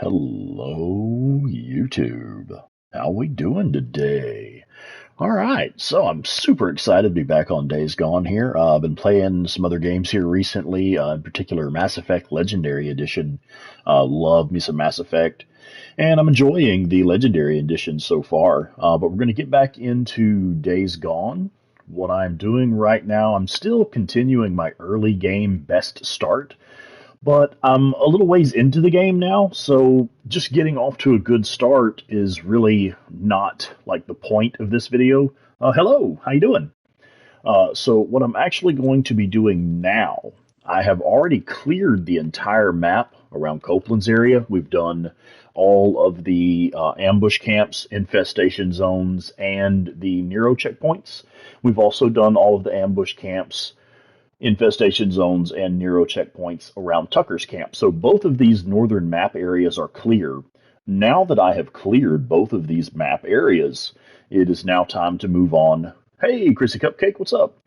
Hello, YouTube. How we doing today? All right, so I'm super excited to be back on Days Gone here. I've been playing some other games here recently, in particular Mass Effect Legendary Edition. Love me some Mass Effect, and I'm enjoying the Legendary Edition so far. But we're going to get back into Days Gone. What I'm doing right now, I'm still continuing my early game best start. But I'm a little ways into the game now, so just getting off to a good start is really not like the point of this video. Hello, how you doing? So what I'm actually going to be doing now, I have already cleared the entire map around Copeland's area. We've done all of the ambush camps, infestation zones, and the Nero checkpoints. We've also done all of the ambush camps, infestation zones, and Nero checkpoints around Tucker's camp. So both of these northern map areas are clear. Now that I have cleared both of these map areas, it is now time to move on. Hey, Chrissy Cupcake, what's up?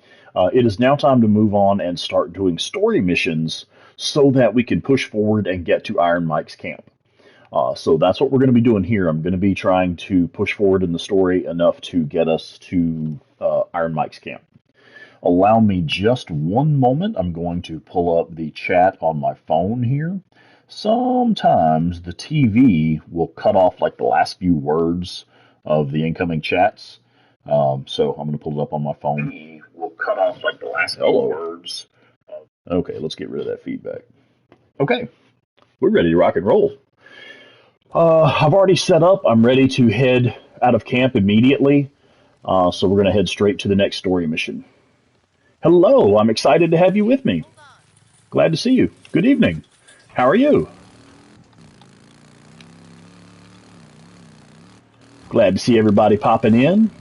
It is now time to move on and start doing story missions so that we can push forward and get to Iron Mike's camp. So that's what we're going to be doing here. I'm going to be trying to push forward in the story enough to get us to Iron Mike's camp. Allow me just one moment. I'm going to pull up the chat on my phone here. Sometimes the TV will cut off like the last few words of the incoming chats. So I'm going to pull it up on my phone. TV will cut off like the last few words. Okay, let's get rid of that feedback. Okay, we're ready to rock and roll. I've already set up. I'm ready to head out of camp immediately. So we're going to head straight to the next story mission. Hello, I'm excited to have you with me. Glad to see you. Good evening. How are you? Glad to see everybody popping in.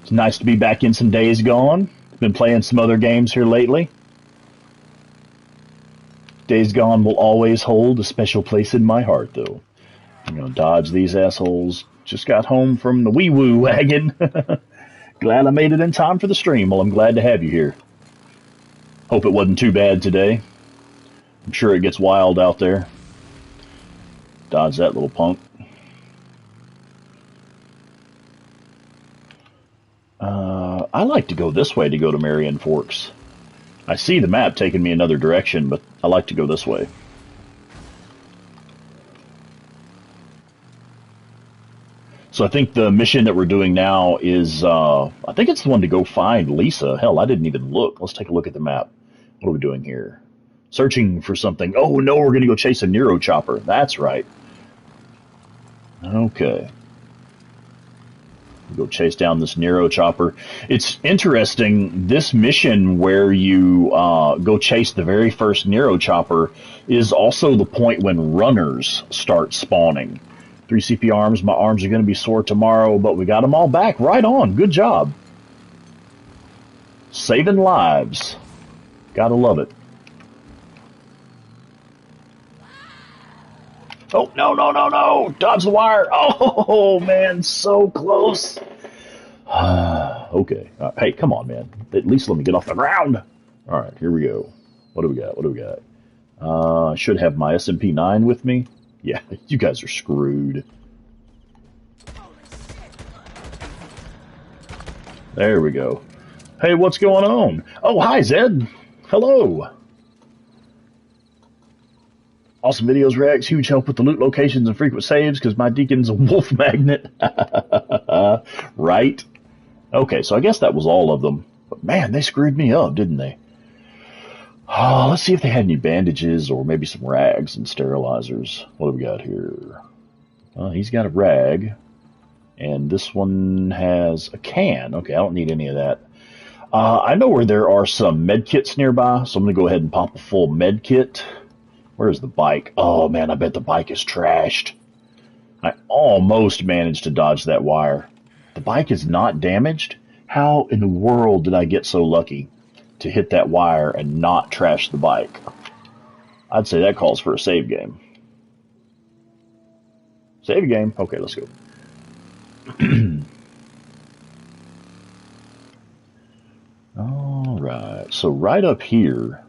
It's nice to be back in some Days Gone. Been playing some other games here lately. Days Gone will always hold a special place in my heart, though. I'm gonna dodge these assholes. Just got home from the wee-woo wagon. Glad I made it in time for the stream. Well, I'm glad to have you here. Hope it wasn't too bad today. I'm sure it gets wild out there. Dodge that little punk. I like to go this way to go to Marion Forks. I see the map taking me another direction, but I like to go this way. So I think the mission that we're doing now is, I think it's the one to go find Lisa. Hell, I didn't even look. Let's take a look at the map. What are we doing here? Searching for something. Oh, no, we're going to go chase a Nero chopper. That's right. Okay. Go chase down this Nero chopper. It's interesting, this mission where you go chase the very first Nero chopper is also the point when runners start spawning. 3 CP arms. My arms are going to be sore tomorrow, but we got them all back. Right on. Good job. Saving lives. Gotta love it. Oh, no, no, no, no. Dodge the wire. Oh, man. So close. Okay. Hey, come on, man. At least let me get off the ground. All right, here we go. What do we got? What do we got? I should have my SMP-9 with me. Yeah, you guys are screwed. There we go. Hey, what's going on? Oh, hi, Zed. Hello. Awesome videos, Rex. Huge help with the loot locations and frequent saves because my deacon's a wolf magnet. Right? Okay, so I guess that was all of them. But man, they screwed me up, didn't they? Oh, let's see if they had any bandages or maybe some rags and sterilizers. What do we got here? He's got a rag. And this one has a can. Okay, I don't need any of that. I know where there are some med kits nearby, so I'm going to go ahead and pop a full med kit. Where's the bike? Oh, man, I bet the bike is trashed. I almost managed to dodge that wire. The bike is not damaged? How in the world did I get so lucky to hit that wire and not trash the bike? I'd say that calls for a save game. Save game? Okay, let's go. All right, so right up here,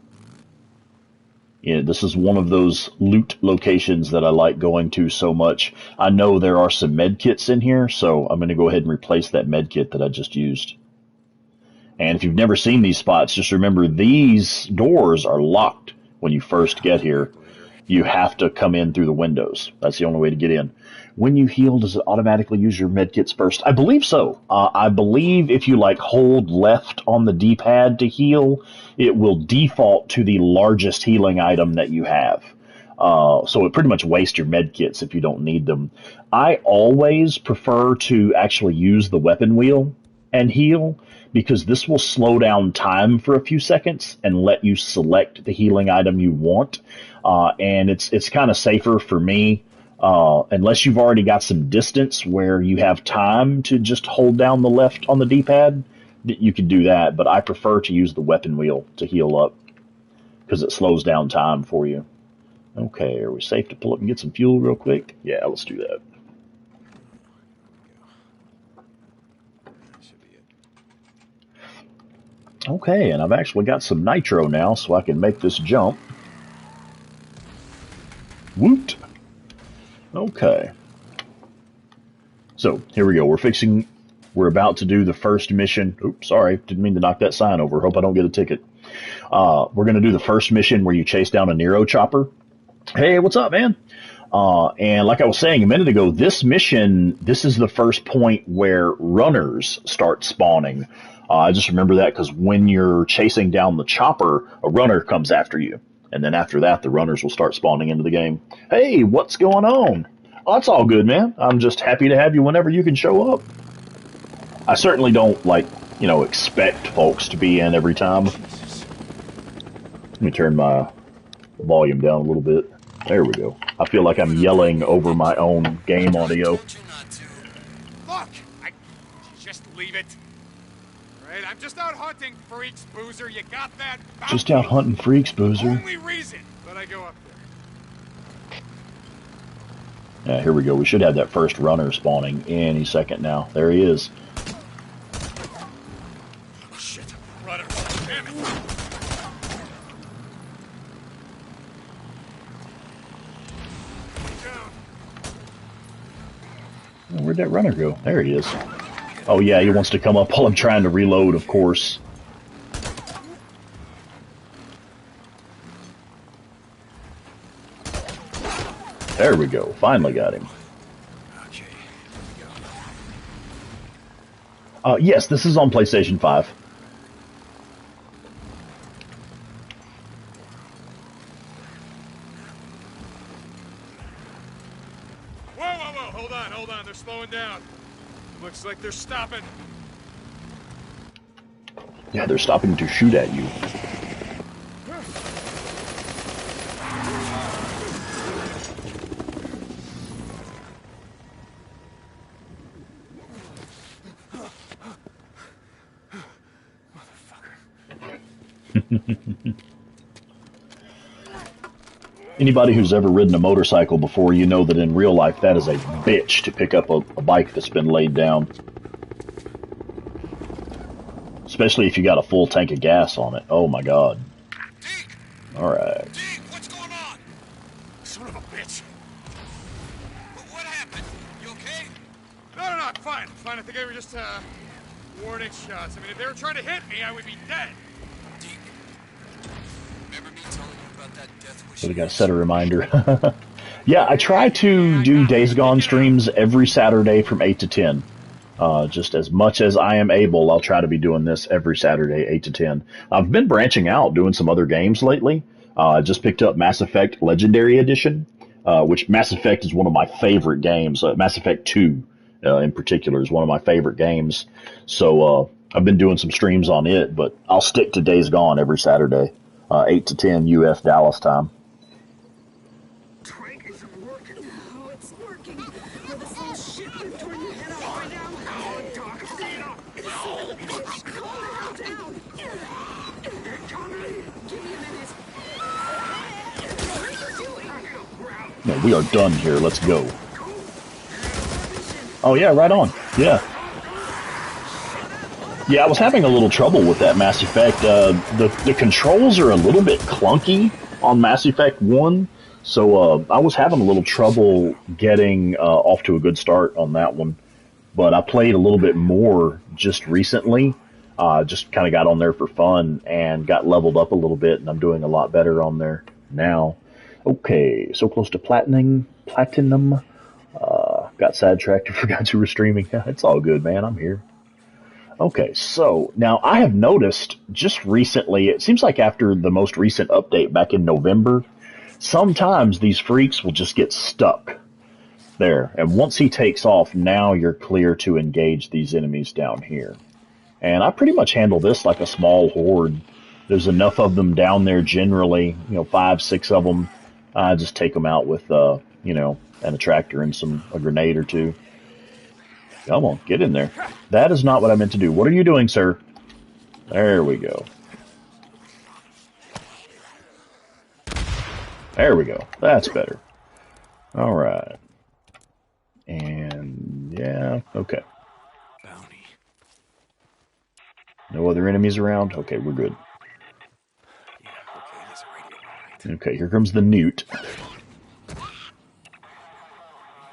Yeah, this is one of those loot locations that I like going to so much. I know there are some med kits in here, so I'm going to go ahead and replace that med kit that I just used. And if you've never seen these spots, just remember these doors are locked when you first get here. You have to come in through the windows. That's the only way to get in. When you heal, does it automatically use your medkits first? I believe so. I believe if you like hold left on the D-pad to heal, it will default to the largest healing item that you have. So it pretty much wastes your medkits if you don't need them. I always prefer to actually use the weapon wheel and heal, because this will slow down time for a few seconds and let you select the healing item you want. And it's kind of safer for me, unless you've already got some distance where you have time to just hold down the left on the D-pad. You can do that, but I prefer to use the weapon wheel to heal up because it slows down time for you. Okay, are we safe to pull up and get some fuel real quick? Yeah, let's do that. Okay, and I've actually got some nitro now, so I can make this jump. Woot! Okay. So, here we go. We're about to do the first mission. Oops, sorry. Didn't mean to knock that sign over. Hope I don't get a ticket. We're going to do the first mission where you chase down a Nero chopper. Hey, what's up, man? And like I was saying a minute ago, this mission, this is the first point where runners start spawning. I just remember that because when you're chasing down the chopper, a runner comes after you. And then after that, the runners will start spawning into the game. Hey, what's going on? Oh, that's all good, man. I'm just happy to have you whenever you can show up. I certainly don't, expect folks to be in every time. Let me turn my volume down a little bit. There we go. I feel like I'm yelling over my own game audio. Look, just leave it. Right? I'm just out hunting freaks, Boozer. You got that? Just out hunting freaks, Boozer. Only reason that I go up there. Yeah, here we go. We should have that first runner spawning any second now. There he is. Oh, shit. Runner. Damn it. Where'd that runner go? There he is. Oh yeah, he wants to come up while I'm trying to reload, of course. There we go. Finally got him. Okay, here we go. Yes, this is on PlayStation 5. Whoa, whoa, whoa. Hold on. They're slowing down. Looks like they're stopping. Yeah, they're stopping to shoot at you. Anybody who's ever ridden a motorcycle before, you know that in real life that is a bitch to pick up a bike that's been laid down. Especially if you got a full tank of gas on it. Oh my god. Deke! Alright. Deke, what's going on? Son of a bitch. What happened? You okay? No, I'm fine. Fine. I think they were just, warning shots. I mean, if they were trying to hit me, I would be dead. Deke, remember me telling you about that death wish? So we gotta set a reminder. Yeah, I try to do Days Gone streams every Saturday from 8 to 10. Just as much as I am able, I'll try to be doing this every Saturday, 8 to 10. I've been branching out, doing some other games lately. I just picked up Mass Effect Legendary Edition, which Mass Effect is one of my favorite games. Mass Effect 2, in particular, is one of my favorite games. So I've been doing some streams on it, but I'll stick to Days Gone every Saturday, 8 to 10 U.S. Dallas time. No, we are done here. Let's go. Oh, yeah, right on. Yeah. Yeah, I was having a little trouble with that Mass Effect. The controls are a little bit clunky. on Mass Effect 1. So I was having a little trouble getting off to a good start on that one. But I played a little bit more just recently. Just kind of got on there for fun and got leveled up a little bit, and I'm doing a lot better on there now. Okay, so close to platinum. Got sidetracked and forgot you were streaming. It's all good, man. I'm here. Okay, so now I have noticed just recently, it seems like after the most recent update back in November, sometimes these freaks will just get stuck there. And once he takes off, now you're clear to engage these enemies down here. And I pretty much handle this like a small horde. There's enough of them down there generally, 5, 6 of them. I just take them out with, an attractor and a grenade or two. Come on, get in there. That is not what I meant to do. What are you doing, sir? There we go. There we go. That's better. All right. And yeah, okay. Bounty. No other enemies around? Okay, we're good. Yeah, okay, there's a radio. Right. Okay, here comes the newt.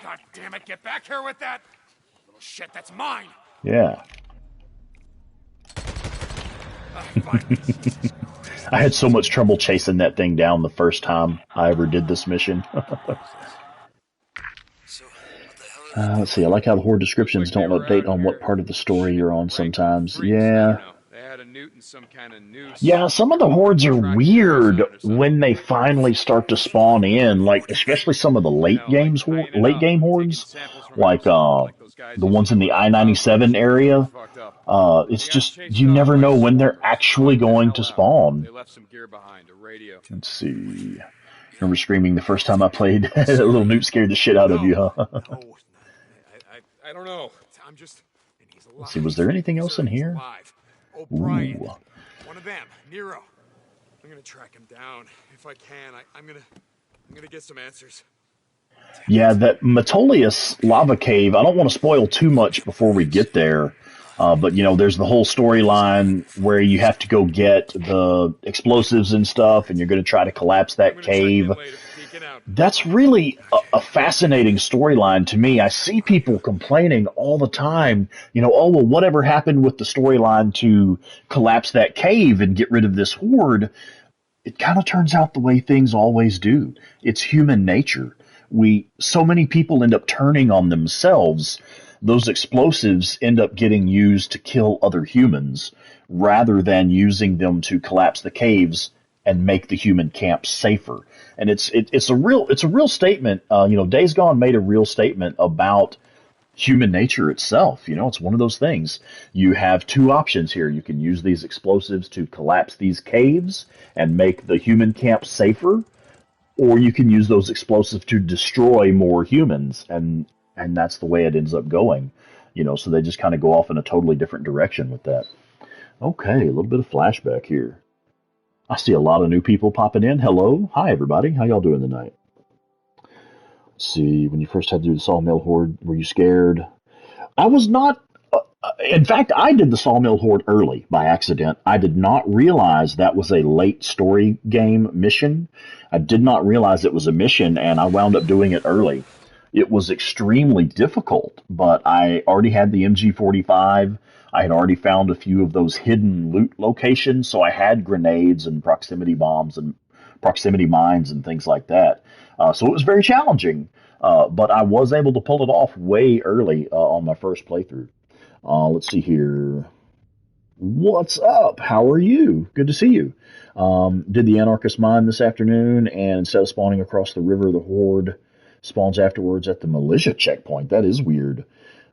God damn it, get back here with that! Little shit, that's mine! Yeah. Finally. I had so much trouble chasing that thing down the first time I ever did this mission. Let's see, I like how the horde descriptions don't update on what part of the story you're on sometimes. Yeah. They had a newt and some kind of noose. Yeah, some of the hordes are weird when they finally start to spawn in, like especially some of the late game hordes, like the ones in the I-97 area. It's just you never know when they're actually going to spawn. They left some gear behind, a radio. Let's see. Remember screaming the first time I played? A little newt scared the shit out of you, huh? No, I don't know. I'm just. And he's alive. Let's see, was there anything else in here? O'Brien. Ooh. One of them, Nero. I'm gonna track him down if I can. I'm gonna get some answers. Yeah, that Metolius lava cave, I don't want to spoil too much before we get there. But, there's the whole storyline where you have to go get the explosives and stuff, and you're going to try to collapse that cave. That's really a fascinating storyline to me. I see people complaining all the time, oh, well, whatever happened with the storyline to collapse that cave and get rid of this horde? It kind of turns out the way things always do. It's human nature. So many people end up turning on themselves. Those explosives end up getting used to kill other humans rather than using them to collapse the caves and make the human camp safer. And it's a real statement. Days Gone made a real statement about human nature itself. It's one of those things. You have two options here. You can use these explosives to collapse these caves and make the human camp safer, or you can use those explosives to destroy more humans, and that's the way it ends up going. So they just kind of go off in a totally different direction with that. Okay, a little bit of flashback here. I see a lot of new people popping in. Hello. Hi, everybody. How y'all doing tonight? Let's see. When you first had to do the Sawmill Horde, were you scared? I was not. In fact, I did the Sawmill Horde early by accident. I did not realize that was a late story game mission. I did not realize it was a mission, and I wound up doing it early. It was extremely difficult, but I already had the MG45. I had already found a few of those hidden loot locations, so I had grenades and proximity bombs and proximity mines and things like that. So it was very challenging, but I was able to pull it off way early on my first playthrough. Let's see here. What's up? How are you? Good to see you. Did the Anarchist mine this afternoon, and instead of spawning across the river, the Horde spawns afterwards at the militia checkpoint. That is weird.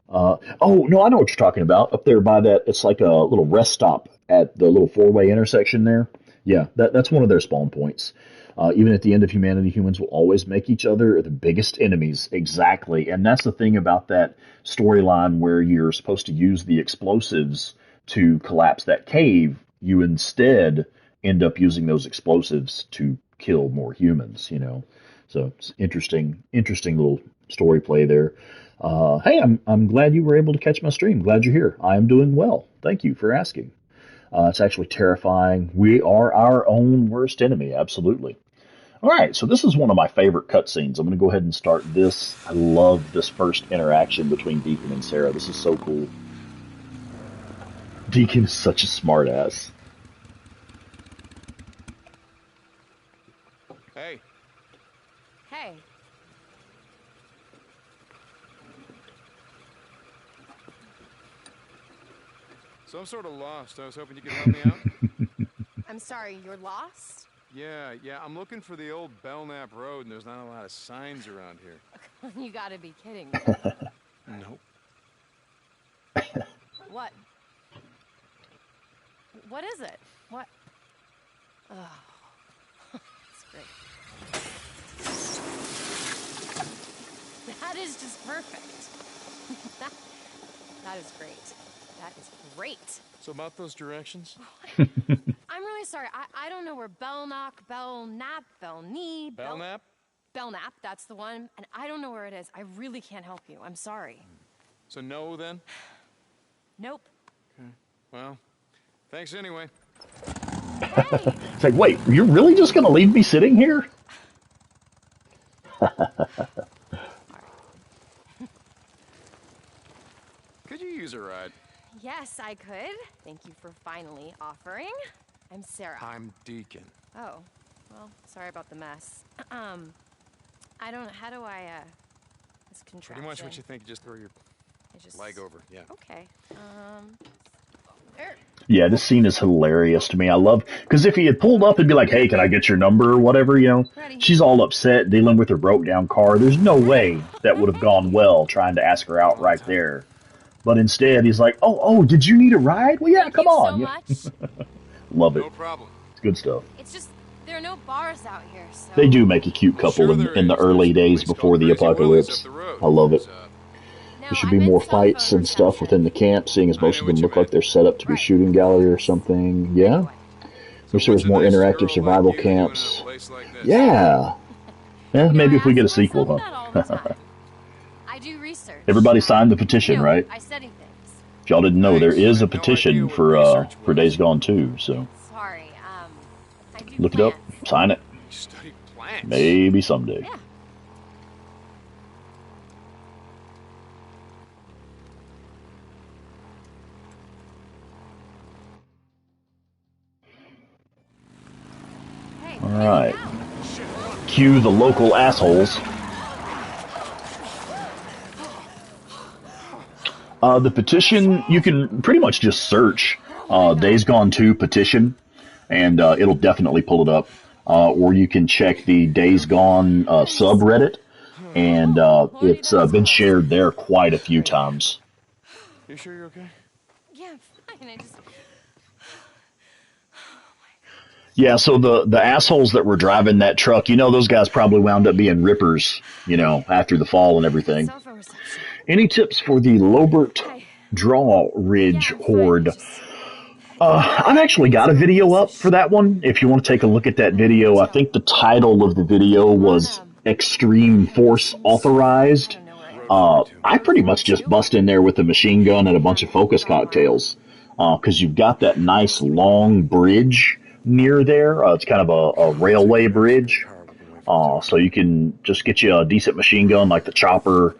Oh, no, I know what you're talking about. Up there by that, it's like a little rest stop at the little four-way intersection there. Yeah, that's one of their spawn points. Even at the end of humanity, humans will always make each other the biggest enemies. Exactly. And that's the thing about that storyline where you're supposed to use the explosives to collapse that cave. You instead end up using those explosives to kill more humans, So it's interesting little story play there. Hey, I'm glad you were able to catch my stream. Glad you're here. I am doing well. Thank you for asking. It's actually terrifying. We are our own worst enemy. Absolutely. Alright, so this is one of my favorite cutscenes. I'm going to go ahead and start this. I love this first interaction between Deacon and Sarah. This is so cool. Deacon is such a smartass. Hey. Hey. So I'm sort of lost. I was hoping you could help me out. I'm sorry, you're lost? Yeah, I'm looking for the old Belknap Road, and there's not a lot of signs around here. You gotta be kidding me. Nope. What? What is it? What? Oh, that's great. That is just perfect. That is great. That is great. So about those directions? I'm really sorry. I don't know where Belknap, Belknap? Belknap, that's the one. And I don't know where it is. I really can't help you. I'm sorry. So no, then? Nope. Okay. Well, thanks anyway. Hey! It's like, wait, you're really just going to leave me sitting here? Could you use a ride? Yes, I could. Thank you for finally offering. I'm Sarah. I'm Deacon. Oh, well, sorry about the mess. I don't know, how do I, this contraption? Pretty much what you think. You just throw your leg over. Yeah. Okay. There. Yeah, this scene is hilarious to me. I love, because if he had pulled up and be like, hey, can I get your number or whatever, you know, Ready. she's all upset dealing with her broke down car. There's no way that would have gone well trying to ask her out right there. But instead, he's like, oh, did you need a ride? Well, yeah, come on. Thank you so much. Love it. No problem. It's good stuff. It's just, there are no bars out here, so... They do make a cute couple in the early days before the apocalypse. I love it. Now, There should be more fights and stuff within the camp, seeing as most of them look like they're set up to be shooting gallery or something. Yeah. Wish there was more interactive survival camps. Yeah. Yeah, maybe if we get a sequel, huh? I do research. Everybody signed the petition, right? I study things. If y'all didn't know, there is a petition for Days Gone 2, so Sorry, I do look it up, plants. sign it. You study plants. Maybe someday. Yeah. Hey, Alright. Cue the local assholes. The petition, you can pretty much just search Days Gone 2 petition, and it'll definitely pull it up. Or you can check the Days Gone subreddit, and it's been shared there quite a few times. You sure you're okay? Yeah, I'm fine. I just... Yeah, so the assholes that were driving that truck, you know, those guys probably wound up being rippers, you know, after the fall and everything. Cell phone reception. Any tips for the Lobert Drawridge Horde? I've actually got a video up for that one. If you want to take a look at that video, I think the title of the video was Extreme Force Authorized. I pretty much just bust in there with a machine gun and a bunch of focus cocktails, because you've got that nice long bridge near there. It's kind of a railway bridge, so you can just get you a decent machine gun like the chopper,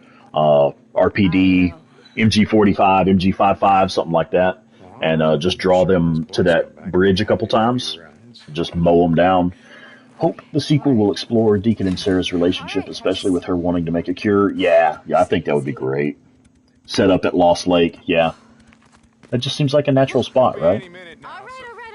RPD, MG45, MG55, something like that, and just draw them to that bridge a couple times. Just mow them down. Hope the sequel will explore Deacon and Sarah's relationship, especially with her wanting to make a cure. Yeah, I think that would be great. Set up at Lost Lake, yeah. That just seems like a natural spot, right? All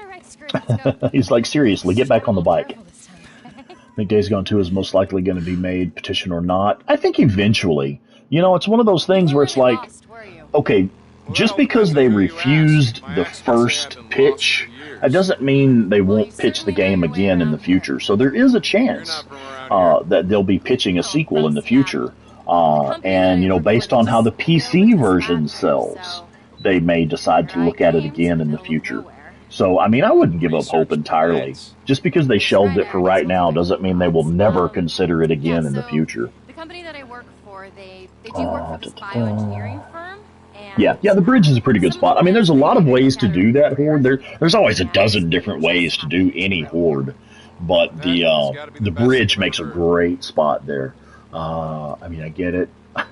right, screw it, let's go. He's like, seriously, get back on the bike. Careful this time, okay? I think Days Gone 2 is most likely going to be made, petition or not. I think eventually. You know, it's one of those things where it's like, Lost, were you? okay, just because they refused the first pitch, that doesn't mean they won't pitch the game again in the future. So there is a chance that they'll be pitching a sequel in the future. And, you know, based on how the PC version sells, they may decide to look at it again in the future. So, I mean, I wouldn't give up hope entirely. Just because they shelved it for right now doesn't mean they will never consider it again in the future. The company that I work for, they do work for this bioengineering firm. And Yeah, the bridge is a pretty good spot. I mean, there's a lot of ways to do that horde. There's always a dozen different ways to do any horde. but That's got to be the the best thing bridge I've ever makes a heard. great spot there. I mean, I get it.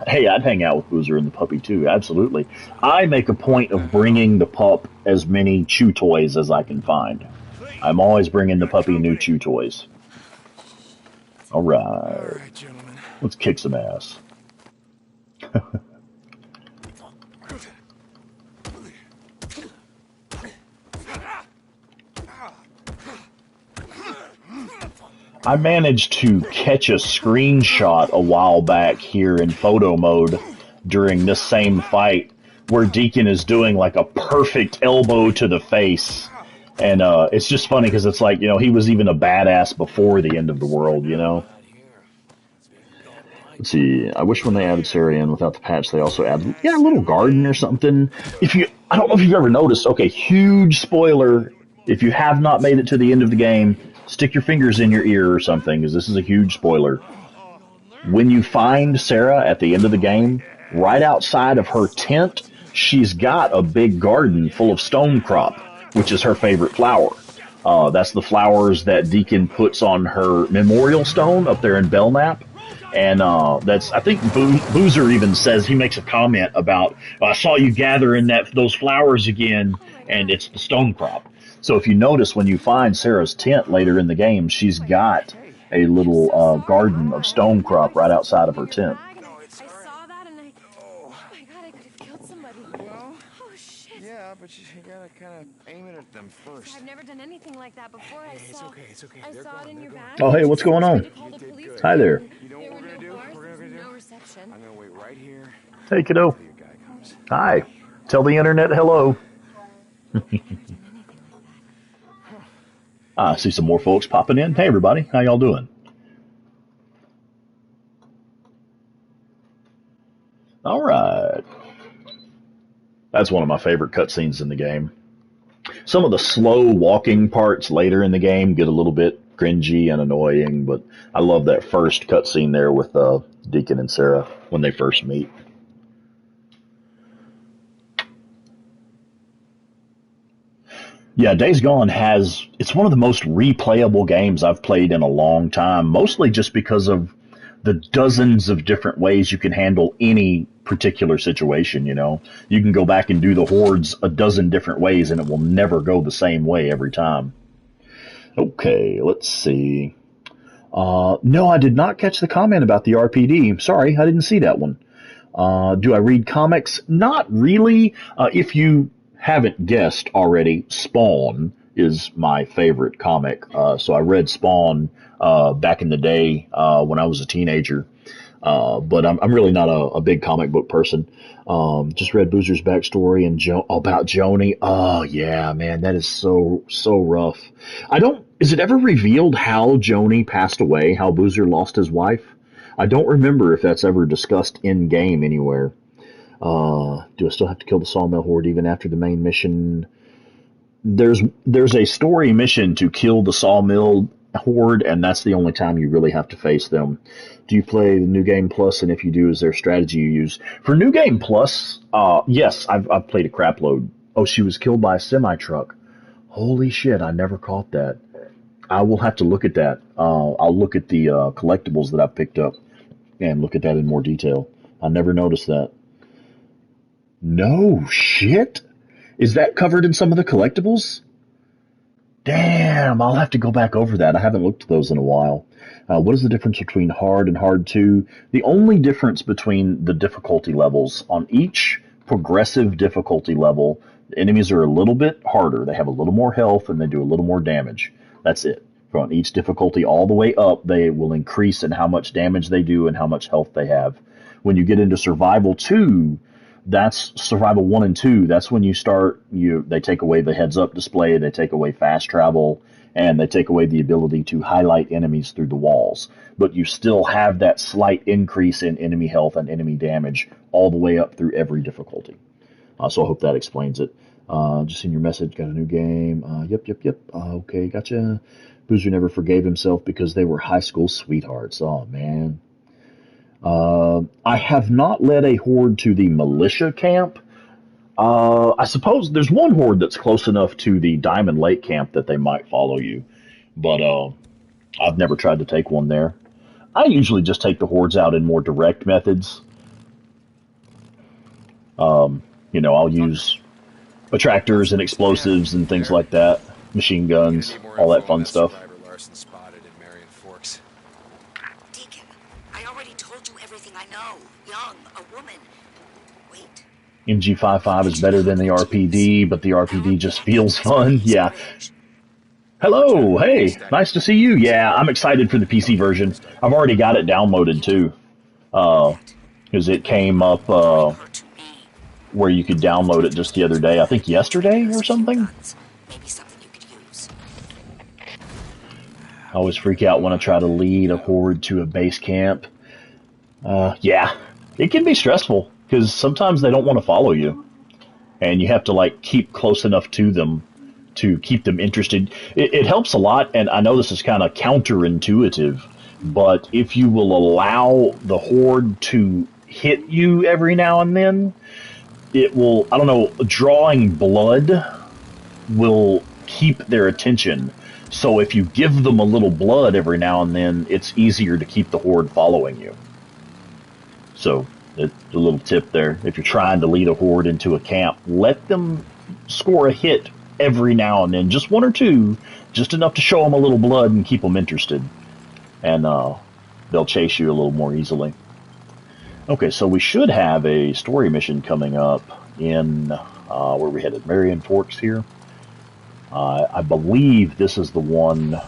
Hey, I'd hang out with Boozer and the puppy too. Absolutely. I make a point What the of hell? bringing the pup as many chew toys as I can find. I'm always bringing the Got puppy new company. chew toys. All All right, right, gentlemen. let's kick some ass. I managed to catch a screenshot a while back here in photo mode during this same fight where Deacon is doing like a perfect elbow to the face. And it's just funny because it's like, he was even a badass before the end of the world, Let's see. I wish when they added Sarah in without the patch, they also added, a little garden or something. I don't know if you've ever noticed. Okay, huge spoiler. If you have not made it to the end of the game, stick your fingers in your ear or something, because this is a huge spoiler. When you find Sarah at the end of the game, right outside of her tent, she's got a big garden full of stone crop, which is her favorite flower. That's the flowers that Deacon puts on her memorial stone up there in Belknap. And I think Boozer even says, he makes a comment about, I saw you gathering those flowers again, Oh my and god. it's the stone crop. So if you notice, when you find Sarah's tent later in the game, she's Oh my god. got a I'm little so sorry. garden of stone No, I crop right saw outside of something her in your tent. bag and I saw that and I. Oh my god, I could have killed somebody. Well, Oh shit. yeah, but you gotta kind of aim it at them first. I've never done anything like that before. It's okay, it's okay. I They're saw it gone, in they're your gone. bag. Oh, And hey, I what's just going tried on? to call You the did police good. Hi there. department. You know There what were we're gonna no do? cars, We're there was gonna do? no reception. I'm gonna wait right here Hey, kiddo. till your guy comes. Hi. Tell the internet hello. I've never done anything like that. I see some more folks popping in. Hey, everybody. How y'all doing? All right. That's one of my favorite cutscenes in the game. Some of the slow walking parts later in the game get a little bit cringy and annoying, but I love that first cutscene there with Deacon and Sarah when they first meet. Yeah, Days Gone it's one of the most replayable games I've played in a long time, mostly just because of the dozens of different ways you can handle any particular situation, You can go back and do the hordes a dozen different ways and it will never go the same way every time. Okay, let's see. No, I did not catch the comment about the RPD. Sorry, I didn't see that one. Do I read comics? Not really. If you haven't guessed already, Spawn is my favorite comic. So I read Spawn back in the day when I was a teenager. But I'm really not a big comic book person. Just read Boozer's backstory and about Joni. Oh yeah, man, that is so rough. Is it ever revealed how Joni passed away? How Boozer lost his wife? I don't remember if that's ever discussed in game anywhere. Do I still have to kill the Sawmill Horde even after the main mission? There's a story mission to kill the Sawmill Horde, and that's the only time you really have to face them. Do you play the New Game Plus? And if you do, is there a strategy you use for New Game Plus? Yes, I've played a crap load. Oh, she was killed by a semi truck. Holy shit! I never caught that. I will have to look at that. I'll look at the collectibles that I've picked up and look at that in more detail. I never noticed that. No shit. Is that covered in some of the collectibles? Damn, I'll have to go back over that. I haven't looked at those in a while. What is the difference between hard and hard 2? The only difference between the difficulty levels on each progressive difficulty level, the enemies are a little bit harder. They have a little more health and they do a little more damage. That's it. From each difficulty all the way up, they will increase in how much damage they do and how much health they have. When you get into survival 2, that's survival 1 and 2. That's when they take away the heads up display, they take away fast travel, and they take away the ability to highlight enemies through the walls. But you still have that slight increase in enemy health and enemy damage all the way up through every difficulty. So I hope that explains it. Just seen your message, got a new game. Yep. Okay, gotcha. Boozer never forgave himself because they were high school sweethearts. Oh, man. I have not led a horde to the militia camp. I suppose there's one horde that's close enough to the Diamond Lake camp that they might follow you. But I've never tried to take one there. I usually just take the hordes out in more direct methods. I'll use attractors and explosives and things like that, machine guns, all that fun stuff. Survivor Larson spotted in Marion Forks. Deacon, I already told you everything I know. Young, a woman. Wait. MG55 is better than the RPD, but the RPD just feels fun. Yeah. Hello, hey, nice to see you. Yeah, I'm excited for the PC version. I've already got it downloaded too, because it came up where you could download it just the other day. I think yesterday or something. Maybe something you could use. I always freak out when I try to lead a horde to a base camp. Yeah, it can be stressful because sometimes they don't want to follow you, and you have to like keep close enough to them to keep them interested. It helps a lot, and I know this is kind of counterintuitive, but if you will allow the horde to hit you every now and then, it will, I don't know, drawing blood will keep their attention. So if you give them a little blood every now and then, it's easier to keep the horde following you. So, it's a little tip there. If you're trying to lead a horde into a camp, let them score a hit every now and then, just one or two, just enough to show them a little blood and keep them interested. And they'll chase you a little more easily. Okay, so we should have a story mission coming up in, where we headed, Marion Forks here. I believe this is the one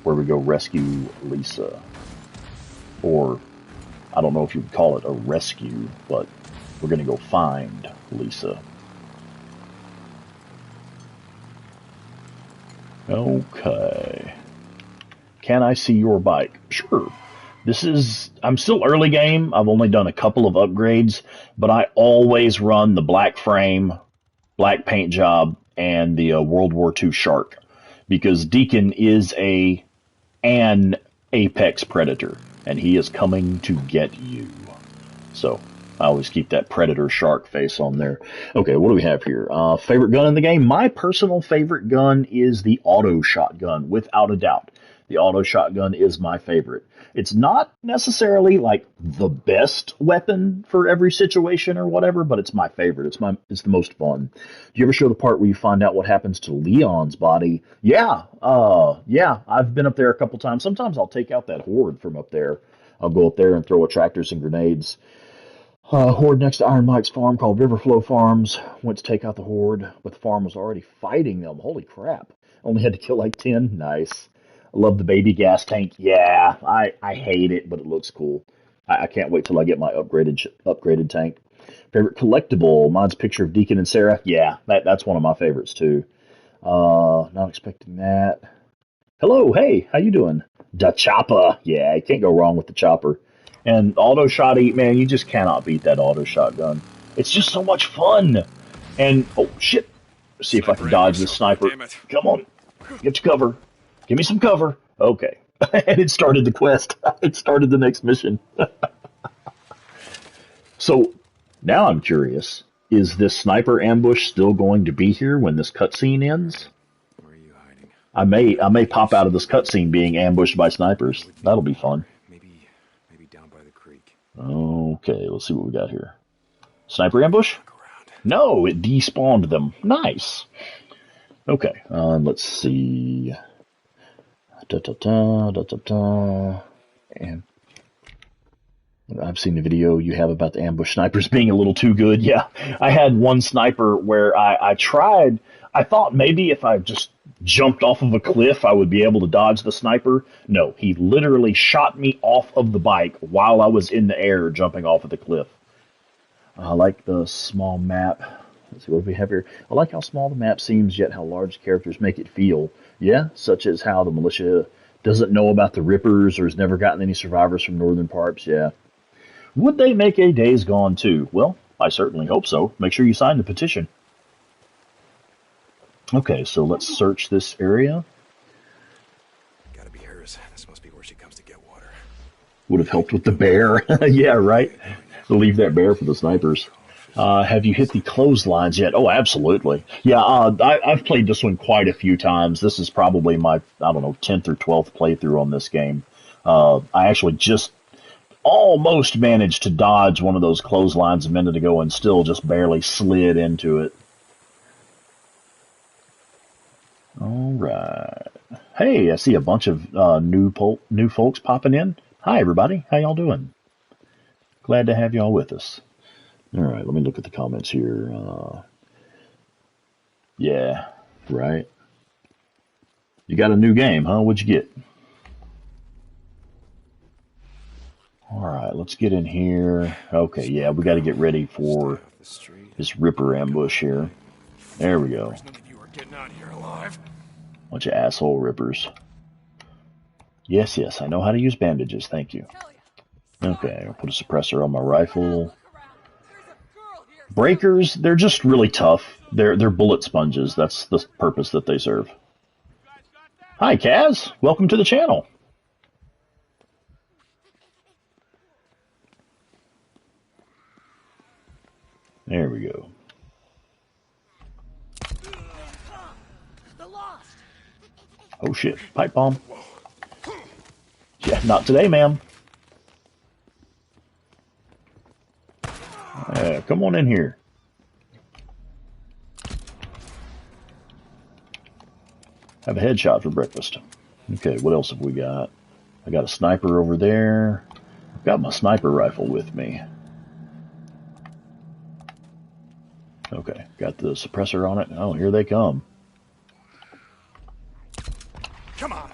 where we go rescue Lisa. Or, I don't know if you would call it a rescue, but we're going to go find Lisa. Okay. Can I see your bike? Sure. I'm still early game. I've only done a couple of upgrades, but I always run the black frame, black paint job, and the World War II Shark, because Deacon is an apex predator, and he is coming to get you. So I always keep that predator shark face on there. Okay, what do we have here? Favorite gun in the game? My personal favorite gun is the auto shotgun, without a doubt. The auto shotgun is my favorite. It's not necessarily like the best weapon for every situation or whatever, but it's my favorite. It's the most fun. Do you ever show the part where you find out what happens to Leon's body? Yeah, I've been up there a couple times. Sometimes I'll take out that horde from up there. I'll go up there and throw attractors and grenades. Horde next to Iron Mike's farm called Riverflow Farms. Went to take out the horde, but the farm was already fighting them. Holy crap. Only had to kill like 10. Nice. I love the baby gas tank. Yeah, I hate it, but it looks cool. I can't wait till I get my upgraded tank. Favorite collectible? Mine's a picture of Deacon and Sarah. Yeah, that's one of my favorites too. Not expecting that. Hello, hey, how you doing? Da chopper. Yeah, you can't go wrong with the chopper. And auto shotty, man, you just cannot beat that auto shotgun. It's just so much fun. And oh shit, let's see if I can dodge this sniper. Come on, get to cover. Give me some cover. Okay. And it started the quest. It started the next mission. So, now I'm curious. Is this sniper ambush still going to be here when this cutscene ends? Where are you hiding? I may pop out of this cutscene being ambushed by snipers. That'll be fun. Maybe down by the creek. Okay, let's see what we got here. Sniper ambush? No, it despawned them. Nice. Okay, let's see. And I've seen the video you have about the ambush snipers being a little too good. Yeah, I had one sniper where I tried. I thought maybe if I just jumped off of a cliff, I would be able to dodge the sniper. No, he literally shot me off of the bike while I was in the air jumping off of the cliff. I like the small map. Let's see what we have here. I like how small the map seems, yet how large characters make it feel. Yeah, such as how the militia doesn't know about the Rippers or has never gotten any survivors from northern parts. Yeah. Would they make a Days Gone 2? Well, I certainly hope so. Make sure you sign the petition. Okay, so let's search this area. Gotta be hers. This must be where she comes to get water. Would have helped with the bear. Yeah, right. Leave that bear for the snipers. Have you hit the clotheslines yet? Oh, absolutely. Yeah, I've played this one quite a few times. This is probably my, I don't know, 10th or 12th playthrough on this game. I actually just almost managed to dodge one of those clotheslines a minute ago and still just barely slid into it. All right. Hey, I see a bunch of new folks popping in. Hi, everybody. How y'all doing? Glad to have y'all with us. All right, let me look at the comments here. Yeah, right. You got a new game, huh? What'd you get? All right, let's get in here. Okay, yeah, we got to get ready for this Ripper ambush here. There we go. Bunch of asshole Rippers. Yes, yes, I know how to use bandages. Thank you. Okay, I'll put a suppressor on my rifle. Breakers, they're just really tough. They're bullet sponges. That's the purpose that they serve. Hi, Kaz. Welcome to the channel. There we go. Oh shit, pipe bomb. Yeah, not today, ma'am. Come on in here. Have a headshot for breakfast. Okay, what else have we got? I got a sniper over there. I've got my sniper rifle with me. Okay, got the suppressor on it. Oh, here they come. Come on.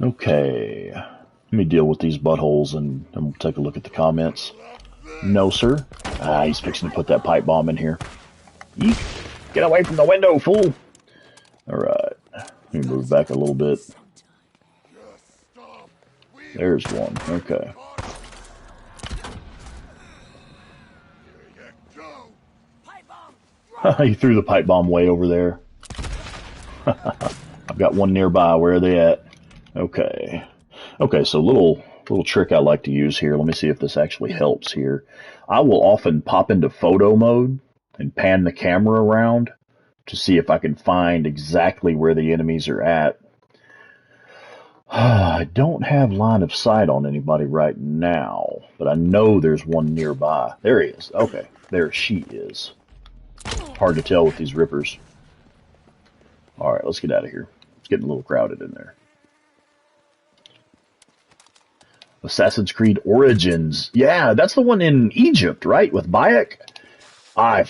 Okay, let me deal with these buttholes and we'll take a look at the comments. No, sir. He's fixing to put that pipe bomb in here. Eek. Get away from the window, fool! Alright, let me move back a little bit. There's one. Okay. He threw the pipe bomb way over there. I've got one nearby. Where are they at? Okay. Okay, so little trick I like to use here. Let me see if this actually helps here. I will often pop into photo mode and pan the camera around to see if I can find exactly where the enemies are at. I don't have line of sight on anybody right now, but I know there's one nearby. There he is. Okay, there she is. Hard to tell with these Rippers. Alright, let's get out of here. It's getting a little crowded in there. Assassin's Creed Origins. Yeah, that's the one in Egypt, right? With Bayek? I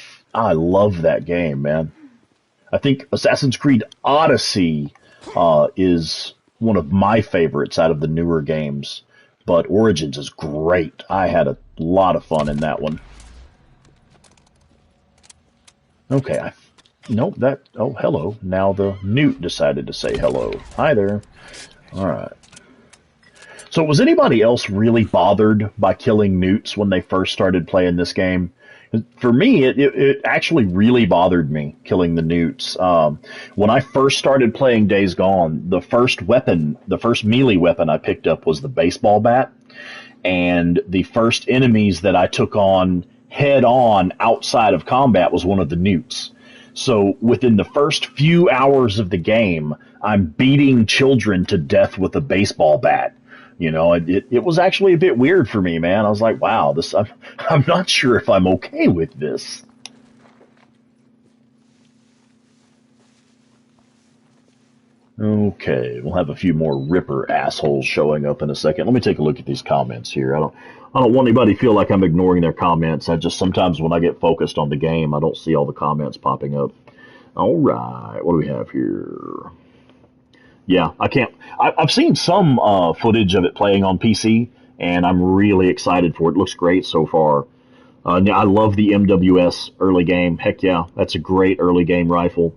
love that game, man. I think Assassin's Creed Odyssey is one of my favorites out of the newer games, but Origins is great. I had a lot of fun in that one. Okay, nope, oh, hello. Now the Newt decided to say hello. Hi there. Alright. So was anybody else really bothered by killing Newts when they first started playing this game? For me, it actually really bothered me, killing the Newts. When I first started playing Days Gone, the first melee weapon I picked up was the baseball bat. And the first enemies that I took on head on outside of combat was one of the Newts. So within the first few hours of the game, I'm beating children to death with a baseball bat. You know, it was actually a bit weird for me, man. I was like, wow, I'm not sure if I'm okay with this. Okay, we'll have a few more Ripper assholes showing up in a second. Let me take a look at these comments here. I don't want anybody to feel like I'm ignoring their comments. I just sometimes when I get focused on the game, I don't see all the comments popping up. All right, what do we have here? Yeah, I've seen some footage of it playing on PC, and I'm really excited for it. It looks great so far. I love the MWS early game. Heck yeah, that's a great early game rifle.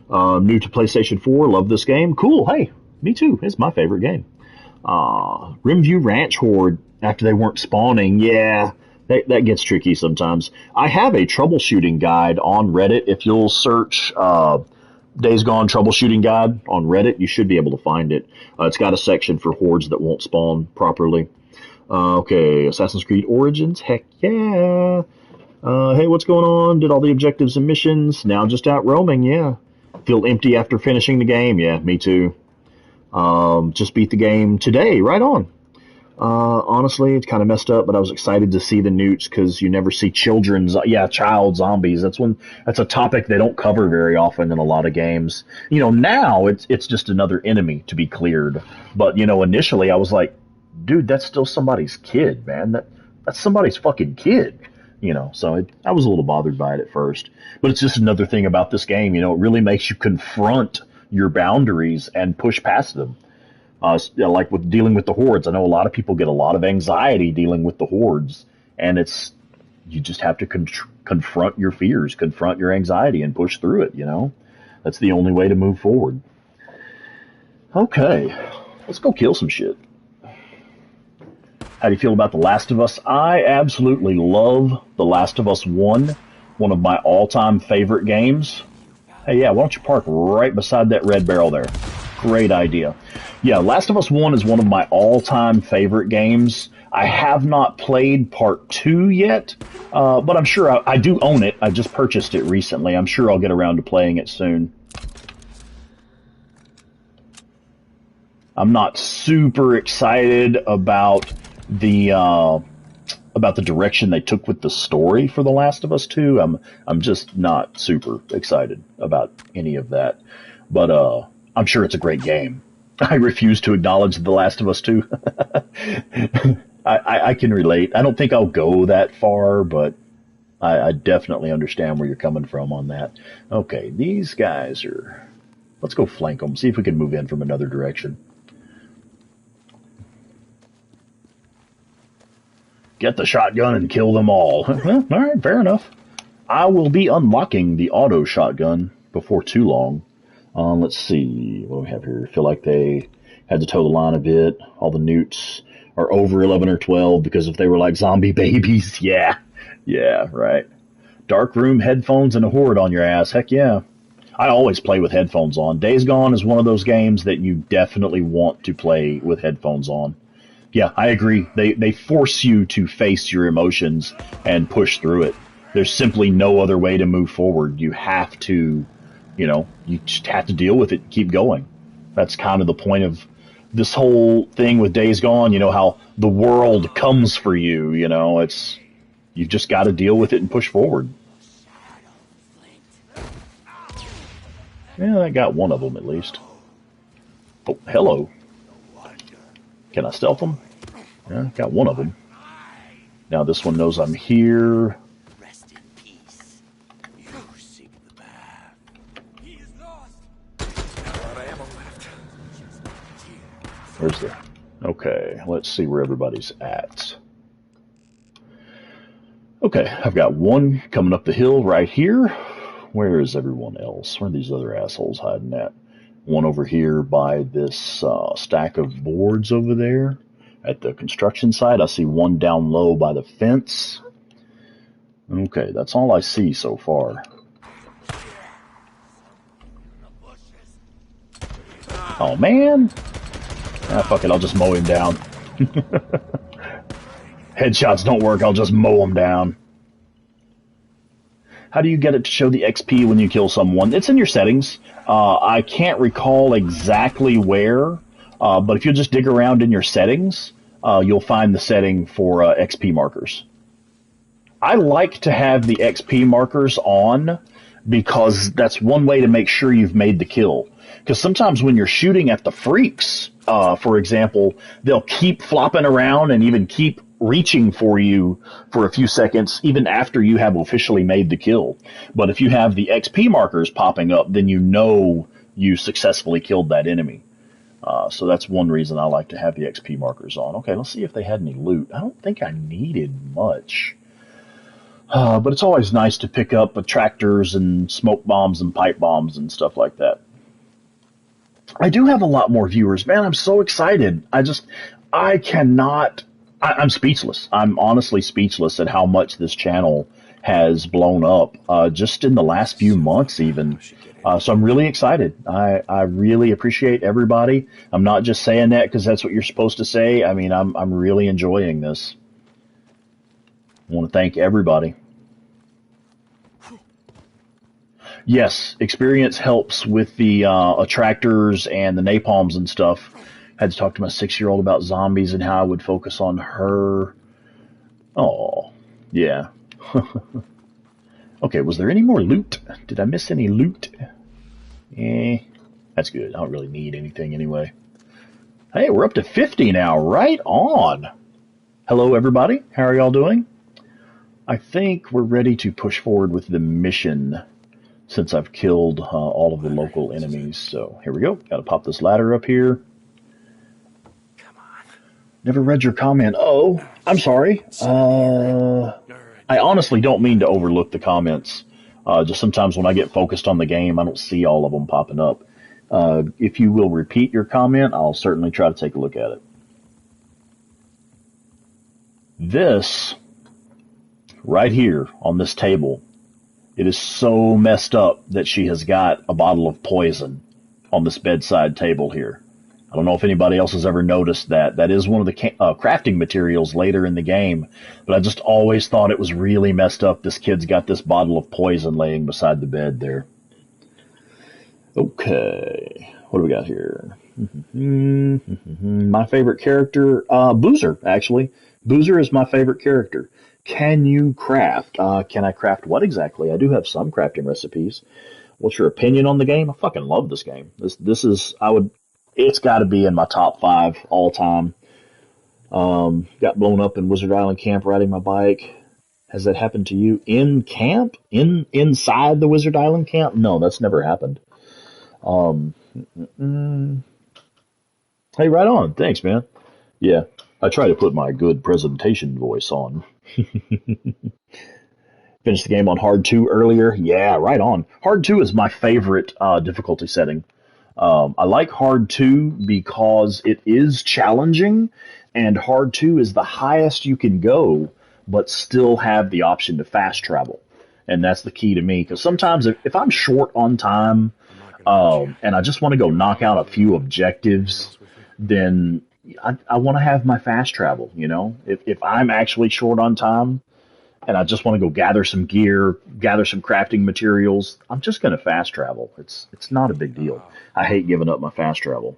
New to PlayStation 4, love this game. Cool, hey, me too. It's my favorite game. Rimview Ranch Horde, after they weren't spawning, yeah, that gets tricky sometimes. I have a troubleshooting guide on Reddit. If you'll search Days Gone troubleshooting guide on Reddit. You should be able to find it. It's got a section for hordes that won't spawn properly. Okay, Assassin's Creed Origins. Heck yeah. Hey, what's going on? Did all the objectives and missions. Now just out roaming, yeah. Feel empty after finishing the game. Yeah, me too. Just beat the game today. Right on. Honestly, it's kind of messed up, but I was excited to see the newts because you never see child zombies. That's a topic they don't cover very often in a lot of games. Now it's just another enemy to be cleared. But, initially I was like, dude, that's still somebody's kid, man. That's somebody's fucking kid. So I was a little bothered by it at first. But it's just another thing about this game, it really makes you confront your boundaries and push past them. Like with dealing with the hordes, I know a lot of people get a lot of anxiety dealing with the hordes, and you just have to confront your fears, confront your anxiety, and push through it. That's the only way to move forward. Okay, let's go kill some shit. How do you feel about The Last of Us? I absolutely love The Last of Us 1, one of my all-time favorite games. Hey, yeah, why don't you park right beside that red barrel there? Great idea. Yeah, Last of Us 1 is one of my all-time favorite games. I have not played Part 2 yet, but I'm sure I do own it. I just purchased it recently. I'm sure I'll get around to playing it soon. I'm not super excited about the direction they took with the story for The Last of Us 2. I'm just not super excited about any of that. But I'm sure it's a great game. I refuse to acknowledge The Last of Us 2. I can relate. I don't think I'll go that far, but I definitely understand where you're coming from on that. Okay, these guys are... Let's go flank them, see if we can move in from another direction. Get the shotgun and kill them all. Well, all right, fair enough. I will be unlocking the auto shotgun before too long. Let's see what we have here. I feel like they had to toe the line a bit. All the newts are over 11 or 12 because if they were like zombie babies, yeah, right. Dark room, headphones, and a horde on your ass. Heck yeah. I always play with headphones on. Days Gone is one of those games that you definitely want to play with headphones on. Yeah, I agree. They force you to face your emotions and push through it. There's simply no other way to move forward. You have to, you just have to deal with it and keep going. That's kind of the point of this whole thing with Days Gone, how the world comes for you, you've just got to deal with it and push forward. Yeah, I got one of them at least. Oh, hello. Can I stealth them? Yeah, got one of them. Now this one knows I'm here. Rest in peace. You seek the path. He is lost. Not ammo left. Where's the... Okay, let's see where everybody's at. Okay, I've got one coming up the hill right here. Where is everyone else? Where are these other assholes hiding at? One over here by this stack of boards over there at the construction site. I see one down low by the fence. Okay, that's all I see so far. Oh, man. Fuck it, I'll just mow him down. Headshots don't work, I'll just mow him down. How do you get it to show the XP when you kill someone? It's in your settings. I can't recall exactly where, but if you just dig around in your settings, you'll find the setting for XP markers. I like to have the XP markers on because that's one way to make sure you've made the kill. Because sometimes when you're shooting at the freaks, for example, they'll keep flopping around and even keep reaching for you for a few seconds, even after you have officially made the kill. But if you have the XP markers popping up, then you know you successfully killed that enemy. So that's one reason I like to have the XP markers on. Okay, let's see if they had any loot. I don't think I needed much. But it's always nice to pick up attractors and smoke bombs and pipe bombs and stuff like that. I do have a lot more viewers. Man, I'm so excited. I'm speechless. I'm honestly speechless at how much this channel has blown up just in the last few months even. So I'm really excited. I really appreciate everybody. I'm not just saying that because that's what you're supposed to say. I mean, I'm really enjoying this. I want to thank everybody. Yes, experience helps with the attractors and the napalms and stuff. I had to talk to my 6-year-old about zombies and how I would focus on her. Oh, yeah. Okay, was there any more loot? Did I miss any loot? That's good. I don't really need anything anyway. Hey, we're up to 50 now. Right on. Hello, everybody. How are y'all doing? I think we're ready to push forward with the mission since I've killed all of the local enemies. So here we go. Got to pop this ladder up here. Come on. Never read your comment. Oh, I'm sorry. I honestly don't mean to overlook the comments. Just sometimes when I get focused on the game, I don't see all of them popping up. If you will repeat your comment, I'll certainly try to take a look at it. This, right here on this table, it is so messed up that she has got a bottle of poison on this bedside table here. I don't know if anybody else has ever noticed that. That is one of the crafting materials later in the game, but I just always thought it was really messed up. This kid's got this bottle of poison laying beside the bed there. Okay, what do we got here? My favorite character, Boozer, actually. Boozer is my favorite character. Can you craft? Can I craft what exactly? I do have some crafting recipes. What's your opinion on the game? I fucking love this game. It's got to be in my top 5 all time. Got blown up in Wizard Island camp riding my bike. Has that happened to you? In camp? Inside the Wizard Island camp? No, that's never happened. Hey, right on. Thanks, man. Yeah, I try to put my good presentation voice on. Finished the game on hard 2 earlier. Yeah, right on. Hard 2 is my favorite difficulty setting. I like hard 2 because it is challenging, and hard 2 is the highest you can go, but still have the option to fast travel. And that's the key to me, because sometimes if I'm short on time, and I just want to go knock out a few objectives, then I want to have my fast travel, you know? If I'm actually short on time, and I just want to go gather some gear, gather some crafting materials, I'm just going to fast travel. It's not a big deal. I hate giving up my fast travel.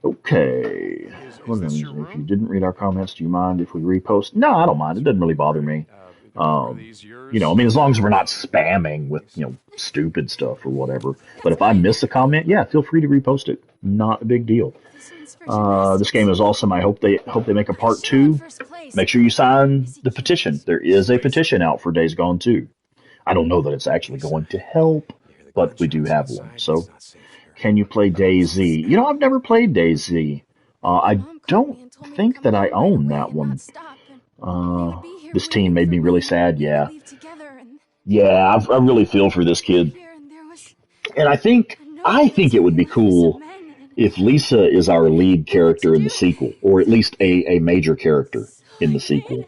Okay. If you didn't read our comments, do you mind if we repost? No, I don't mind. It doesn't really bother me. As long as we're not spamming with, stupid stuff or whatever. But if I miss a comment, yeah, feel free to repost it. Not a big deal. This game is awesome. I hope they make a part 2. Make sure you sign the petition. There is a petition out for Days Gone 2. I don't know that it's actually going to help, but we do have one. So, can you play DayZ? I've never played DayZ. I don't think that I own that one. This team made me really sad. Yeah, I really feel for this kid. And I think it would be cool if Lisa is our lead character in the sequel, or at least a major character in the sequel.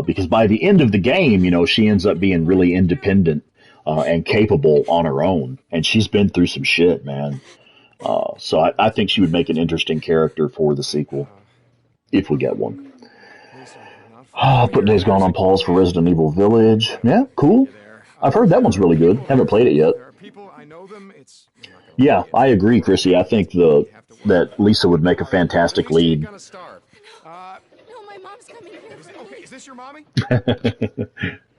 Because by the end of the game, she ends up being really independent and capable on her own. And she's been through some shit, man. So I think she would make an interesting character for the sequel, if we get one. Put Days Gone on pause for Resident Evil Village. Yeah, cool. I've heard that one's really good. Haven't played it yet. Yeah, I agree, Chrissy. I think that Lisa would make a fantastic lead. No, my mom's coming here. Okay, is this your mommy?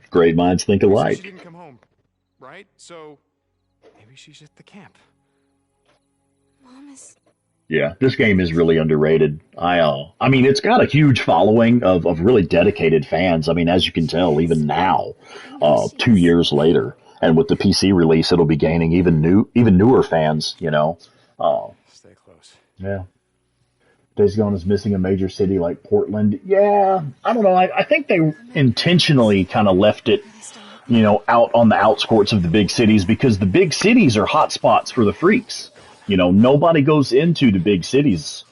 Great minds think alike. She didn't come home, right? So maybe she's at the camp. Mom is... Yeah, this game is really underrated. I mean, it's got a huge following of really dedicated fans. I mean, as you can tell, even now, 2 years later, and with the PC release, it'll be gaining even newer fans. Stay close. Yeah. Days Gone is missing a major city like Portland. Yeah, I don't know. I think they intentionally kind of left it, out on the outskirts of the big cities, because the big cities are hotspots for the freaks. Nobody goes into the big cities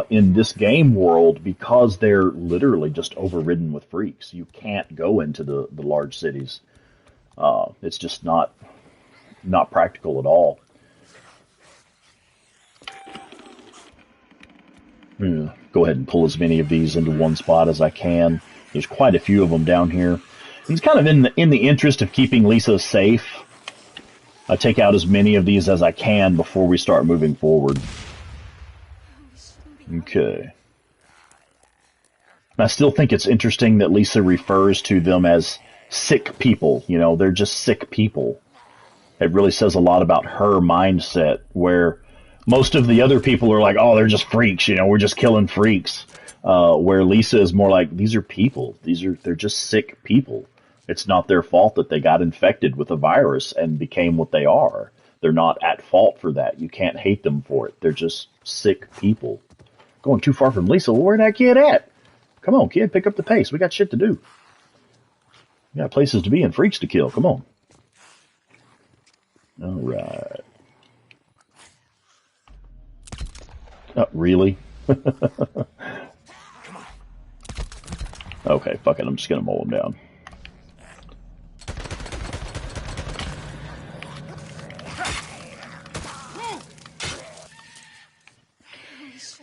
in this game world because they're literally just overridden with freaks. You can't go into the large cities. It's just not practical at all. Go ahead and pull as many of these into one spot as I can. There's quite a few of them down here. It's kind of in the interest of keeping Lisa safe. I take out as many of these as I can before we start moving forward. Okay. I still think it's interesting that Lisa refers to them as sick people. You know, they're just sick people. It really says a lot about her mindset, where most of the other people are like, oh, they're just freaks, you know, we're just killing freaks. Where Lisa is more like, these are people. They're just sick people. It's not their fault that they got infected with a virus and became what they are. They're not at fault for that. You can't hate them for it. They're just sick people. Going too far from Lisa. Well, where'd that kid at? Come on, kid, pick up the pace. We got shit to do. We got places to be and freaks to kill. Come on. All right. Oh, really? Okay, fuck it. I'm just going to mow him down.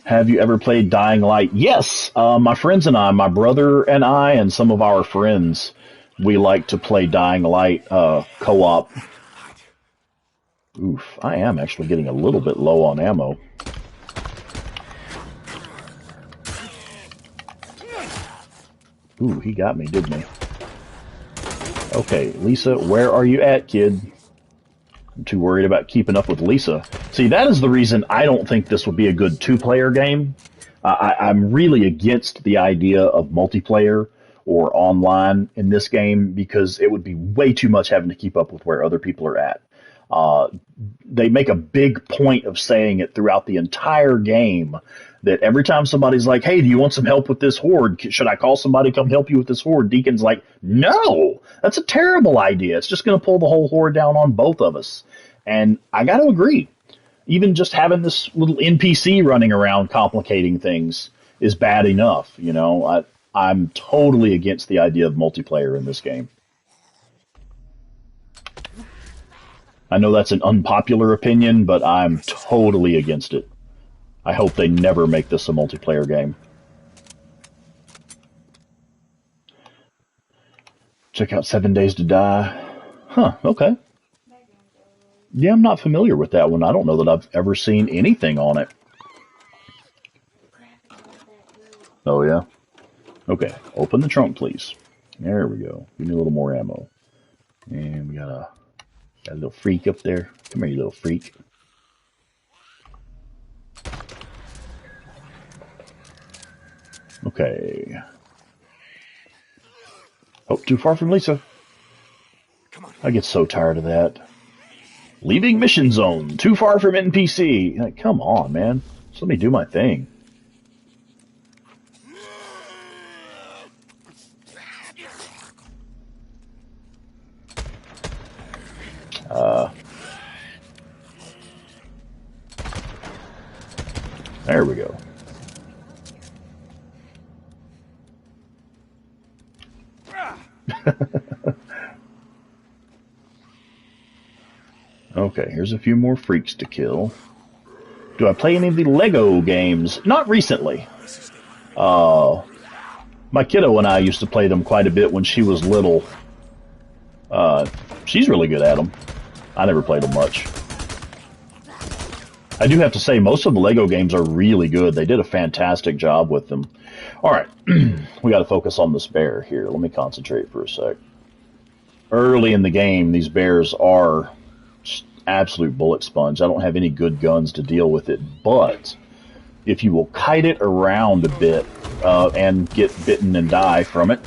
Have you ever played Dying Light? Yes! My friends and I, my brother and I, and some of our friends, we like to play Dying Light co-op. Oof, I am actually getting a little bit low on ammo. Ooh, he got me, didn't he? Okay, Lisa, where are you at, kid? I'm too worried about keeping up with Lisa. See, that is the reason I don't think this would be a good two-player game. I'm really against the idea of multiplayer or online in this game because it would be way too much having to keep up with where other people are at. They make a big point of saying it throughout the entire game that every time somebody's like, hey, do you want some help with this horde? Should I call somebody to come help you with this horde? Deacon's like, no, that's a terrible idea. It's just going to pull the whole horde down on both of us. And I got to agree. Even just having this little NPC running around complicating things is bad enough. You know, I'm totally against the idea of multiplayer in this game. I know that's an unpopular opinion, but I'm totally against it. I hope they never make this a multiplayer game. Check out 7 Days to Die. Huh, okay. Yeah, I'm not familiar with that one. I don't know that I've ever seen anything on it. Oh, yeah? Okay, open the trunk, please. There we go. Give me a little more ammo. And we got a little freak up there. Come here, you little freak. Okay. Oh, too far from Lisa. Come on. I get so tired of that. Leaving mission zone. Too far from NPC. Like, come on, man. Just let me do my thing. There we go. Okay, here's a few more freaks to kill. Do I play any of the Lego games? Not recently. My kiddo and I used to play them quite a bit when she was little. She's really good at them. I never played them much. I do have to say, most of the Lego games are really good. They did a fantastic job with them. All right, we got to focus on this bear here. Let me concentrate for a sec. Early in the game, these bears are just absolute bullet sponge. I don't have any good guns to deal with it, but if you will kite it around a bit and get bitten and die from it.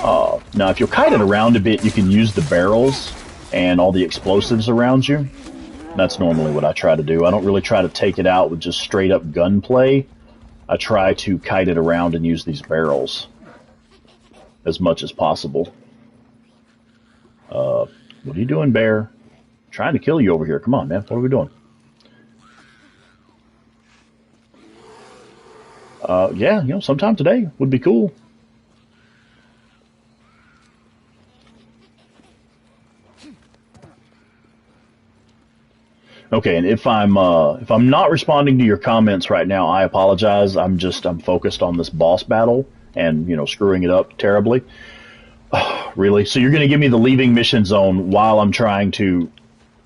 Now, if you'll kite it around a bit, you can use the barrels and all the explosives around you. That's normally what I try to do. I don't really try to take it out with just straight up gunplay. I try to kite it around and use these barrels as much as possible. What are you doing, bear? Trying to kill you over here. Come on, man. What are we doing? Yeah, sometime today would be cool. Okay, and if I'm not responding to your comments right now, I apologize. I'm focused on this boss battle and screwing it up terribly. Really? So you're going to give me the leaving mission zone while I'm trying to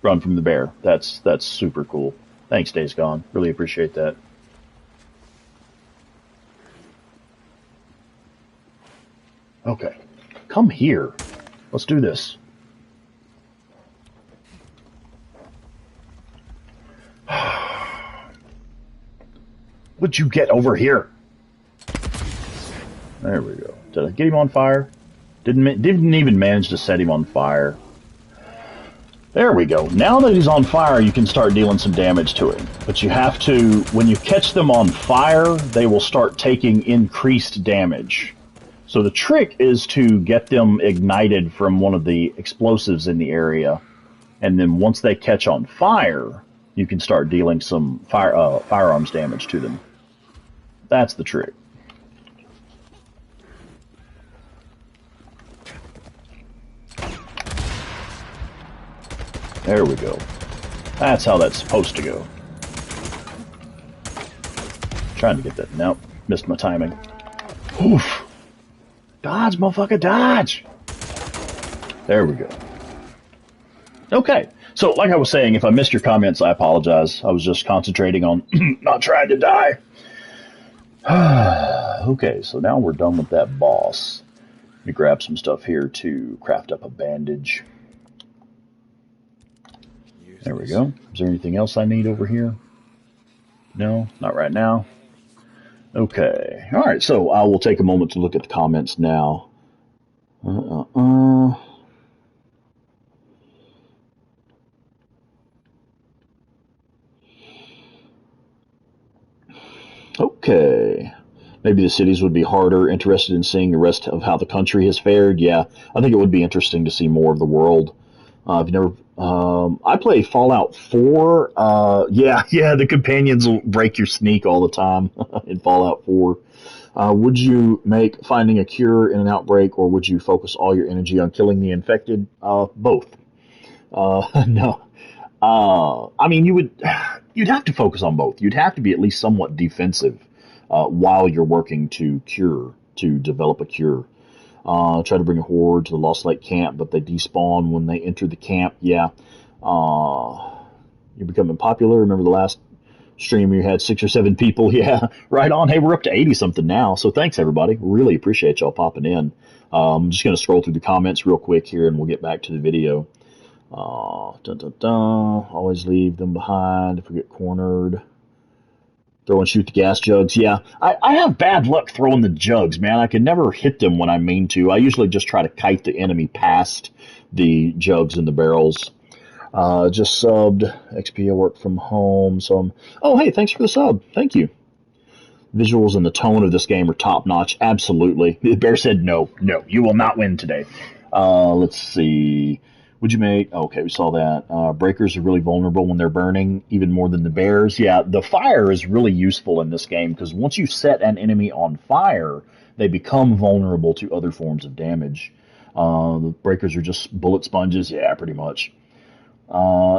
run from the bear? That's super cool. Thanks, Days Gone. Really appreciate that. Okay, come here. Let's do this. Would you get over here? There we go. Did I get him on fire? Didn't even manage to set him on fire. There we go. Now that he's on fire, you can start dealing some damage to him. But you have to, when you catch them on fire, they will start taking increased damage. So the trick is to get them ignited from one of the explosives in the area. And then once they catch on fire, you can start dealing some firearms damage to them. That's the trick. There we go. That's how that's supposed to go. Trying to get that. Nope. Missed my timing. Oof. Dodge, motherfucker, dodge! There we go. Okay. So, like I was saying, if I missed your comments, I apologize. I was just concentrating on not trying to die. Okay, so now we're done with that boss. Let me grab some stuff here to craft up a bandage. There we go. Is there anything else I need over here? No, not right now. Okay. All right, so I will take a moment to look at the comments now. Okay. Maybe the cities would be harder. Interested in seeing the rest of how the country has fared. Yeah, I think it would be interesting to see more of the world. I've never. I play Fallout 4. Yeah, the companions will break your sneak all the time in Fallout 4. Would you make finding a cure in an outbreak, or would you focus all your energy on killing the infected? Both. No. I mean, you'd have to focus on both. You'd have to be at least somewhat defensive while you're working to develop a cure. Try to bring a horde to the Lost Lake camp, but they despawn when they enter the camp. Yeah. You're becoming popular. Remember the last stream you had 6 or 7 people? Yeah, right on. Hey, we're up to 80-something now, so thanks, everybody. Really appreciate y'all popping in. I'm just going to scroll through the comments real quick here, and we'll get back to the video. Always leave them behind if we get cornered. Throw and shoot the gas jugs. Yeah, I have bad luck throwing the jugs, man. I can never hit them when I mean to. I usually just try to kite the enemy past the jugs and the barrels. Just subbed. XP, I work from home, so I'm... Oh, hey, thanks for the sub. Thank you. Visuals and the tone of this game are top-notch. Absolutely. The bear said no, you will not win today. Let's see... Would you make... Okay, we saw that. Breakers are really vulnerable when they're burning, even more than the bears. Yeah, the fire is really useful in this game, because once you set an enemy on fire, they become vulnerable to other forms of damage. The breakers are just bullet sponges. Yeah, pretty much.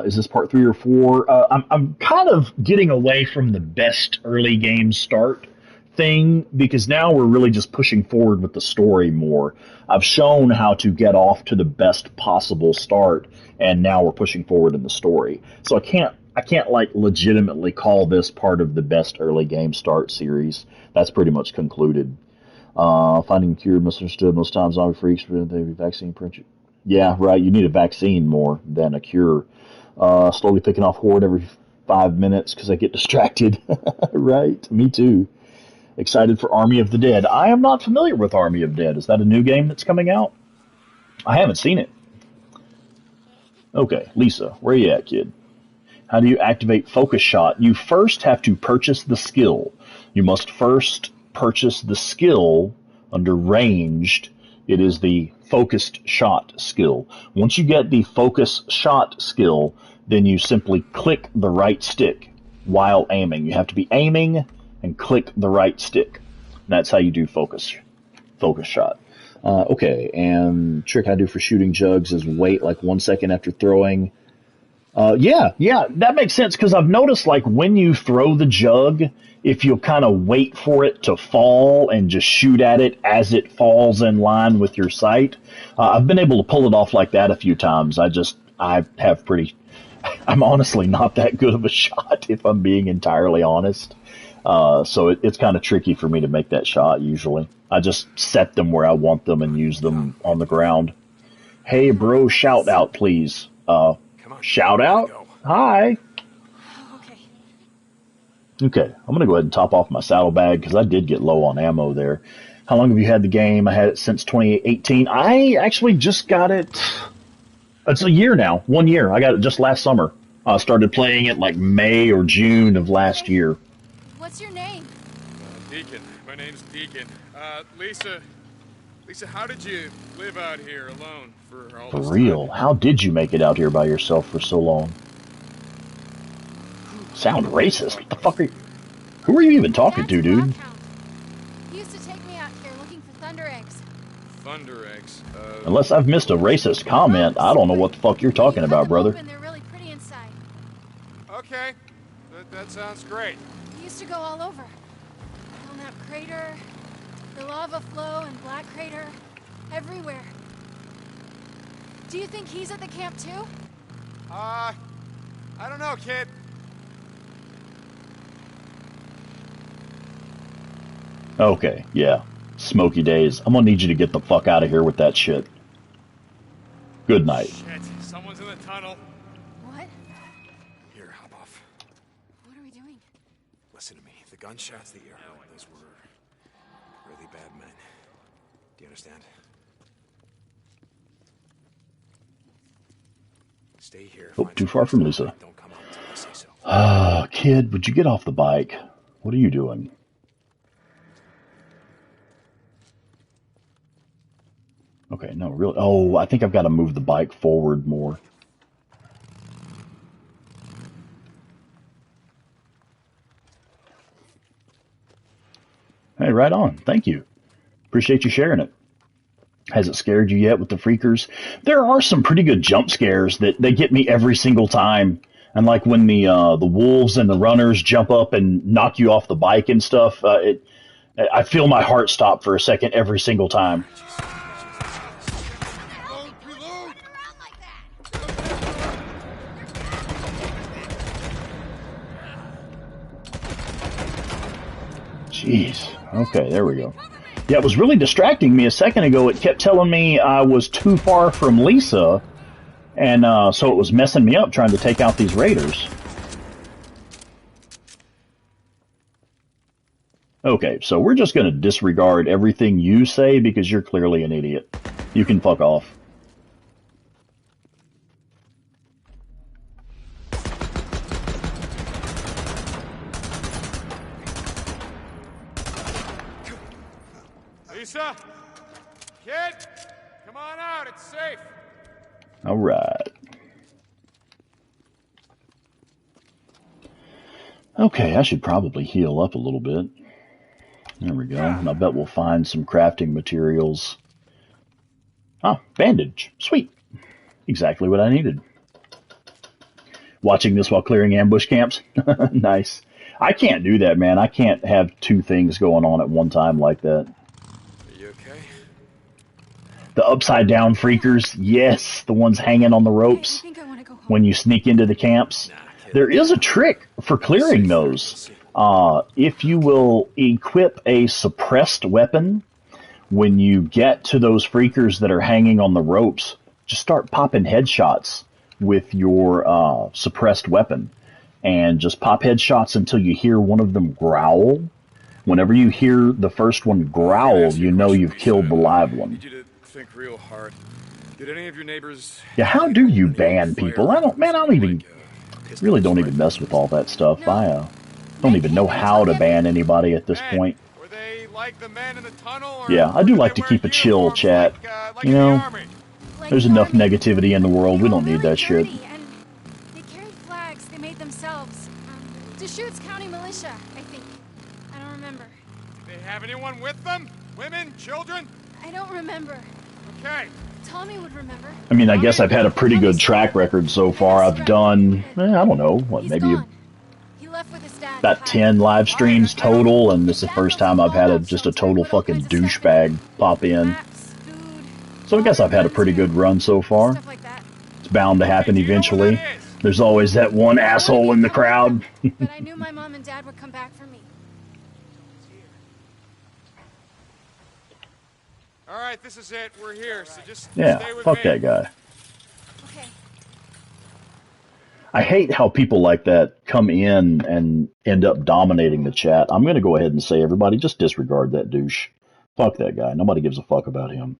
Is this part 3 or 4? I'm kind of getting away from the best early game start thing, because now we're really just pushing forward with the story more. I've shown how to get off to the best possible start, and now we're pushing forward in the story. So I can't like legitimately call this part of the best early game start series. That's pretty much concluded. Finding a cure misunderstood most times. Zombie freaks, but they vaccine pressure. Yeah, right. You need a vaccine more than a cure. Slowly picking off horde every 5 minutes because I get distracted. Right. Me too. Excited for Army of the Dead. I am not familiar with Army of Dead. Is that a new game that's coming out? I haven't seen it. Okay, Lisa, where you at, kid? How do you activate Focus Shot? You first have to purchase the skill. You must first purchase the skill under Ranged. It is the Focused Shot skill. Once you get the Focus Shot skill, then you simply click the right stick while aiming. You have to be aiming, and click the right stick. That's how you do focus shot. Okay, and trick I do for shooting jugs is wait like 1 second after throwing. Yeah, that makes sense because I've noticed like when you throw the jug, if you'll kind of wait for it to fall and just shoot at it as it falls in line with your sight, I've been able to pull it off like that a few times. I'm honestly not that good of a shot if I'm being entirely honest. So it's kind of tricky for me to make that shot usually. I just set them where I want them and use them on the ground. Hey bro, shout out please. Shout out? Hi. Okay, I'm going to go ahead and top off my saddlebag because I did get low on ammo there. How long have you had the game? I had it since 2018. I actually just got it. It's a year now. 1 year. I got it just last summer. I started playing it like May or June of last year. What's your name? Deacon. My name's Deacon. Lisa, how did you live out here alone for all For this real? time? How did you make it out here by yourself for so long? Sound racist. What the fuck are you? Who are you even talking to, dude? He used to take me out here looking for thunder eggs. Thunder eggs? Unless I've missed a racist comment, I don't know what the fuck you're talking about, brother. They're really pretty inside. Okay. That sounds great. He used to go all over. Belknap Crater, the lava flow and Black Crater, everywhere. Do you think he's at the camp too? I don't know, kid. Okay, yeah. Smoky days. I'm gonna need you to get the fuck out of here with that shit. Good night. Shit, someone's in the tunnel. What? Here, hop off. What are we doing? Listen to me. The gunshots that you heard, those were really bad men. Do you understand? Stay here. Oh, too far from Lisa. Don't come out until I say so. Kid, would you get off the bike? What are you doing? Okay, no, really. Oh, I think I've got to move the bike forward more. Hey, right on. Thank you. Appreciate you sharing it. Has it scared you yet with the freakers? There are some pretty good jump scares that they get me every single time. And like when the wolves and the runners jump up and knock you off the bike and stuff, I feel my heart stop for a second every single time. Jeez. Okay, there we go. Yeah, it was really distracting me a second ago. It kept telling me I was too far from Lisa, and so it was messing me up trying to take out these raiders. Okay, so we're just going to disregard everything you say because you're clearly an idiot. You can fuck off. Lisa? Kid? Come on out, it's safe. All right. Okay, I should probably heal up a little bit. There we go. And I bet we'll find some crafting materials. Ah, bandage. Sweet. Exactly what I needed. Watching this while clearing ambush camps? Nice. I can't do that, man. I can't have two things going on at one time like that. Are you okay? The upside down freakers, yes, the ones hanging on the ropes I think I want to go home. when you sneak into the camps. There is a trick for clearing those. If you will equip a suppressed weapon, when you get to those freakers that are hanging on the ropes, just start popping headshots with your suppressed weapon. And just pop headshots until you hear one of them growl. Whenever you hear the first one growl, you know you've killed the live I one. need you to think real hard. Did any of your neighbors... Yeah, how do you ban people? I don't really don't even mess with all that stuff. I don't even know how to ban anybody at this point. Were they like the men in the tunnel? Or Yeah, I do did like they to wear keep a chill uniforms chat. like You in the know, army? there's enough negativity in the world. We don't need that shit. And they carried flags they made themselves. Deschutes County Militia, I think. I remember. Do they have anyone with them? Women? Children? I don't remember. Okay. Tommy would remember. I mean, I guess I've had a pretty good track record so far. I've done, I don't know, what, He's maybe gone. He left with his dad. about 10 live streams total, and this is the first time I've had just a total fucking douchebag pop in. Maps, food, So I guess I've had a pretty good run so far. stuff like that. It's bound to happen eventually. There's always that one asshole in the crowd. But I knew my mom and dad would come back for me. All right, this is it. We're here, so just Yeah, stay with fuck me. that guy. Okay. I hate how people like that come in and end up dominating the chat. I'm going to go ahead and say, everybody, just disregard that douche. Fuck that guy. Nobody gives a fuck about him.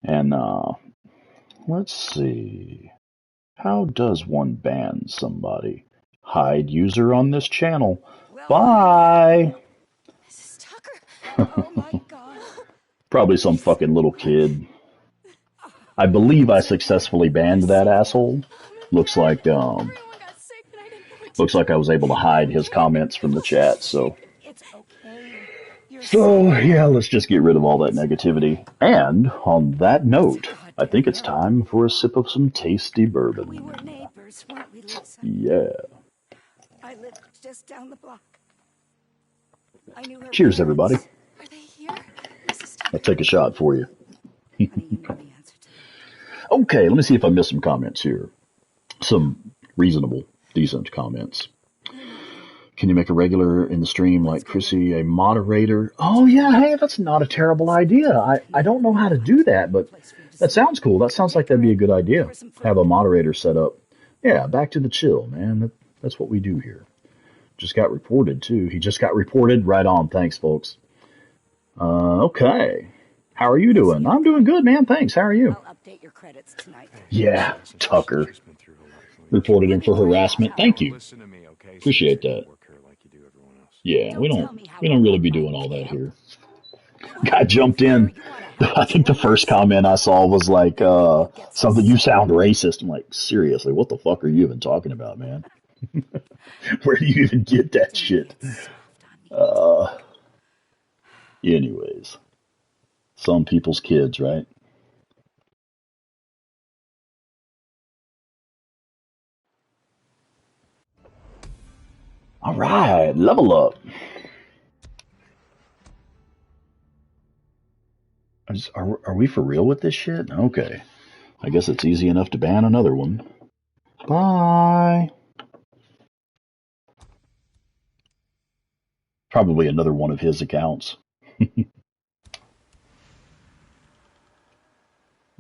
And, let's see. How does one ban somebody? Hide user on this channel. Bye! This is Tucker. Oh my god. Probably some fucking little kid. I believe I successfully banned that asshole. Looks like, Everyone got sick and I didn't know what to looks like I was able to hide his comments from the chat, so. It's okay. You're So, yeah, let's just get rid of all that negativity. And, on that note, I think it's time for a sip of some tasty We bourbon. were neighbors, weren't we, Lisa? Yeah. I lived just down the block. I knew her Cheers, parents. everybody. Are they here? Mrs. Tucker. I'll take a shot for you. Honey, you know the answer to that. Okay, let me see if I missed some comments here. Some reasonable, decent comments. Can you make a regular in the stream like Chrissy, a moderator? Oh, yeah, hey, that's not a terrible idea. I don't know how to do that, but that sounds cool. That sounds like that'd be a good idea. Have a moderator set up. Yeah, back to the chill, man. That's what we do here. Just got reported, too. He just got reported. Right on. Thanks, folks. Okay. How are you doing? I'm doing good, man. Thanks. How are you? I'll update your credits tonight. Yeah, Tucker. Reported him for harassment. Thank you. Listen to me, okay? Appreciate that. Work here like you do everyone else. Yeah, we don't really be doing all that here. Guy jumped in. I think the first comment I saw was like, something, you sound racist. I'm like, seriously, what the fuck are you even talking about, man? Where do you even get that shit? Anyways, some people's kids, right? All right, level up. Are we for real with this shit? Okay. I guess it's easy enough to ban another one. Bye. Probably another one of his accounts.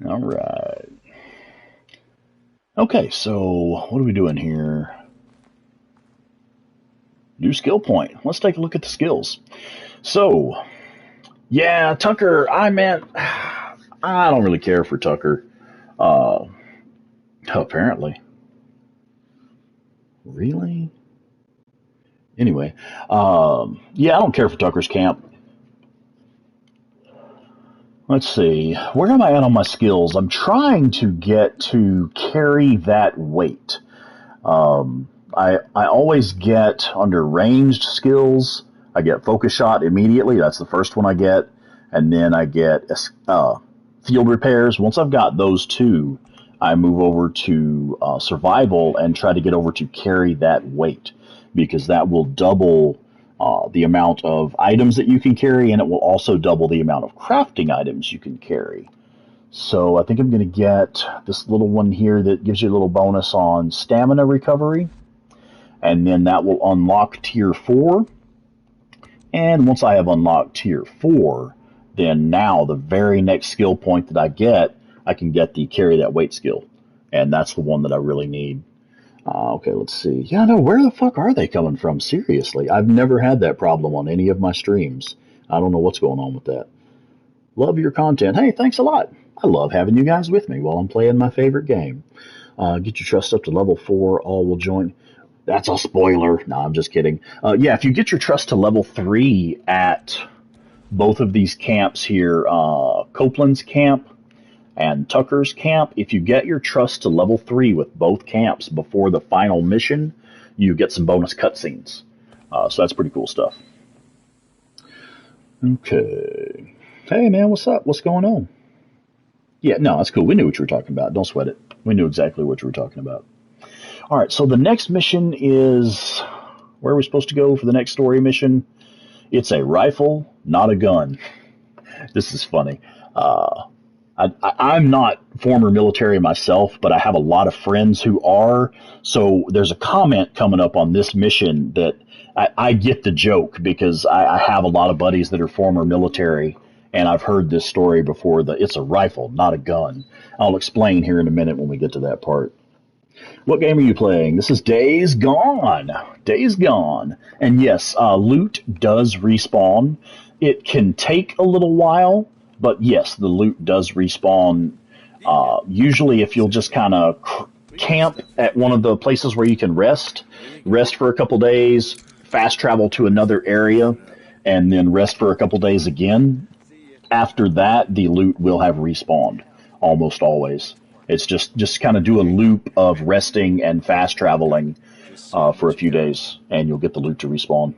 All right. Okay, so what are we doing here? New skill point. Let's take a look at the skills. So, yeah, Tucker, I don't really care for Tucker. Apparently. Really? Anyway, yeah, I don't care for Tucker's camp. Let's see, where am I at on my skills? I'm trying to get to carry that weight. I always get under ranged skills. I get focus shot immediately. That's the first one I get. And then I get field repairs. Once I've got those two, I move over to survival and try to get over to carry that weight, because that will double the amount of items that you can carry, and it will also double the amount of crafting items you can carry. So I think I'm going to get this little one here that gives you a little bonus on stamina recovery, and then that will unlock tier 4. And once I have unlocked tier 4, then now the very next skill point that I get, I can get the carry that weight skill, and that's the one that I really need. Okay, let's see. Yeah, no, where the fuck are they coming from? Seriously, I've never had that problem on any of my streams. I don't know what's going on with that. Love your content. Hey, thanks a lot. I love having you guys with me while I'm playing my favorite game. Get your trust up to level 4, all will join. That's a spoiler. No, I'm just kidding. Yeah, if you get your trust to level 3 at both of these camps here, Copeland's camp and Tucker's camp, if you get your trust to level 3 with both camps before the final mission, you get some bonus cutscenes. So that's pretty cool stuff. Okay. Hey, man, what's up? What's going on? Yeah, no, that's cool. We knew what you were talking about. Don't sweat it. We knew exactly what you were talking about. All right, so the next mission is where are we supposed to go for the next story mission? It's a rifle, not a gun. This is funny. Uh, I'm not former military myself, but I have a lot of friends who are. So there's a comment coming up on this mission that I get the joke because I have a lot of buddies that are former military, and I've heard this story before. That it's a rifle, not a gun. I'll explain here in a minute when we get to that part. What game are you playing? This is Days Gone. Days Gone. And yes, loot does respawn. It can take a little while, but yes, the loot does respawn. Usually, if you'll just kind of camp at one of the places where you can rest for a couple days, fast travel to another area, and then rest for a couple days again. After that, the loot will have respawned almost always. It's just kind of do a loop of resting and fast traveling for a few days, and you'll get the loot to respawn.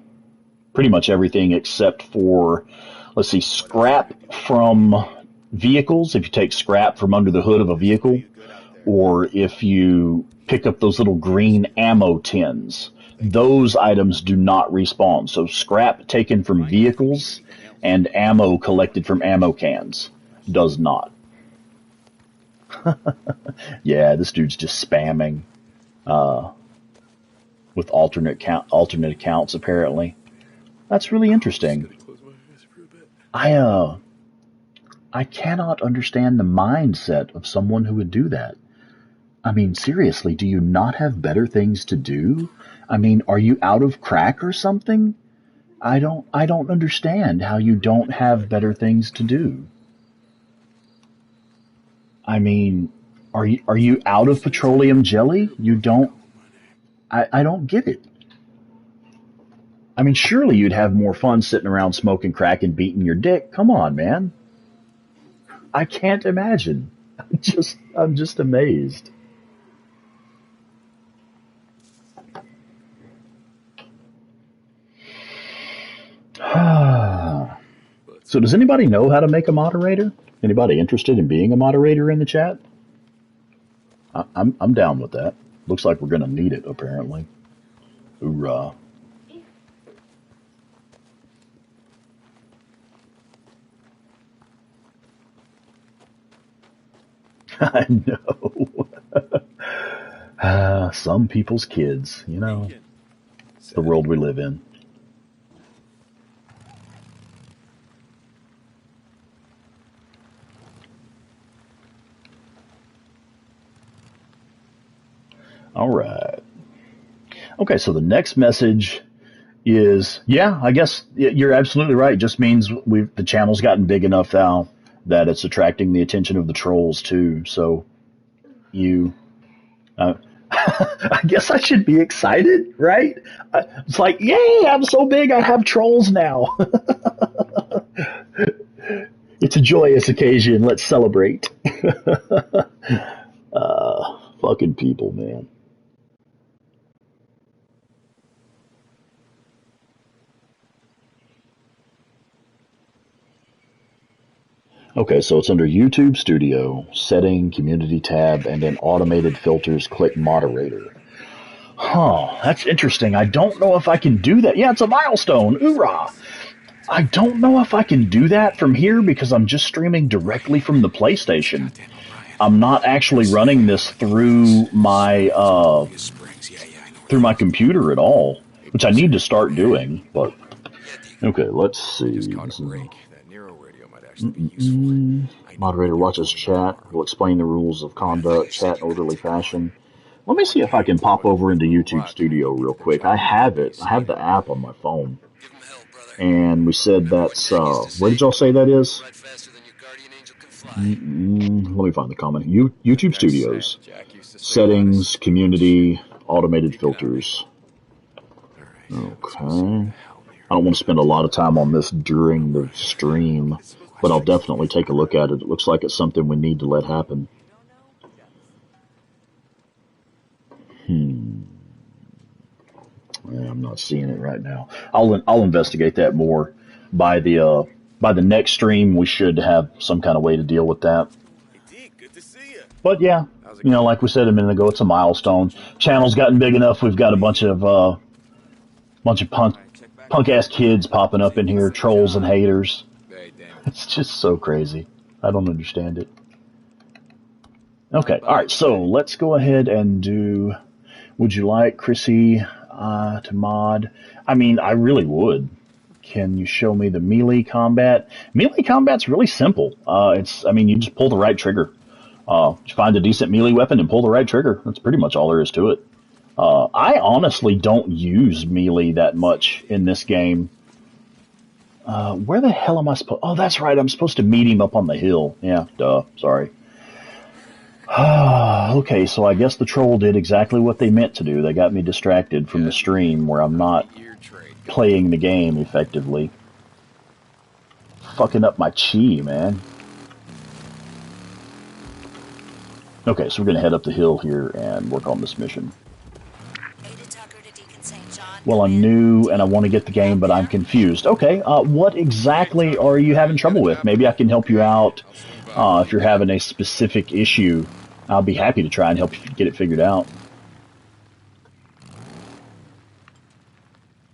Pretty much everything except for, let's see, scrap from vehicles. If you take scrap from under the hood of a vehicle, or if you pick up those little green ammo tins, those items do not respawn. So scrap taken from vehicles and ammo collected from ammo cans does not. Yeah, this dude's just spamming with alternate accounts apparently. That's really interesting. I I cannot understand the mindset of someone who would do that. I mean, seriously, do you not have better things to do? I mean, are you out of crack or something? I don't understand how you don't have better things to do. I mean, are you out of petroleum jelly? You don't I don't get it. I mean, surely you'd have more fun sitting around smoking crack and beating your dick. Come on, man. I can't imagine. I'm just amazed. So does anybody know how to make a moderator? Anybody interested in being a moderator in the chat? I'm down with that. Looks like we're gonna need it apparently. Hoorah. I know. Some people's kids, it's the world we live in. All right. Okay, so the next message is, yeah, I guess you're absolutely right. It just means the channel's gotten big enough now that it's attracting the attention of the trolls too. So you, uh, I guess I should be excited, right? It's like, yay, I'm so big, I have trolls now. It's a joyous occasion. Let's celebrate. Fucking people, man. Okay, so it's under YouTube Studio, Setting, Community tab, and then Automated Filters, click Moderator. Huh, that's interesting. I don't know if I can do that. Yeah, it's a milestone. Hoorah! I don't know if I can do that from here because I'm just streaming directly from the PlayStation. I'm not actually running this through my computer at all, which I need to start doing. But okay, let's see. Caught a break. That Nero radio might actually be useful. Moderator watches chat. Will explain the rules of conduct. Chat in orderly fashion. Let me see if I can pop over into YouTube Studio real quick. I have it. I have the app on my phone. And we said that's, where did y'all say that is? Let me find the comment. YouTube Studios. Settings, community, automated filters. Okay. I don't want to spend a lot of time on this during the stream, but I'll definitely take a look at it. It looks like it's something we need to let happen. Yeah, I'm not seeing it right now. I'll investigate that more. by the next stream, we should have some kind of way to deal with that. Hey, Deke, good to see you. But yeah, How's it you know, going? like we said a minute ago, it's a milestone. Channel's gotten big enough. We've got a bunch of punk ass kids popping up in here, trolls and haters. Hey, damn. It's just so crazy. I don't understand it. Okay, all right. So let's go ahead and do. Would you like Chrissy to mod? I mean, I really would. Can you show me the melee combat? Melee combat's really simple. I mean, you just pull the right trigger. You find a decent melee weapon and pull the right trigger. That's pretty much all there is to it. I honestly don't use melee that much in this game. Where the hell am I supposed? Oh, that's right. I'm supposed to meet him up on the hill. Yeah, duh. Sorry. Okay, so I guess the troll did exactly what they meant to do. They got me distracted from the stream where I'm not playing the game effectively. Fucking up my chi, man. Okay, so we're going to head up the hill here and work on this mission. Well, I'm new and I want to get the game, but I'm confused. Okay, what exactly are you having trouble with? Maybe I can help you out if you're having a specific issue. I'll be happy to try and help you get it figured out.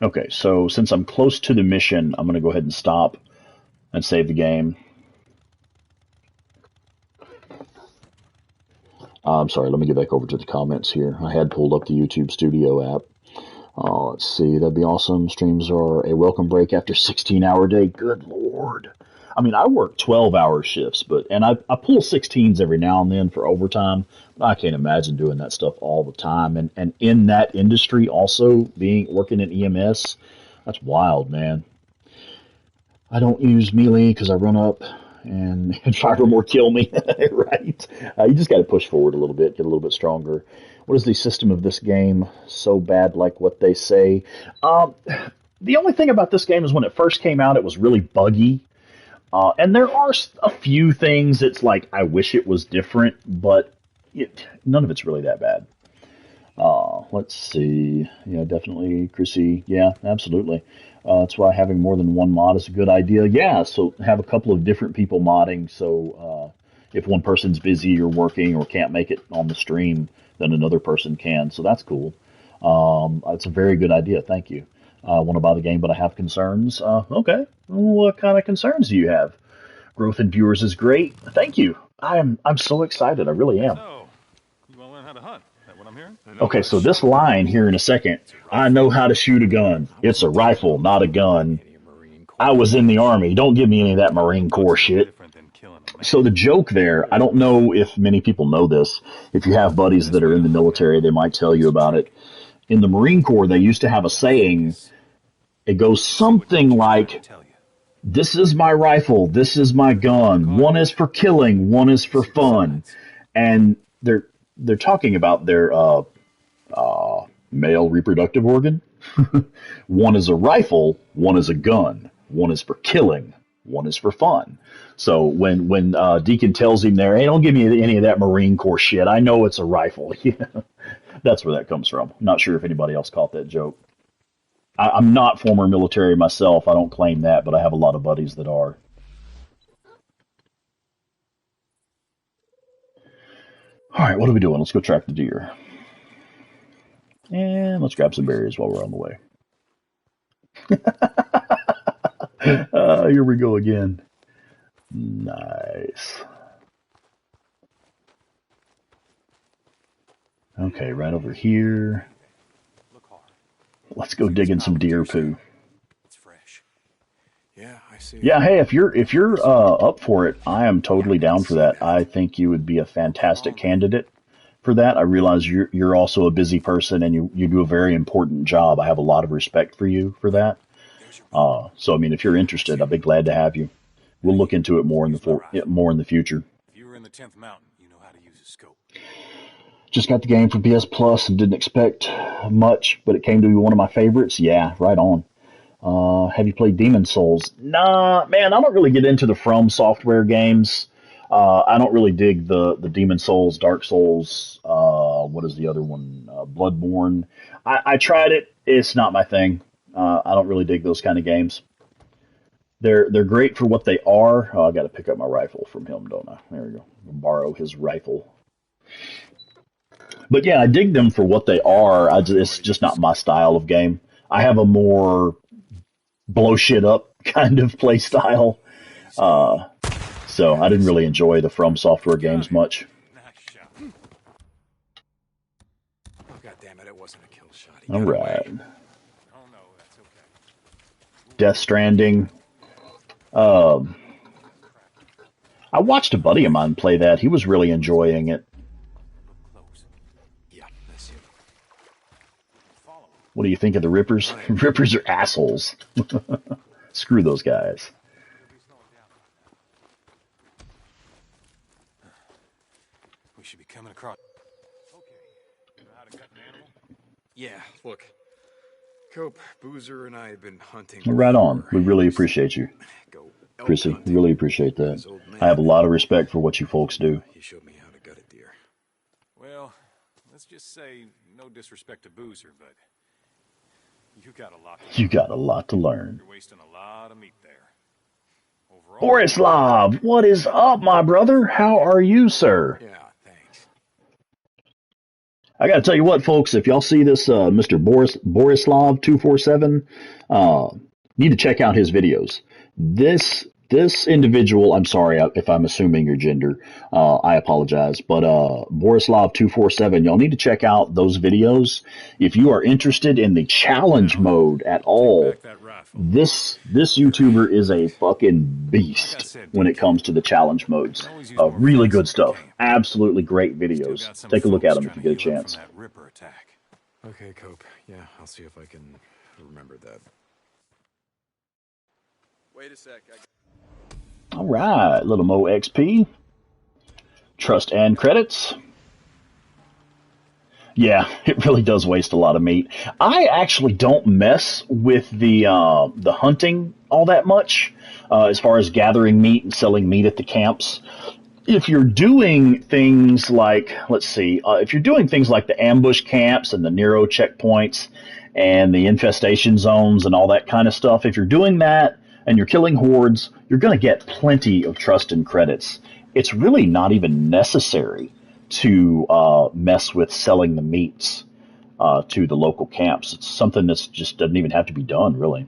Okay, so since I'm close to the mission, I'm going to go ahead and stop and save the game. I'm sorry, let me get back over to the comments here. I had pulled up the YouTube Studio app. Let's see, that'd be awesome. Streams are a welcome break after 16-hour day. Good Lord. I mean, I work 12-hour shifts, and I pull 16s every now and then for overtime. But I can't imagine doing that stuff all the time. And in that industry, also working in EMS, that's wild, man. I don't use melee because I run up and five or more kill me, right? You just got to push forward a little bit, get a little bit stronger. What is the system of this game? So bad, like what they say. The only thing about this game is when it first came out, it was really buggy. And there are a few things it's like, I wish it was different, but none of it's really that bad. Let's see. Yeah, definitely, Chrissy. Yeah, absolutely. That's why having more than one mod is a good idea. Yeah, so have a couple of different people modding, so if one person's busy or working or can't make it on the stream, then another person can. So that's cool. That's a very good idea. Thank you. I want to buy the game, but I have concerns. Okay. What kind of concerns do you have? Growth in viewers is great. Thank you. I'm so excited. I really am. So, you want to learn how to hunt? Is that what I'm hearing? Okay, so this line here in a second. I know how to shoot a gun. It's a rifle, not a gun. I was in the Army. Don't give me any of that Marine Corps shit. So the joke there, I don't know if many people know this. If you have buddies that are in the military, they might tell you about it. In the Marine Corps, they used to have a saying. It goes something like, this is my rifle, this is my gun. One is for killing, one is for fun. And they're talking about their male reproductive organ. One is a rifle, one is a gun. One is for killing, one is for fun. So when Deacon tells him there, hey, don't give me any of that Marine Corps shit. I know it's a rifle. That's where that comes from. Not sure if anybody else caught that joke. I'm not former military myself. I don't claim that, but I have a lot of buddies that are. All right, what are we doing? Let's go track the deer. And let's grab some berries while we're on the way. Here we go again. Nice. Okay, right over here. Let's go dig in some deer poo. It's fresh. Yeah, I see. Yeah, hey, if you're up for it, I am totally down for that. I think you would be a fantastic candidate for that. I realize you're also a busy person and you do a very important job. I have a lot of respect for you for that. So I mean, if you're interested, I'd be glad to have you. We'll look into it more in the future. If you were in the 10th mountain, you know how to use a scope. Just got the game from PS Plus and didn't expect much, but it came to be one of my favorites. Yeah, right on. Have you played Demon Souls? Nah, man, I don't really get into the From Software games. I don't really dig the Demon Souls, Dark Souls. What is the other one? Bloodborne. I tried it. It's not my thing. I don't really dig those kind of games. They're great for what they are. Oh, I got to pick up my rifle from him, don't I? There we go. Borrow his rifle. But yeah, I dig them for what they are. It's just not my style of game. I have a more blow shit up kind of play style. Uh, so I didn't really enjoy the From Software games much. Nice shot. Oh, God damn it, it wasn't a kill shot. He All got right. away. Oh, no, that's okay. Death Stranding. Um, I watched a buddy of mine play that. He was really enjoying it. Close. Yeah, that's it. Follow him. What do you think of the Rippers? Rippers are assholes. Screw those guys. We should be coming across. Okay. You know how to cut an animal? Yeah, look. Cope, Boozer, and I have been hunting. Right on. We really appreciate you, Go elk Chrissy. hunting. Really appreciate that. This old man, I have a lot of respect for what you folks do. he showed me how to gut a deer. Well, let's just say no disrespect to Boozer, but you got a lot to You got a lot to learn. You're wasting a lot of meat there. Overall, Borislav, what is up, my brother? How are you, sir? yeah, thanks. I got to tell you what, folks. If y'all see this, Mr. Borislav 247, need to check out his videos. This individual, I'm sorry if I'm assuming your gender. I apologize, but Borislav 247, y'all need to check out those videos if you are interested in the challenge mode at all. Back that rifle. This YouTuber is a fucking beast when it comes to the challenge modes. Really good stuff. Absolutely great videos. Take a look at them if you get a chance. From that Ripper attack. Okay, Cope. Yeah, I'll see if I can remember that. Wait a sec. All right, little Mo XP. Trust and credits. Yeah, it really does waste a lot of meat. I actually don't mess with the hunting all that much as far as gathering meat and selling meat at the camps. If you're doing things like, let's see, if you're doing things like the ambush camps and the Nero checkpoints and the infestation zones and all that kind of stuff, if you're doing that and you're killing hordes, you're going to get plenty of trust and credits. It's really not even necessary to mess with selling the meats to the local camps. It's something that's just doesn't even have to be done, really.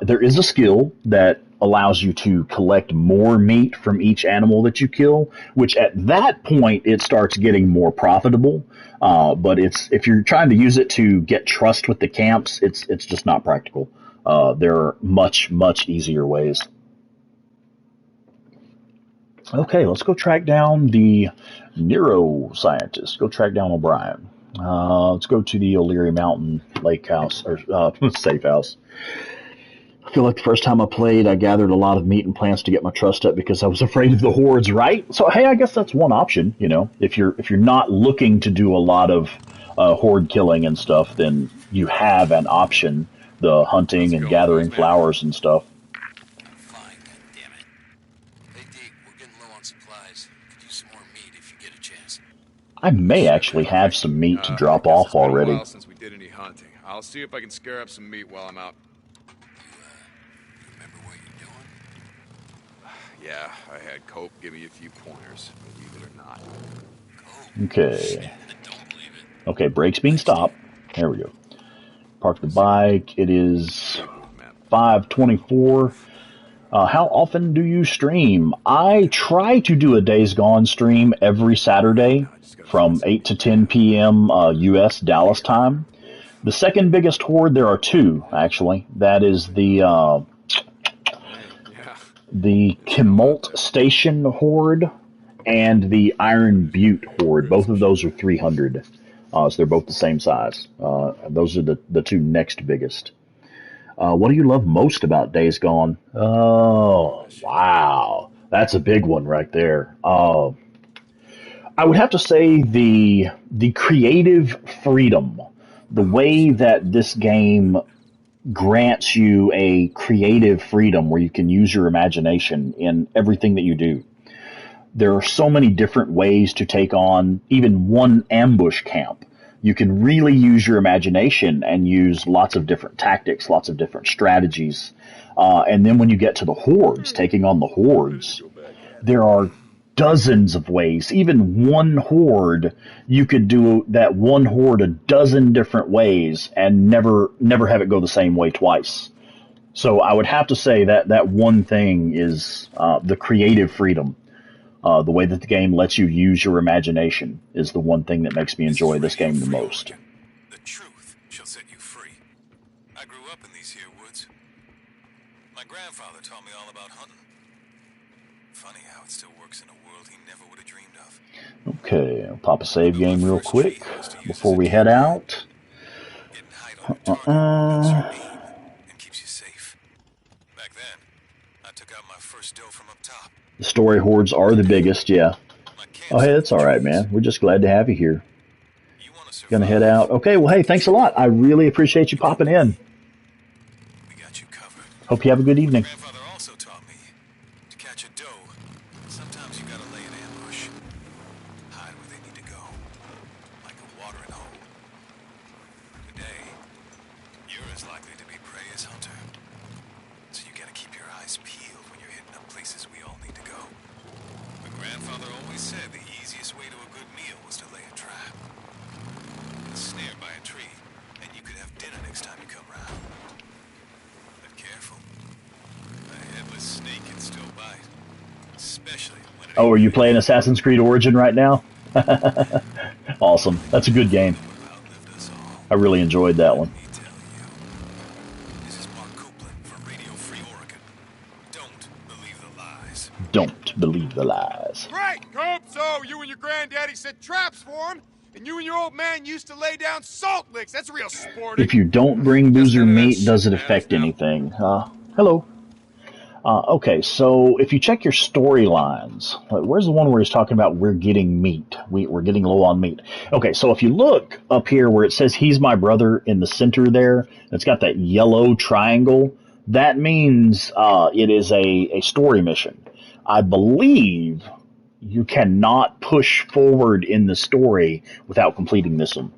There is a skill that allows you to collect more meat from each animal that you kill, which at that point it starts getting more profitable. But if you're trying to use it to get trust with the camps, it's just not practical. There are much easier ways. Okay, let's go track down the Nero scientist. Go track down O'Brien. Let's go to the O'Leary Mountain Lake House, or safe house. I feel like the first time I played, I gathered a lot of meat and plants to get my trust up because I was afraid of the hordes, right? So, hey, I guess that's one option, you know. If you're not looking to do a lot of horde killing and stuff, then you have an option, the hunting and gathering flowers and stuff. Fine, goddammit. Hey, Deke, we're getting low on supplies. Could use some more meat if you get a chance. I may actually have some meat to drop off already. It's been a while since we did any hunting. I'll see if I can scare up some meat while I'm out. You remember what you're doing? Yeah, I had Cope give me a few pointers, believe it or not. Okay. Don't believe it. Okay, brakes being stopped. There we go. Park the bike. It is 5:24. How often do you stream? I try to do a Days Gone stream every Saturday from 8 to 10 p.m. U.S. Dallas time. The second biggest horde, there are two, actually. That is the Kimult Station horde and the Iron Butte horde. Both of those are 300. So they're both the same size. Those are the two next biggest. What do you love most about Days Gone? Oh, wow. That's a big one right there. I would have to say the creative freedom. The way that this game grants you a creative freedom where you can use your imagination in everything that you do. There are so many different ways to take on even one ambush camp. You can really use your imagination and use lots of different tactics, lots of different strategies. And then when you get to the hordes, taking on the hordes, there are dozens of ways. Even one horde, you could do that one horde a dozen different ways and never have it go the same way twice. So I would have to say that that one thing is the creative freedom. The way that the game lets you use your imagination is the one thing that makes me enjoy this game the most. The truth shall set you free. I grew up in these here woods. My grandfather taught me all about hunting. Funny how it still works in a world he never would have dreamed of. Okay, I'll pop a save game real quick before we head out. Getting height on your target builds your aim and keeps you safe. Back then, I took out my first doe from up top. The story hordes are the biggest, yeah. My Oh, hey, that's all right, man. We're just glad to have you here. You want to survive? Gonna head out. Okay, well, hey, thanks a lot. I really appreciate you popping in. We got you covered. Hope you have a good evening. Grandfather also taught me to catch a doe. Sometimes you gotta lay an ambush. Hide where they need to go. Like a watering hole. Today, you're as likely to be prey as hunter. So you gotta keep your eyes peeled when you're hitting up places we all need to go. My grandfather always said the easiest way to a good meal was to lay a trap. A snare by a tree, and you could have dinner next time you come round. But careful. A headless snake can still bite. Especially when it Oh, are you playing Assassin's Creed Origin right now? Awesome. That's a good game. outlived us all. I really enjoyed that one. Let me tell you. This is Mark Copeland for Radio Free Oregon. Don't believe the lies. Don't believe the lies. Great, Cope. So you and your granddaddy set traps for him, and you and your old man used to lay down salt licks. That's real sporting. If you don't bring boozer meat, does it affect anything? Hello. Okay, so if you check your storylines, where's the one where he's talking about we're getting meat? We're getting low on meat. Okay, so if you look up here where it says he's my brother in the center there, it's got that yellow triangle. That means it is a story mission. I believe you cannot push forward in the story without completing this one.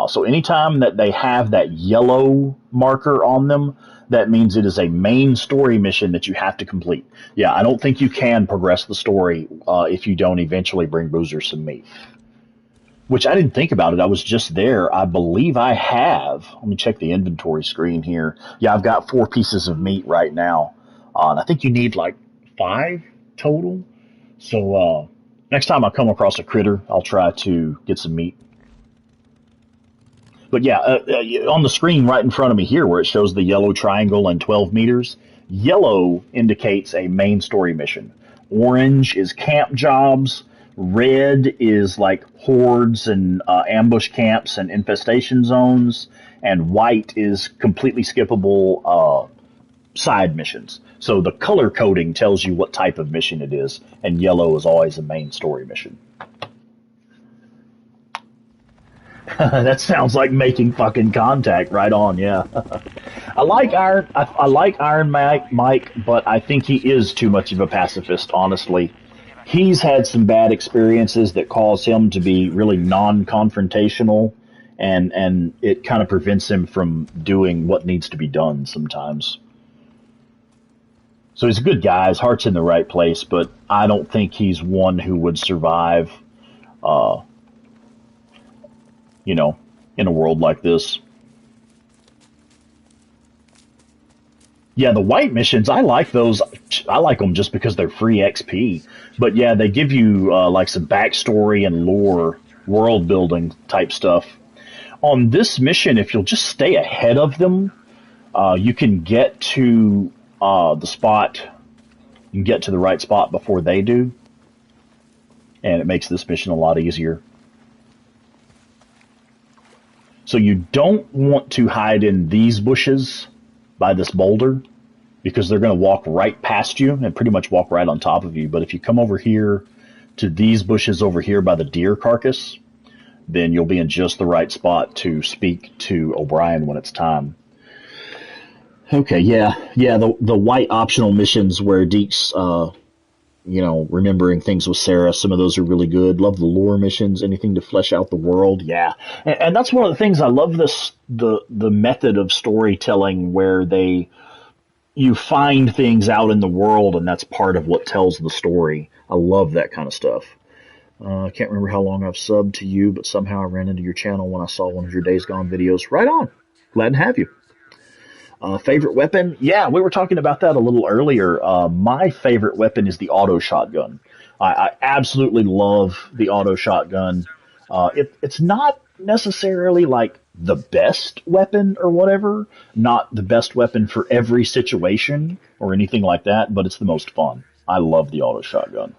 So anytime that they have that yellow marker on them, that means it is a main story mission that you have to complete. Yeah, I don't think you can progress the story if you don't eventually bring Boozer some meat. Which I didn't think about it. I was just there. I believe I have. Let me check the inventory screen here. Yeah, I've got 4 pieces of meat right now. And I think you need like 5 total. So next time I come across a critter, I'll try to get some meat. But yeah, on the screen right in front of me here where it shows the yellow triangle and 12 meters, yellow indicates a main story mission. Orange is camp jobs. Red is like hordes and ambush camps and infestation zones. And white is completely skippable side missions. So the color coding tells you what type of mission it is. And yellow is always a main story mission. That sounds like making fucking contact. Right on, yeah. I like Iron Mike, but I think he is too much of a pacifist, honestly. He's had some bad experiences that cause him to be really non-confrontational, and it kind of prevents him from doing what needs to be done sometimes. So he's a good guy. His heart's in the right place, but I don't think he's one who would survive in a world like this. Yeah, the white missions, I like those. I like them just because they're free XP. But yeah, they give you like some backstory and lore, world building type stuff. On this mission, if you'll just stay ahead of them, you can get to the spot. You can get to the right spot before they do. And it makes this mission a lot easier. So you don't want to hide in these bushes by this boulder because they're going to walk right past you and pretty much walk right on top of you. But if you come over here to these bushes over here by the deer carcass, then you'll be in just the right spot to speak to O'Brien when it's time. Okay, yeah, the white optional missions where Deke's, remembering things with Sarah, some of those are really good. Love the lore missions, anything to flesh out the world, yeah. And that's one of the things I love the method of storytelling where they you find things out in the world, and that's part of what tells the story. I love that kind of stuff. I can't remember how long I've subbed to you, but somehow I ran into your channel when I saw one of your Days Gone videos. Right on. Glad to have you. Favorite weapon? Yeah, we were talking about that a little earlier. My favorite weapon is the auto shotgun. I absolutely love the auto shotgun. It's not necessarily like the best weapon or whatever, not the best weapon for every situation or anything like that, but it's the most fun. I love the auto shotgun.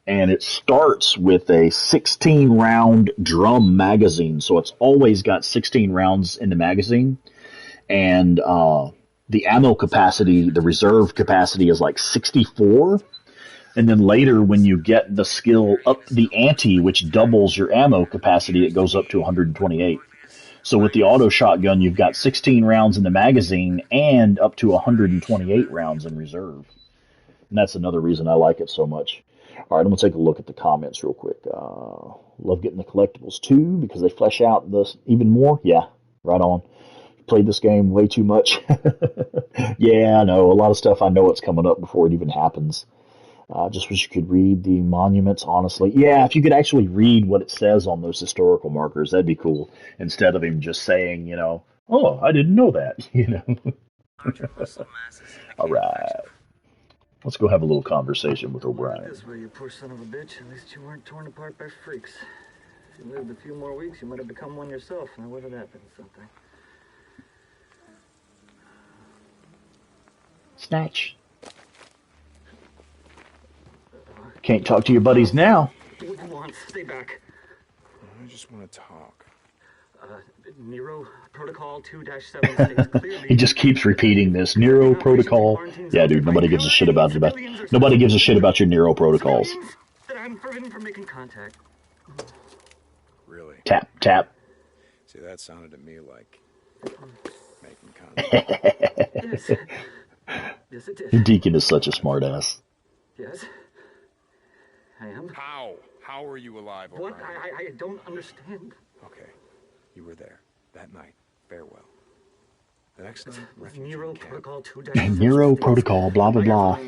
And it starts with a 16 round drum magazine, so it's always got 16 rounds in the magazine. And the ammo capacity, the reserve capacity is like 64. And then later, when you get the skill up the ante, which doubles your ammo capacity, it goes up to 128. So with the auto shotgun, you've got 16 rounds in the magazine and up to 128 rounds in reserve. And that's another reason I like it so much. All right, I'm going to take a look at the comments real quick. Love getting the collectibles too because they flesh out this even more. Yeah, right on. Played this game way too much. Yeah, I know. A lot of stuff I know it's coming up before it even happens. Just wish you could read the monuments, honestly. Yeah, if you could actually read what it says on those historical markers, that'd be cool. Instead of him just saying, you know, oh, I didn't know that, you know. All right. Let's go have a little conversation with O'Brien. This way, you poor son of a bitch. At least you weren't torn apart by freaks. If you lived a few more weeks, you might have become one yourself. Now, wouldn't that been something? Snatch. Can't talk to your buddies now. What do you want? Stay back. I just want to talk. Nero Protocol 2-7 states clearly. He just keeps repeating this. Nero Protocol. Yeah, dude, nobody gives a shit about it. Nobody gives a shit about your Nero protocols. That I'm forbidden from making contact. Really? Tap, tap. See, that sounded to me like making contact. Yes. Yes, it did. Deacon is such a smartass. Yes. I am. How? How are you alive? What? O'Brien? I don't understand. Okay, you were there that night. Farewell. The next night, Nero refugee camp. Protocol 2-7. Nero Protocol, blah, blah, blah.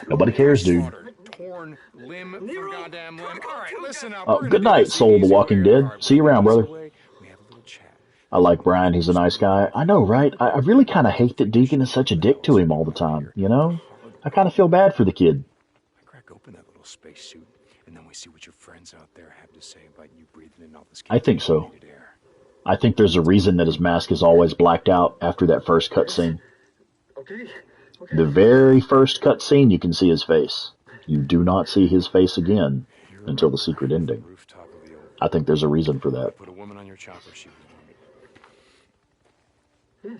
Nobody cares, dude. Slaughtered, torn limb for goddamn limb. All right, listen up. Good night, Soul the Walking Dead. See you around, brother. We have a little chat. I like Brian. He's a nice guy. I know, right? I really kind of hate that Deacon is such a dick to him all the time, you know? I kind of feel bad for the kid. I crack open that little spacesuit, and then we see what your friends out there have to say about you breathing in all this I think so. contaminated air. I think there's a reason that his mask is always blacked out after that first cutscene. Okay. The very first cutscene, you can see his face. You do not see his face again until the secret ending. Rooftop of the old. I think there's a reason for that. Put a woman on your chopper. She was Yes.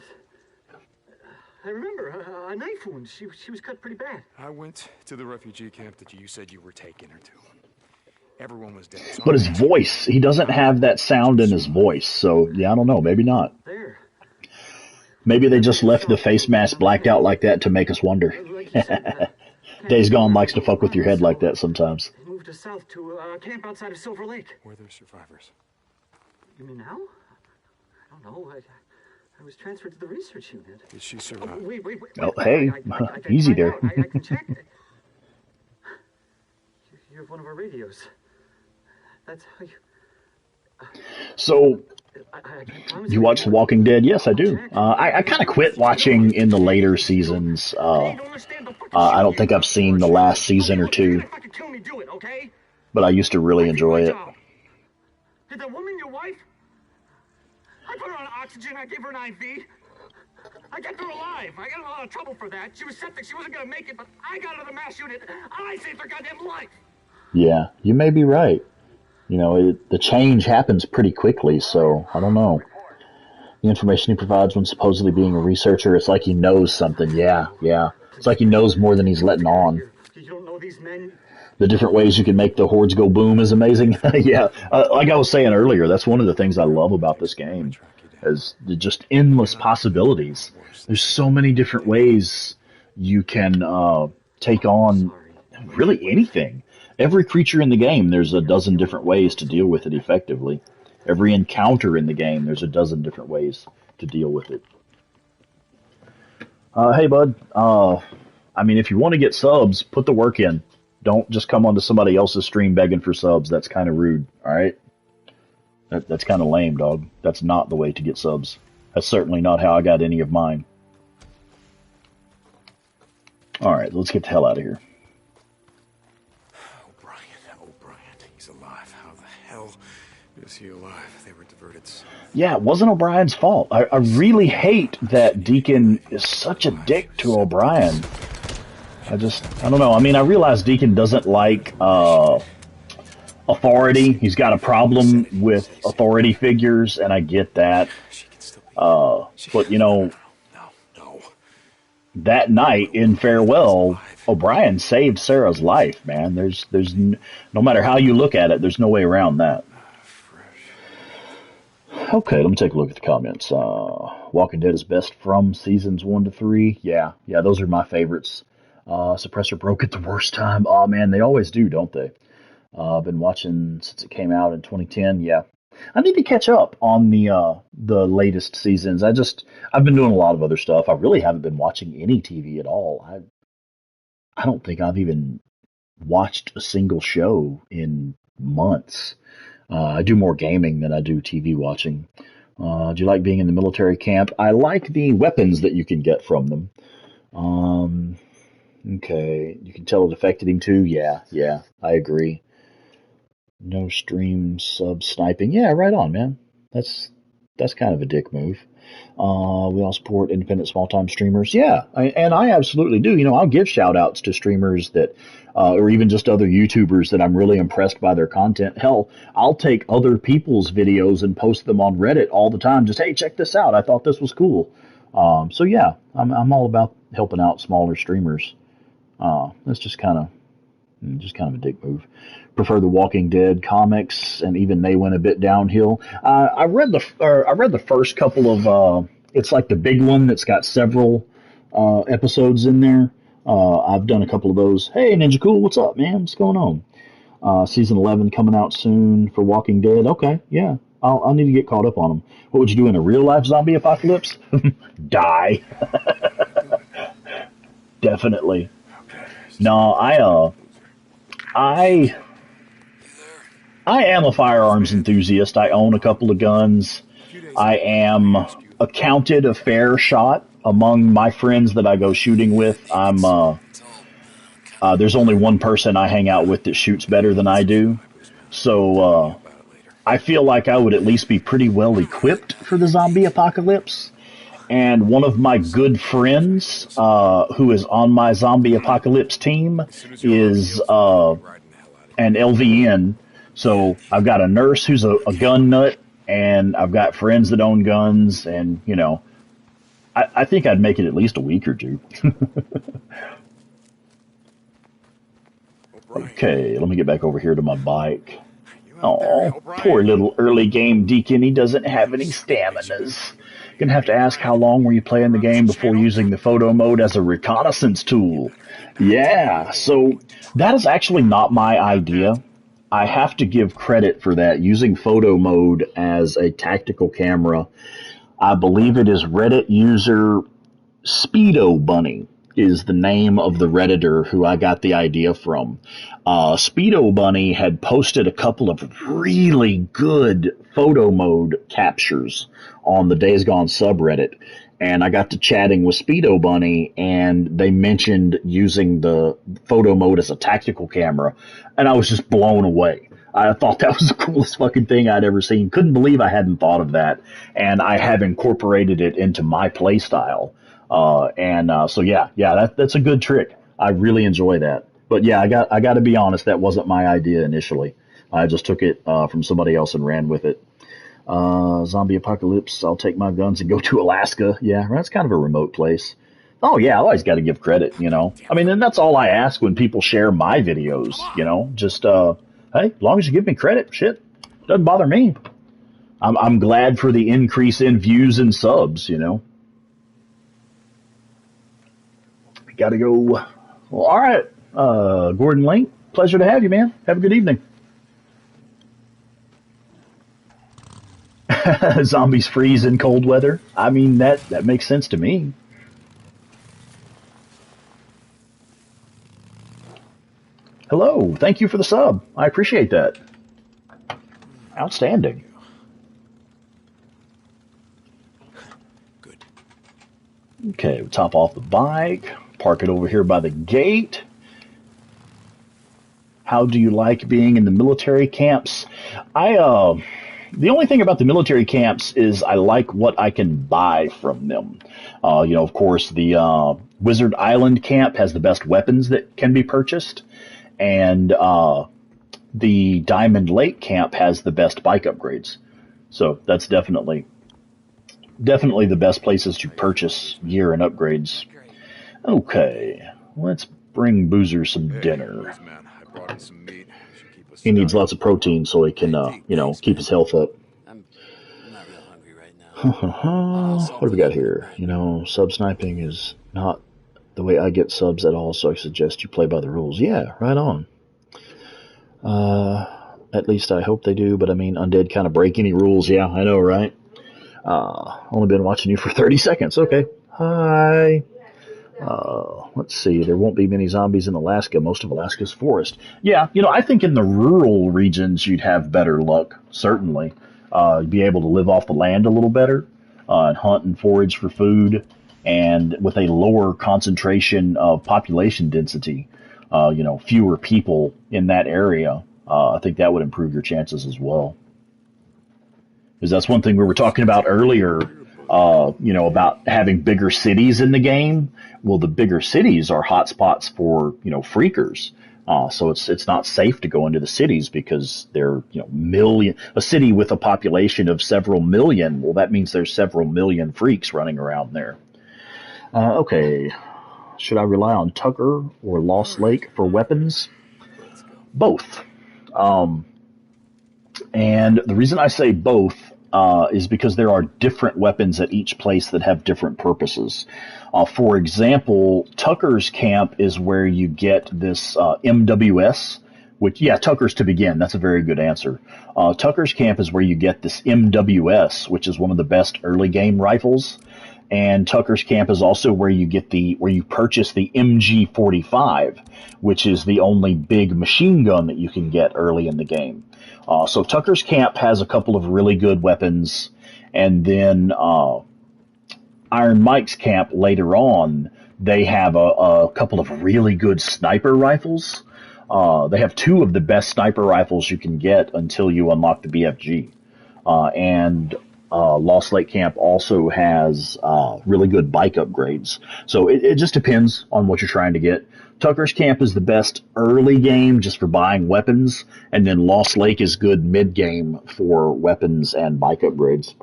I remember a knife wound. She was cut pretty bad. I went to the refugee camp that you said you were taking her to. Everyone was dead. So But his voice, he doesn't have that sound in his voice. So, yeah, I don't know. Maybe not. There. Maybe they just left the face mask blacked out like that to make us wonder. Like you said, Days Gone likes to fuck with your head like that sometimes. They moved us south to a camp outside of Silver Lake. were there survivors? You mean now? I don't know. I was transferred to the research unit. Did she survive? Wait. Oh, hey, I can easy find there. out. I can check. You have one of our radios. That's how you. So, I can promise you watch The Walking Dead? Yes, I do. I kind of quit watching in the later seasons. I don't think I've seen the last season or two, but I used to really enjoy it. Did that woman your wife? I put her on oxygen. I gave her an IV. I kept her alive. I got in a lot of trouble for that. She was septic. She wasn't gonna make it, but I got her to the mass unit. I saved her goddamn life. Yeah, you may be right. You know, the change happens pretty quickly, so I don't know. The information he provides when supposedly being a researcher, it's like he knows something. Yeah. It's like he knows more than he's letting on. You don't know these men. The different ways you can make the hordes go boom is amazing. Yeah, like I was saying earlier, that's one of the things I love about this game, is the just endless possibilities. There's so many different ways you can take on really anything. Every creature in the game, there's a dozen different ways to deal with it effectively. Every encounter in the game, there's a dozen different ways to deal with it. Hey, bud. I mean, if you want to get subs, put the work in. Don't just come onto somebody else's stream begging for subs. That's kind of rude. All right. That's kind of lame, dog. That's not the way to get subs. That's certainly not how I got any of mine. All right, let's get the hell out of here. O'Brien, he's alive. How the hell is he alive? They were diverted. Yeah, it wasn't O'Brien's fault. I really hate that Deacon is such a dick to O'Brien. I don't know. I mean, I realize Deacon doesn't like authority. He's got a problem with authority figures, and I get that. But, you know, that night in Farewell, O'Brien saved Sarah's life, man. No matter how you look at it, there's no way around that. Okay, let me take a look at the comments. Walking Dead is best from seasons 1 to 3. Yeah, those are my favorites. Suppressor broke at the worst time. Oh man, they always do, don't they? I've been watching since it came out in 2010. Yeah, I need to catch up on the latest seasons. I've been doing a lot of other stuff. I really haven't been watching any TV at all. I don't think I've even watched a single show in months. I do more gaming than I do TV watching. Do you like being in the military camp? I like the weapons that you can get from them. Okay, you can tell it affected him too. Yeah, I agree. No stream sub sniping. Yeah, right on, man. That's kind of a dick move. We all support independent small time streamers. Yeah, and I absolutely do. You know, I'll give shout outs to streamers that, or even just other YouTubers that I'm really impressed by their content. Hell, I'll take other people's videos and post them on Reddit all the time. Just, hey, check this out. I thought this was cool. So yeah, I'm all about helping out smaller streamers. That's just kind of a dick move. Prefer the Walking Dead comics, and even they went a bit downhill. I read the first couple of. It's like the big one that's got several episodes in there. I've done a couple of those. Hey, Ninja Cool, what's up, man? What's going on? Season 11 coming out soon for Walking Dead. Okay, yeah, I'll need to get caught up on them. What would you do in a real life zombie apocalypse? Die. Definitely. No, I am a firearms enthusiast. I own a couple of guns. I am accounted a fair shot among my friends that I go shooting with. There's only one person I hang out with that shoots better than I do. So, I feel like I would at least be pretty well equipped for the zombie apocalypse. And one of my good friends, who is on my zombie apocalypse team, is an LVN. So I've got a nurse who's a gun nut, and I've got friends that own guns, and, you know, I think I'd make it at least a week or two. Okay, let me get back over here to my bike. Oh, poor little early game Deacon. He doesn't have any staminas. Gonna have to ask, how long were you playing the game before using the photo mode as a reconnaissance tool? Yeah, so that is actually not my idea. I have to give credit for that. Using photo mode as a tactical camera, I believe it is Reddit user Speedo Bunny is the name of the Redditor who I got the idea from. Speedo Bunny had posted a couple of really good photo mode captures on the Days Gone subreddit, and I got to chatting with Speedo Bunny, and they mentioned using the photo mode as a tactical camera, and I was just blown away. I thought that was the coolest fucking thing I'd ever seen. Couldn't believe I hadn't thought of that, and I have incorporated it into my play style. So that's a good trick. I really enjoy that. But yeah, I got to be honest, that wasn't my idea initially. I just took it from somebody else and ran with it. Zombie apocalypse, I'll take my guns and go to Alaska. Yeah, that's kind of a remote place. Oh yeah, I always got to give credit, you know. I mean, and that's all I ask when people share my videos, you know. Just hey, as long as you give me credit, shit, doesn't bother me. I'm glad for the increase in views and subs, you know. Gotta go. Well, all right, Gordon Link, pleasure to have you, man. Have a good evening. Zombies freeze in cold weather. I mean, that makes sense to me. Hello. Thank you for the sub. I appreciate that. Outstanding. Good. Okay, we'll top off the bike. Park it over here by the gate. How do you like being in the military camps? The only thing about the military camps is I like what I can buy from them. Of course, the Wizard Island camp has the best weapons that can be purchased, and the Diamond Lake camp has the best bike upgrades. So that's definitely the best places to purchase gear and upgrades. Okay, let's bring Boozer some dinner. Man, I brought in some meat. Should keep us He needs stocked. lots of protein so he can, Thanks, keep man. his health up. I'm not real hungry right now. What do we got here? Sub sniping is not the way I get subs at all, so I suggest you play by the rules. Yeah, right on. At least I hope they do, but I mean, Undead kind of break any rules. Yeah, I know, right? Only been watching you for 30 seconds. Okay. Hi. Let's see. There won't be many zombies in Alaska. Most of Alaska's forest. Yeah, I think in the rural regions you'd have better luck, certainly. You'd be able to live off the land a little better, and hunt and forage for food, and with a lower concentration of population density, fewer people in that area, I think that would improve your chances as well. Because that's one thing we were talking about earlier, about having bigger cities in the game. Well, the bigger cities are hotspots for, freakers. So it's not safe to go into the cities because they're, a city with a population of several million. Well, that means there's several million freaks running around there. Okay. Should I rely on Tucker or Lost Lake for weapons? Both. And the reason I say both is because there are different weapons at each place that have different purposes. For example, Tucker's camp is where you get this MWS, which, yeah, Tucker's to begin. That's a very good answer. Tucker's camp is where you get this MWS, which is one of the best early game rifles. And Tucker's camp is also where you purchase the MG45, which is the only big machine gun that you can get early in the game. So Tucker's camp has a couple of really good weapons, and then Iron Mike's camp later on, they have a couple of really good sniper rifles. They have two of the best sniper rifles you can get until you unlock the BFG. And Lost Lake Camp also has really good bike upgrades. So it just depends on what you're trying to get. Tucker's Camp is the best early game just for buying weapons, and then Lost Lake is good mid-game for weapons and bike upgrades.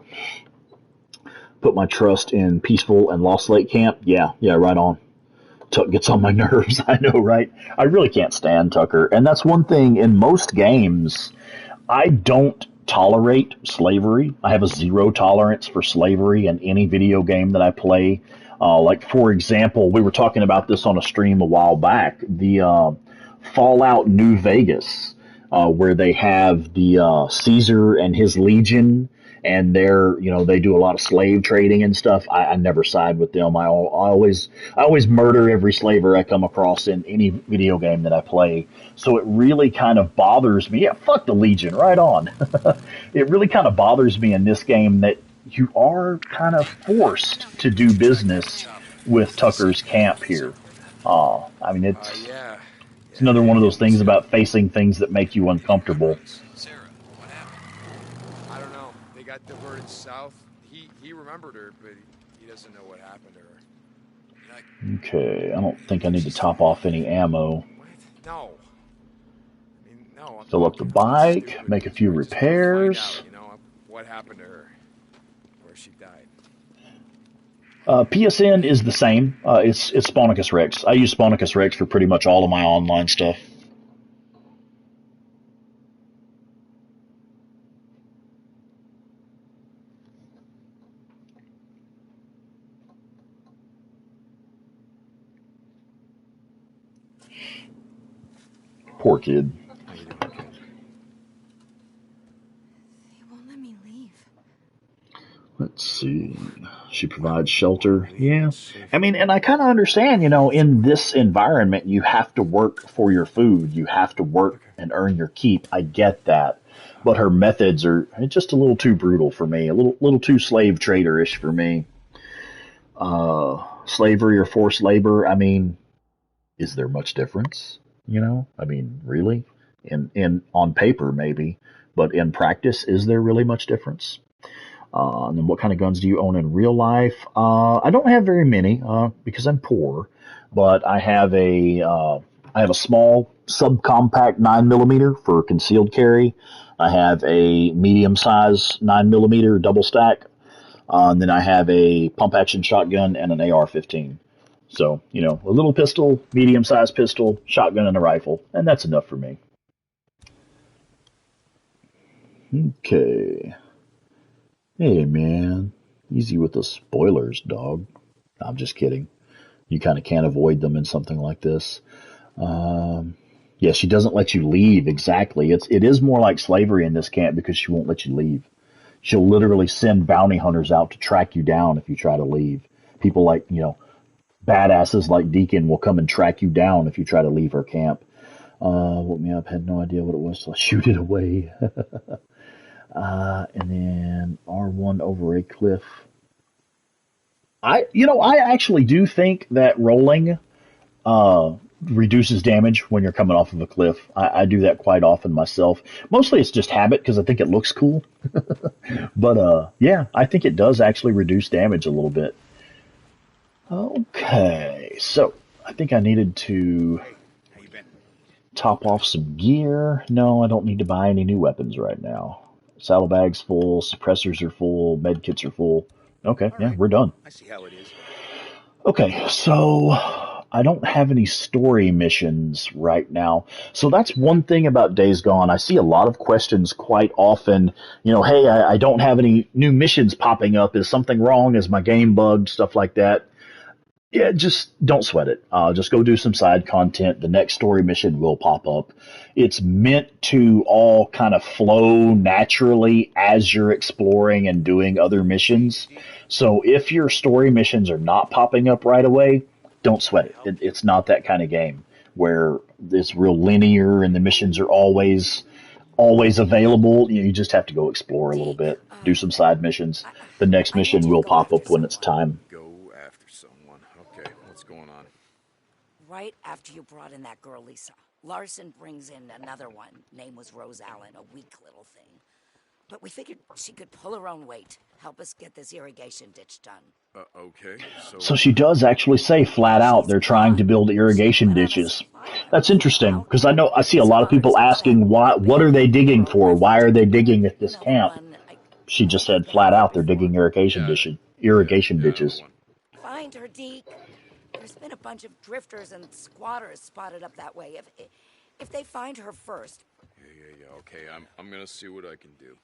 Put my trust in Peaceful and Lost Lake Camp. Yeah, right on. Tuck gets on my nerves. I know, right? I really can't stand Tucker. And that's one thing in most games, I don't tolerate slavery. I have a zero tolerance for slavery in any video game that I play. Like, for example, we were talking about this on a stream a while back, the Fallout New Vegas, where they have the Caesar and his Legion, and they do a lot of slave trading and stuff. I never side with them. I always murder every slaver I come across in any video game that I play. So it really kind of bothers me. Yeah, fuck the Legion, right on. It really kind of bothers me in this game that you are kind of forced to do business with Tucker's camp here. I mean, it's another one of those things about facing things that make you uncomfortable. Sarah, what happened? I don't know. They got diverted south. He remembered her, but he doesn't know what happened to her. Okay, I don't think I need to top off any ammo. What? No. I mean, no. Fill up the bike, make a few repairs. Find out, what happened to her, where she died. PSN is the same. It's Spawnicus Rex. I use Spawnicus Rex for pretty much all of my online stuff. Poor kid. They won't let me leave. Let's see. She provides shelter. Yeah. I mean, and I kind of understand, in this environment, you have to work for your food. You have to work and earn your keep. I get that. But her methods are just a little too brutal for me, a little too slave trader-ish for me. Slavery or forced labor, I mean, is there much difference? I mean, really? In on paper, maybe. But in practice, is there really much difference? And then what kind of guns do you own in real life? I don't have very many because I'm poor, but I have a small subcompact 9mm for concealed carry. I have a medium size 9mm double stack, and then I have a pump action shotgun and an AR-15. So a little pistol, medium sized pistol, shotgun, and a rifle, and that's enough for me. Okay. Hey, man. Easy with the spoilers, dog. I'm just kidding. You kind of can't avoid them in something like this. Yeah, she doesn't let you leave, exactly. It is more like slavery in this camp because she won't let you leave. She'll literally send bounty hunters out to track you down if you try to leave. People like, badasses like Deacon will come and track you down if you try to leave her camp. Woke me up, had no idea what it was, so I shoot it away. And then R1 over a cliff. I actually do think that rolling reduces damage when you're coming off of a cliff. I do that quite often myself. Mostly it's just habit because I think it looks cool. But yeah, I think it does actually reduce damage a little bit. Okay, so I think I needed to top off some gear. No, I don't need to buy any new weapons right now. Saddlebags full, suppressors are full, med kits are full. Okay, yeah, we're done. I see how it is. Okay, so I don't have any story missions right now. So that's one thing about Days Gone. I see a lot of questions quite often. Hey, I don't have any new missions popping up. Is something wrong? Is my game bugged? Stuff like that. Yeah, just don't sweat it. Just go do some side content. The next story mission will pop up. It's meant to all kind of flow naturally as you're exploring and doing other missions. So if your story missions are not popping up right away, don't sweat it. It's not that kind of game where it's real linear and the missions are always available. You just have to go explore a little bit, do some side missions. The next mission will pop up when it's time. Right after you brought in that girl, Lisa, Larson brings in another one. Name was Rose Allen, a weak little thing. But we figured she could pull her own weight, help us get this irrigation ditch done. Okay, So she does actually say flat out they're trying to build irrigation ditches. That's interesting because I see a lot of people asking what are they digging for? Why are they digging at this camp? She just said flat out they're digging irrigation ditches. Find her, Deke. There's been a bunch of drifters and squatters spotted up that way. If they find her first. Yeah. Okay, I'm gonna see what I can do.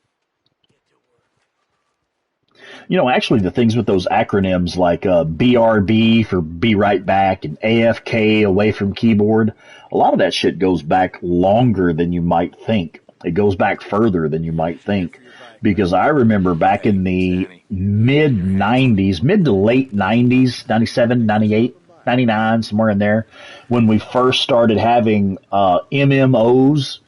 Actually, the things with those acronyms like BRB for Be Right Back and AFK away from keyboard, a lot of that shit goes back longer than you might think. It goes back further than you might think. Because I remember back in the mid to late 90s, 97, 98, 99, somewhere in there, when we first started having MMOs,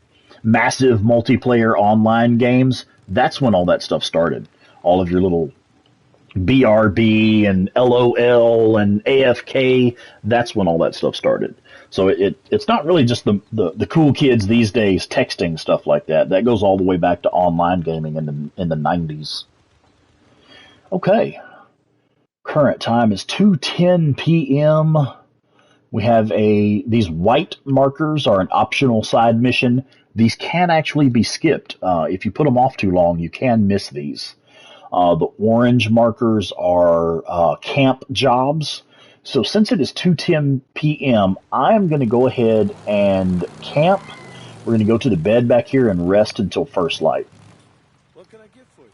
massive multiplayer online games, that's when all that stuff started. All of your little BRB and LOL and AFK, that's when all that stuff started. So it's not really just the cool kids these days texting stuff like that. That goes all the way back to online gaming in the 90s. Okay. Current time is 2:10 p.m. We have these white markers are an optional side mission. These can actually be skipped. If you put them off too long, you can miss these. The orange markers are camp jobs. So since it is 2:10 p.m., I'm going to go ahead and camp. We're going to go to the bed back here and rest until first light. What can I get for you?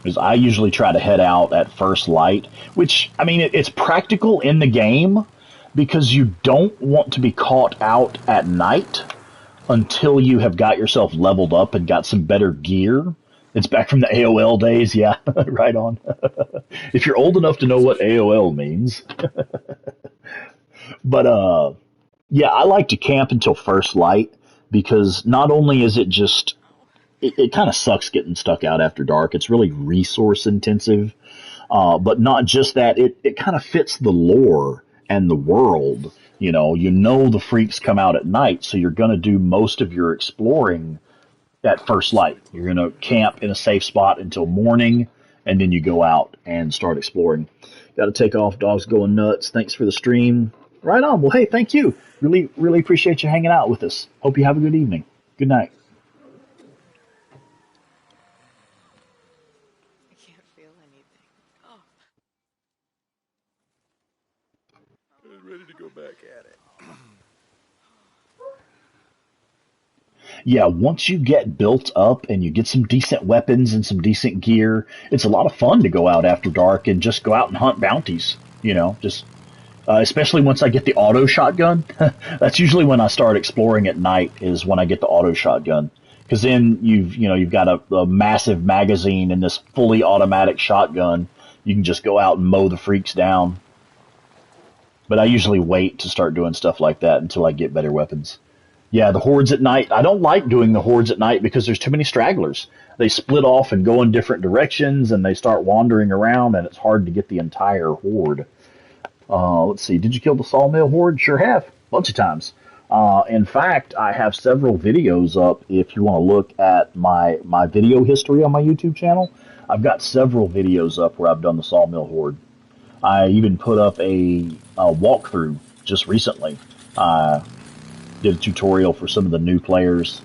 Because I usually try to head out at first light, which, I mean, it's practical in the game because you don't want to be caught out at night. until you have got yourself leveled up and got some better gear. It's back from the AOL days, yeah, right on. If you're old enough to know what AOL means. But yeah, I like to camp until first light because not only is it just it kind of sucks getting stuck out after dark. It's really resource intensive. But not just that, it kind of fits the lore and the world. You know the freaks come out at night, so you're going to do most of your exploring at first light. You're going to camp in a safe spot until morning, and then you go out and start exploring. Got to take off. Dog's going nuts. Thanks for the stream. Right on. Well, hey, thank you. Really, really appreciate you hanging out with us. Hope you have a good evening. Good night. I can't feel anything. Oh. Ready to go back at it. Yeah, once you get built up and you get some decent weapons and some decent gear, it's a lot of fun to go out after dark and just go out and hunt bounties. Just especially once I get the auto shotgun. That's usually when I start exploring at night. Is when I get the auto shotgun, because then you've got a massive magazine and this fully automatic shotgun. You can just go out and mow the freaks down. But I usually wait to start doing stuff like that until I get better weapons. Yeah, the hordes at night. I don't like doing the hordes at night because there's too many stragglers. They split off and go in different directions, and they start wandering around, and it's hard to get the entire horde. Let's see. Did you kill the sawmill horde? Sure have. Bunch of times. In fact, I have several videos up. If you want to look at my video history on my YouTube channel, I've got several videos up where I've done the sawmill horde. I even put up a walkthrough just recently. Did a tutorial for some of the new players.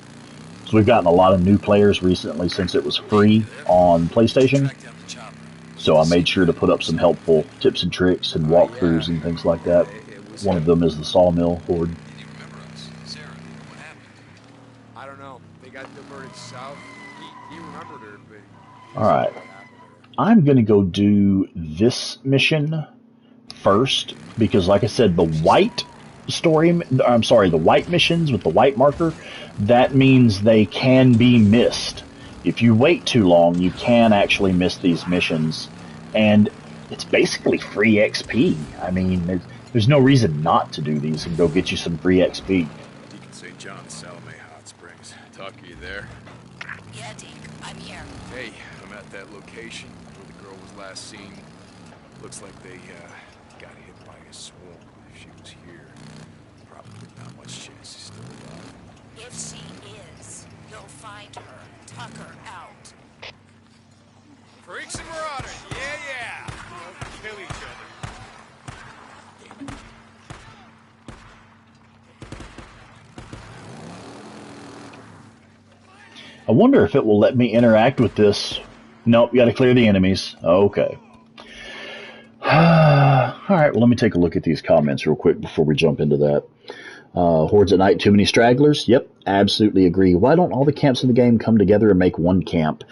So we've gotten a lot of new players recently since it was free on PlayStation. So I made sure to put up some helpful tips and tricks and walkthroughs and things like that. One of them is the sawmill horde. I don't know. They got diverted south. He remembered her, but... Alright. I'm going to go do this mission first because, like I said, the white missions with the white marker, that means they can be missed. If you wait too long, you can actually miss these missions, and it's basically free XP. I mean, there's no reason not to do these and go get you some free XP. Deacon St. John, Salome Hot Springs. Tuck, are you there? Yeah, Deke, I'm here. Hey, I'm at that location where the girl was last seen. Looks like they got hit by a swarm. If she was here, probably not much chance she's still alive. If she is, you'll find her. Tuck her out. Freaks and marauders, yeah! They'll kill each other. I wonder if it will let me interact with this. Nope, you got to clear the enemies. Okay. Alright, well, let me take a look at these comments real quick before we jump into that. Hordes at night, too many stragglers? Yep, absolutely agree. Why don't all the camps in the game come together and make one camp?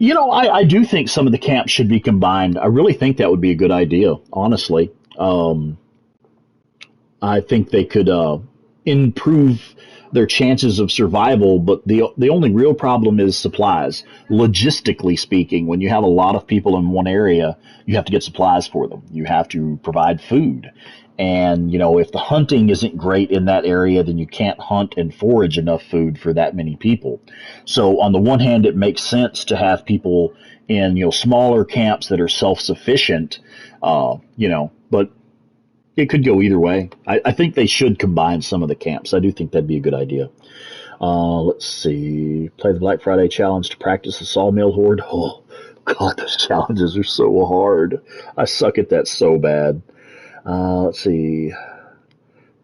I do think some of the camps should be combined. I really think that would be a good idea, honestly. I think they could improve their chances of survival, but the only real problem is supplies. Logistically speaking, when you have a lot of people in one area, you have to get supplies for them. You have to provide food. And, if the hunting isn't great in that area, then you can't hunt and forage enough food for that many people. So on the one hand, it makes sense to have people in, smaller camps that are self-sufficient, but it could go either way. I think they should combine some of the camps. I do think that'd be a good idea. Let's see. Play the Black Friday challenge to practice the sawmill horde. Oh, God, those challenges are so hard. I suck at that so bad. Let's see.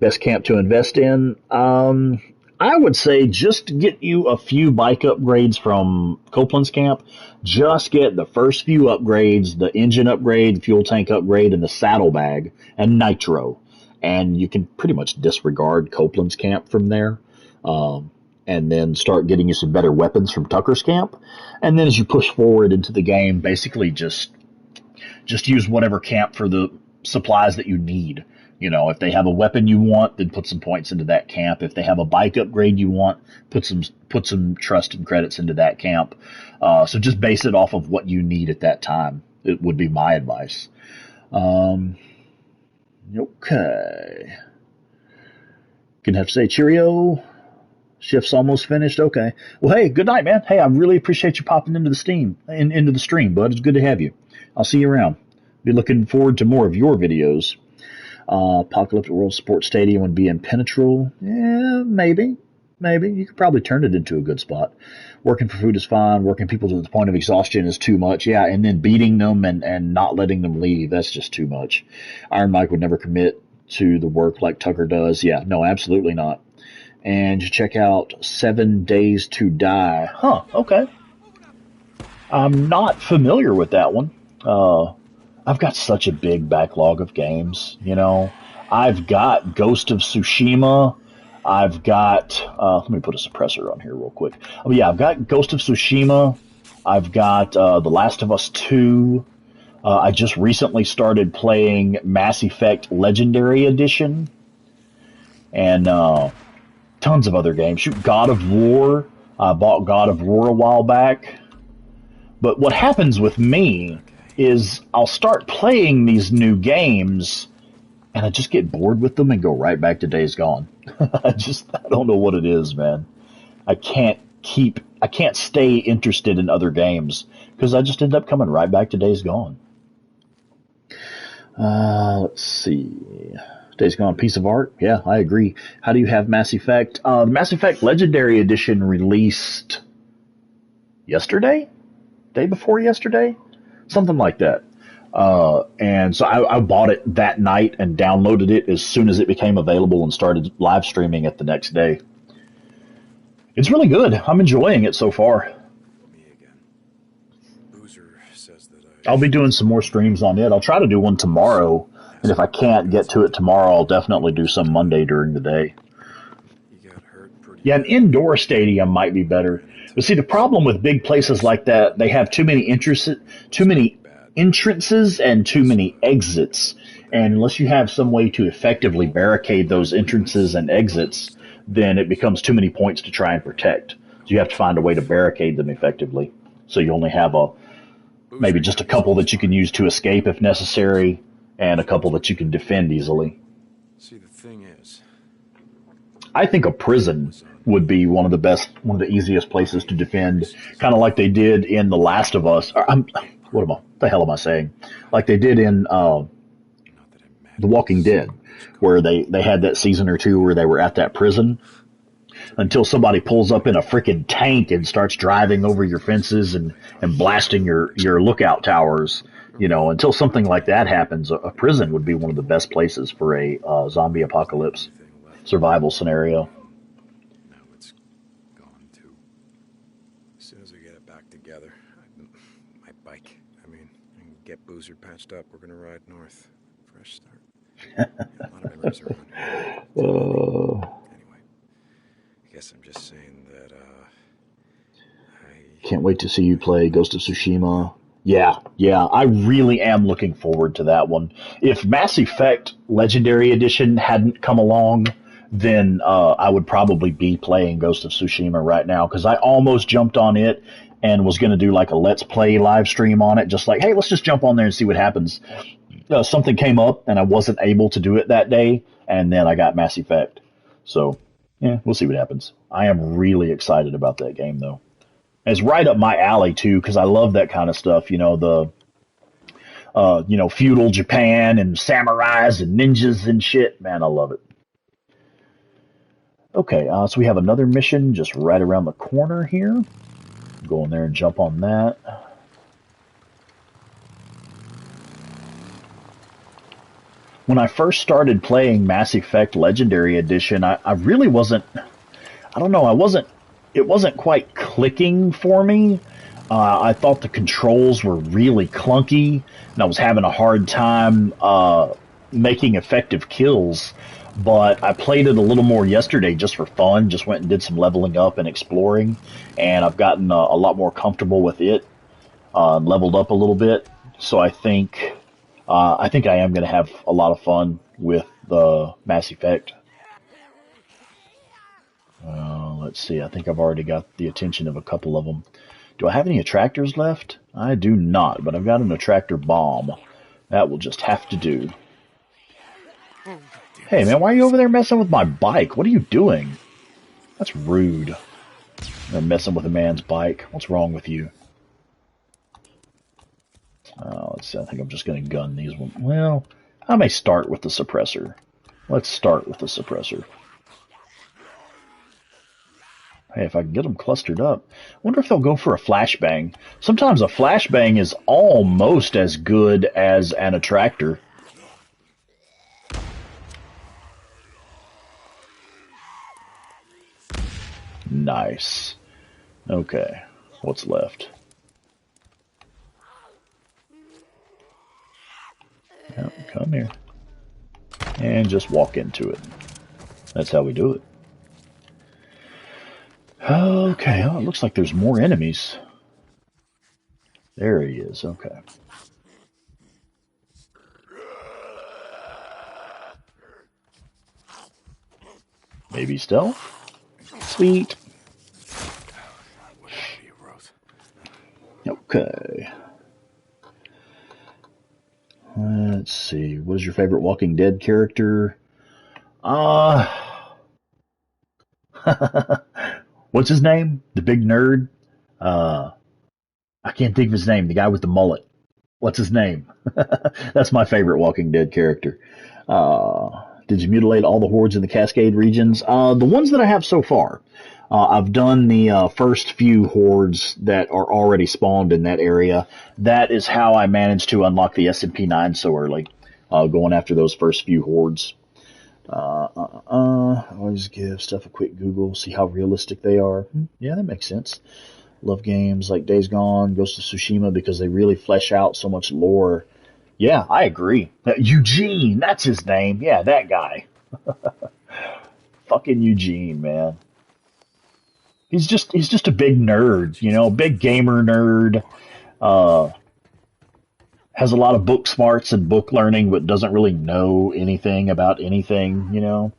Best camp to invest in. I would say just get you a few bike upgrades from Copeland's camp. Just get the first few upgrades, the engine upgrade, the fuel tank upgrade, and the saddlebag, and nitro. And you can pretty much disregard Copeland's camp from there. And then start getting you some better weapons from Tucker's camp. And then as you push forward into the game, basically just use whatever camp for the supplies that you need. You know, if they have a weapon you want, then put some points into that camp. If they have a bike upgrade you want, put some trust and credits into that camp. So just base it off of what you need at that time. It would be my advice. Okay. Gonna have to say cheerio. Shift's almost finished. Okay. Well, hey, good night, man. Hey, I really appreciate you popping into the stream, bud. It's good to have you. I'll see you around. Be looking forward to more of your videos. Apocalyptic World Sports Stadium would be impenetrable. Yeah, maybe. You could probably turn it into a good spot. Working for food is fine. Working people to the point of exhaustion is too much. Yeah, and then beating them and not letting them leave, that's just too much. Iron Mike would never commit to the work like Tucker does. Yeah, no, absolutely not. And you check out 7 Days to Die. Huh, okay. I'm not familiar with that one. I've got such a big backlog of games, you know. I've got Ghost of Tsushima. I've got, let me put a suppressor on here real quick. Oh, yeah, I've got Ghost of Tsushima. I've got The Last of Us 2. I just recently started playing Mass Effect Legendary Edition. And tons of other games. Shoot, God of War. I bought God of War a while back. But what happens with me is I'll start playing these new games and I just get bored with them and go right back to Days Gone. I don't know what it is, man. I can't stay interested in other games because I just end up coming right back to Days Gone. Let's see. Days Gone, piece of art. Yeah, I agree. How do you have Mass Effect? The Mass Effect Legendary Edition released yesterday? Day before yesterday? Something like that. And so I bought it that night and downloaded it as soon as it became available and started live streaming it the next day. It's really good. I'm enjoying it so far. Me again. Boozer says that I'll be doing some more streams on it. I'll try to do one tomorrow. And if I can't get to it tomorrow, I'll definitely do some Monday during the day. Yeah, an indoor stadium might be better. But see, the problem with big places like that, they have too many entrances and too many exits. And unless you have some way to effectively barricade those entrances and exits, then it becomes too many points to try and protect. So you have to find a way to barricade them effectively. So you only have maybe just a couple that you can use to escape if necessary, and a couple that you can defend easily. See, the thing is, I think a prison would be one of the easiest places to defend, kind of like they did in The Last of Us. What the hell am I saying? Like they did in The Walking Dead, where they had that season or two where they were at that prison until somebody pulls up in a freaking tank and starts driving over your fences and blasting your lookout towers. You know, until something like that happens, a prison would be one of the best places for a zombie apocalypse survival scenario. now it's gone too. As soon as we get it back together, my bike, I can get Boozer patched up. We're gonna ride north. Fresh start. A lot of memories around here. Anyway, I guess I'm just saying that, Can't wait to see you play Ghost of Tsushima. Yeah, I really am looking forward to that one. If Mass Effect Legendary Edition hadn't come along, then I would probably be playing Ghost of Tsushima right now, because I almost jumped on it and was going to do like a Let's Play live stream on it, just like, hey, let's just jump on there and see what happens. Something came up and I wasn't able to do it that day, and then I got Mass Effect. So, yeah, we'll see what happens. I am really excited about that game, though. It's right up my alley too, because I love that kind of stuff. You know, feudal Japan and samurais and ninjas and shit. Man, I love it. Okay, so we have another mission just right around the corner here. Go in there and jump on that. When I first started playing Mass Effect Legendary Edition, I really wasn't. I don't know. It wasn't quite clicking for me. I thought the controls were really clunky, and I was having a hard time making effective kills. But I played it a little more yesterday just for fun, just went and did some leveling up and exploring, and I've gotten a lot more comfortable with it, leveled up a little bit. So I think I think I am going to have a lot of fun with the Mass Effect. Let's see. I think I've already got the attention of a couple of them. Do I have any attractors left? I do not, but I've got an attractor bomb. That will just have to do. Hey, man, why are you over there messing with my bike? What are you doing? That's rude. They're messing with a man's bike. What's wrong with you? Let's see. I think I'm just going to gun these ones. Well, I may start with the suppressor. Let's start with the suppressor. Hey, if I can get them clustered up. I wonder if they'll go for a flashbang. Sometimes a flashbang is almost as good as an attractor. Nice. Okay, what's left? Yep, come here. And just walk into it. That's how we do it. Okay, oh, it looks like there's more enemies. There he is, okay. Maybe stealth? Sweet. Okay. Let's see. What is your favorite Walking Dead character? What's his name? The big nerd? I can't think of his name. The guy with the mullet. What's his name? That's my favorite Walking Dead character. Did you mutilate all the hordes in the Cascade regions? The ones that I have so far. I've done the first few hordes that are already spawned in that area. That is how I managed to unlock the SMP-9 so early, going after those first few hordes. Always give stuff a quick Google, see how realistic they are. Yeah, that makes sense. Love games like Days Gone, Ghost of Tsushima because they really flesh out so much lore. Yeah, I agree. Eugene, that's his name. Yeah, that guy. Fucking Eugene, man. He's just a big nerd, you know, big gamer nerd. Has a lot of book smarts and book learning, but doesn't really know anything about anything, you know.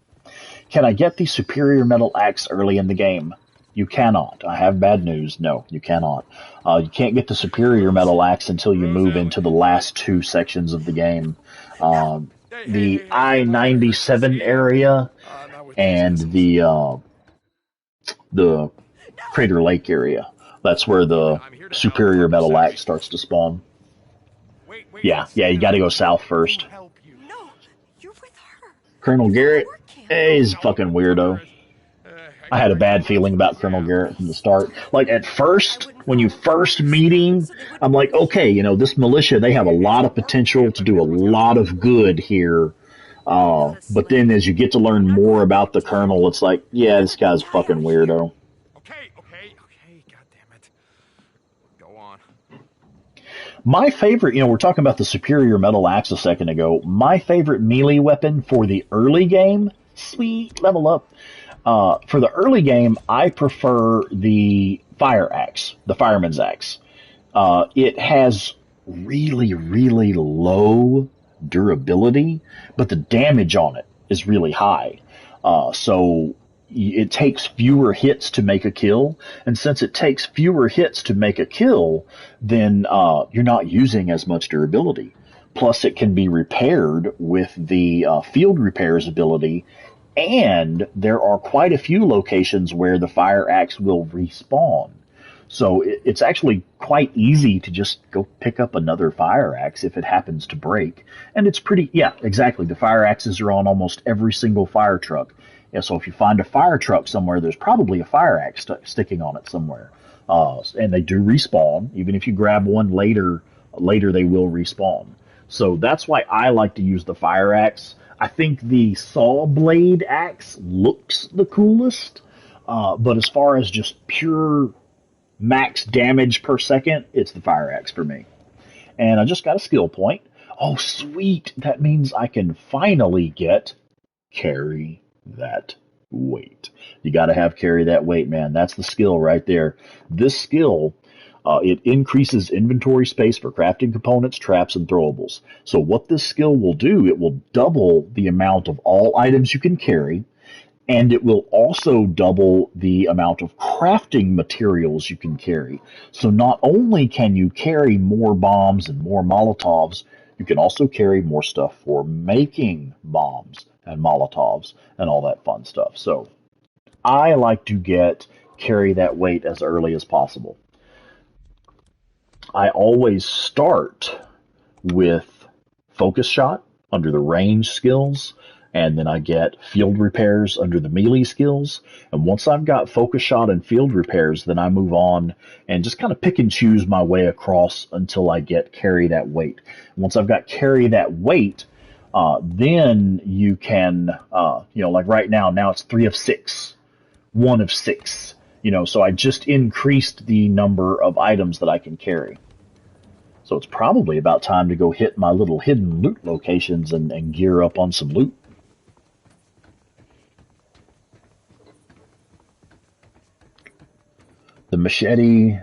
Can I get the superior metal axe early in the game? You cannot. I have bad news. No, you cannot. You can't get the superior metal axe until you move into the last two sections of the game. The I-97 area and the Crater Lake area. That's where the superior metal axe starts to spawn. Yeah, you gotta go south first. No, you're with her. Colonel Garrett, he's a fucking weirdo. I had a bad feeling about Colonel Garrett from the start. Like, at first, when you first meet him, I'm like, okay, you know, this militia, they have a lot of potential to do a lot of good here. But then as you get to learn more about the Colonel, it's like, yeah, this guy's a fucking weirdo. Okay, goddammit. Go on. My favorite, you know, we're talking about the superior metal axe a second ago. My favorite melee weapon for the early game, sweet, level up. For the early game, I prefer the fire axe, the fireman's axe. It has really, really low durability, but the damage on it is really high. So it takes fewer hits to make a kill, and since it takes fewer hits to make a kill, then you're not using as much durability. Plus, it can be repaired with the field repairs ability, and there are quite a few locations where the fire axe will respawn. So it's actually quite easy to just go pick up another fire axe if it happens to break. And it's pretty, yeah, exactly. The fire axes are on almost every single fire truck. Yeah, so if you find a fire truck somewhere, there's probably a fire axe sticking on it somewhere. And they do respawn. Even if you grab one later they will respawn. So that's why I like to use the fire axe. I think the saw blade axe looks the coolest, but as far as just pure max damage per second, it's the fire axe for me. And I just got a skill point. Oh, sweet. That means I can finally get carry that weight. You got to have carry that weight, man. That's the skill right there. This skill It increases inventory space for crafting components, traps, and throwables. So what this skill will do, it will double the amount of all items you can carry, and it will also double the amount of crafting materials you can carry. So not only can you carry more bombs and more Molotovs, you can also carry more stuff for making bombs and Molotovs and all that fun stuff. So I like to carry that weight as early as possible. I always start with focus shot under the range skills, and then I get field repairs under the melee skills. And once I've got focus shot and field repairs, then I move on and just kind of pick and choose my way across until I get carry that weight. Once I've got carry that weight, then you can, like right now it's 3 of 6, 1 of 6. So I just increased the number of items that I can carry. So it's probably about time to go hit my little hidden loot locations and gear up on some loot. The machete.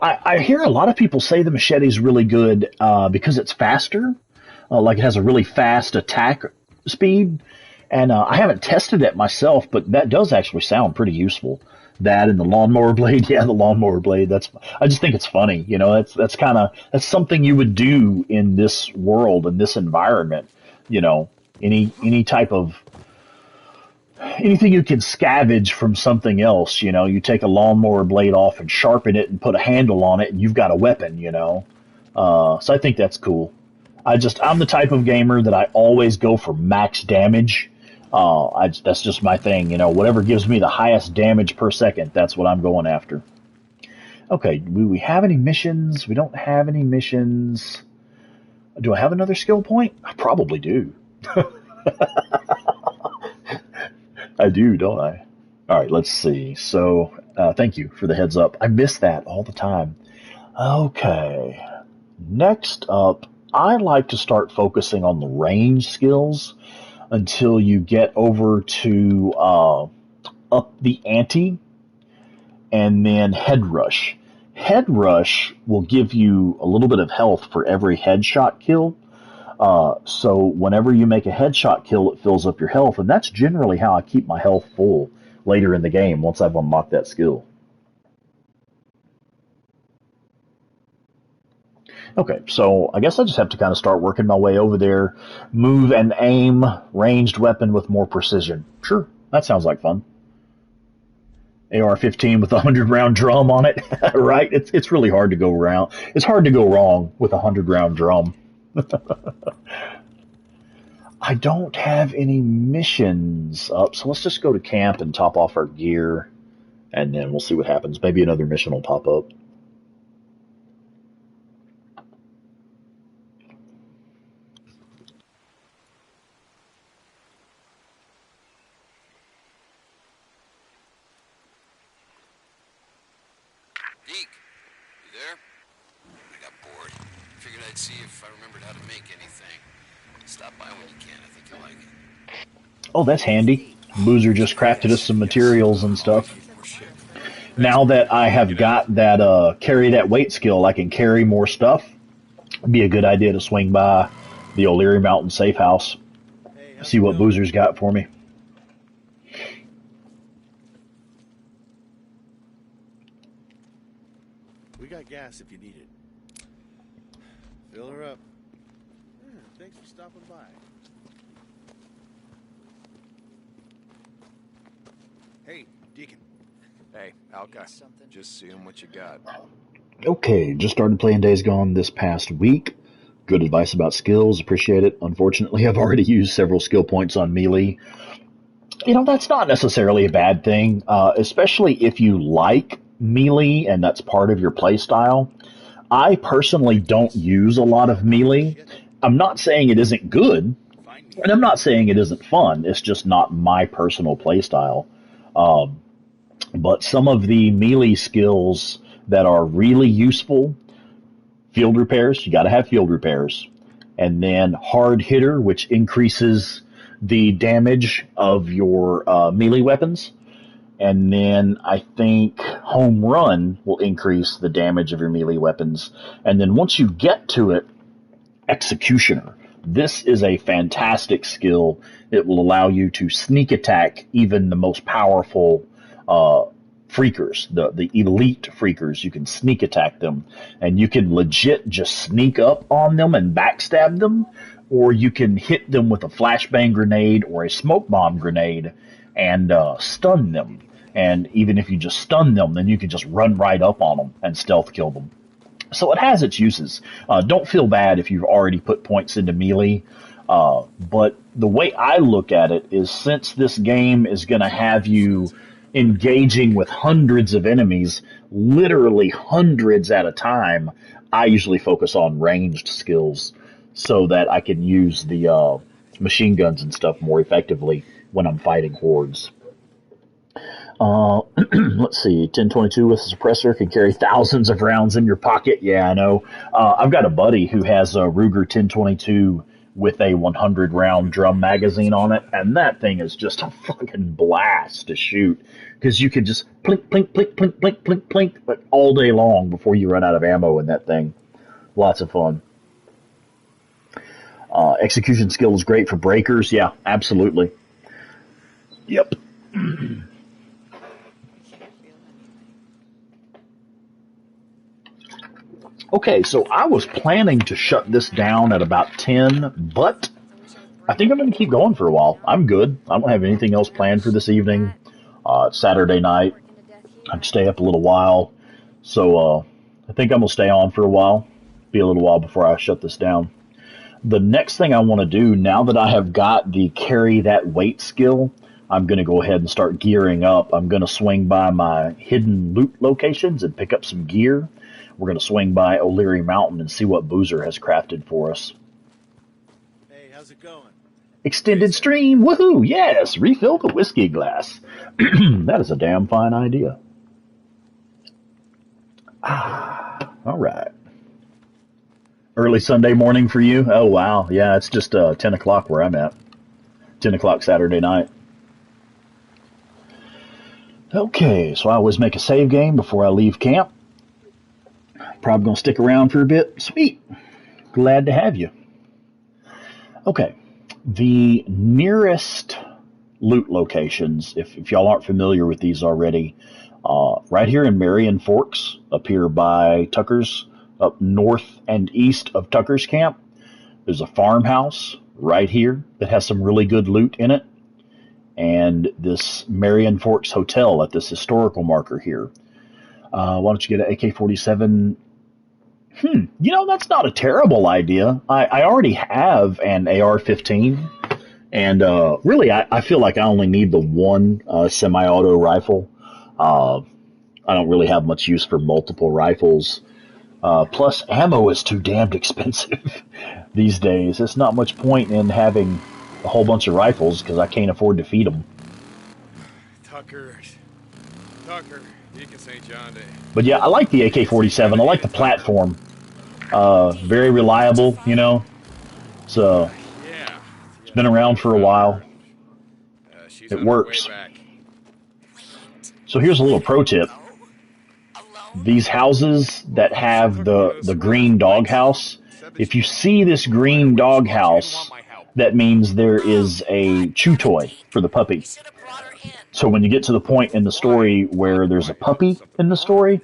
I hear a lot of people say the machete is really good because it's faster. Like it has a really fast attack speed. And I haven't tested it myself, but that does actually sound pretty useful. That and the lawnmower blade, the lawnmower blade. I just think it's funny, that's something you would do in this world, in this environment. Any type of anything you can scavenge from something else. You take a lawnmower blade off and sharpen it and put a handle on it, and you've got a weapon. So I think that's cool. I'm the type of gamer that I always go for max damage. That's just my thing, whatever gives me the highest damage per second, that's what I'm going after. Okay, do we have any missions? We don't have any missions. Do I have another skill point? I probably do. I do, don't I? All right, let's see. So, thank you for the heads up. I miss that all the time. Okay, next up, I like to start focusing on the range skills until you get over to up the ante, and then head rush. Head rush will give you a little bit of health for every headshot kill. So whenever you make a headshot kill, it fills up your health, and that's generally how I keep my health full later in the game once I've unlocked that skill. Okay, so I guess I just have to kind of start working my way over there. Move and aim ranged weapon with more precision. Sure, that sounds like fun. AR-15 with a 100-round drum on it, right? It's really hard to go around. It's hard to go wrong with a 100-round drum. I don't have any missions up, so let's just go to camp and top off our gear, and then we'll see what happens. Maybe another mission will pop up. Deke, you there? I got bored. Figured I'd see if I remembered how to make anything. Stop by when you can. I think you'll like it. Oh, that's handy. Boozer just crafted us some materials and stuff. Now that I have got that carry that weight skill, I can carry more stuff. It'd be a good idea to swing by the O'Leary Mountain safe house, see what Boozer's got for me. We got gas if you need it. Fill her up. Yeah, thanks for stopping by. Hey, Deacon. Hey, Alka. Just seeing what you got. Okay, just started playing Days Gone this past week. Good advice about skills, appreciate it. Unfortunately, I've already used several skill points on melee. That's not necessarily a bad thing, especially if you like melee and that's part of your play style. I personally don't use a lot of melee. I'm not saying it isn't good, and I'm not saying it isn't fun. It's just not my personal play style. But some of the melee skills that are really useful, field repairs, you got to have field repairs. And then hard hitter, which increases the damage of your melee weapons. and then I think Home Run will increase the damage of your melee weapons. And then once you get to it, Executioner. This is a fantastic skill. It will allow you to sneak attack even the most powerful freakers, the elite freakers. You can sneak attack them, and you can legit just sneak up on them and backstab them, or you can hit them with a flashbang grenade or a smoke bomb grenade and stun them. And even if you just stun them, then you can just run right up on them and stealth kill them. So it has its uses. Don't feel bad if you've already put points into melee. But the way I look at it is, since this game is going to have you engaging with hundreds of enemies, literally hundreds at a time, I usually focus on ranged skills so that I can use the machine guns and stuff more effectively when I'm fighting hordes. Let's see, 1022 with a suppressor can carry thousands of rounds in your pocket. Yeah, I know. I've got a buddy who has a Ruger 1022 with a 100 round drum magazine on it, and that thing is just a fucking blast to shoot, because you can just plink, plink, plink, plink, plink, plink, plink, but all day long before you run out of ammo in that thing. Lots of fun. Execution skill is great for breakers. Yeah, absolutely. Yep. Okay, so I was planning to shut this down at about 10, but I think I'm going to keep going for a while. I'm good. I don't have anything else planned for this evening. It's Saturday night. I'd stay up a little while. So I think I'm going to stay on for a while. Be a little while before I shut this down. The next thing I want to do, now that I have got the carry that weight skill, I'm going to go ahead and start gearing up. I'm going to swing by my hidden loot locations and pick up some gear. We're going to swing by O'Leary Mountain and see what Boozer has crafted for us. Hey, how's it going? Extended stream, woohoo, yes, refill the whiskey glass. That is a damn fine idea. All right. Early Sunday morning for you? Oh, wow. Yeah, it's just 10 o'clock where I'm at. 10 o'clock Saturday night. Okay, so I always make a save game before I leave camp. Probably going to stick around for a bit. Sweet. Glad to have you. Okay. The nearest loot locations, if y'all aren't familiar with these already, right here in Marion Forks, up here by Tucker's, up north and east of Tucker's camp, there's a farmhouse right here that has some really good loot in it. And this Marion Forks Hotel at this historical marker here. Why don't you get an AK-47? That's not a terrible idea. I already have an AR-15, and really I feel like I only need the one semi-auto rifle. I don't really have much use for multiple rifles. Plus, ammo is too damned expensive these days. There's not much point in having a whole bunch of rifles because I can't afford to feed them. Tucker, Deacon St. John Day. But yeah, I like the AK-47. I like the platform. Very reliable, So it's been around for a while. It works. So here's a little pro tip. These houses that have the green doghouse, if you see this green doghouse, that means there is a chew toy for the puppy. So when you get to the point in the story where there's a puppy in the story,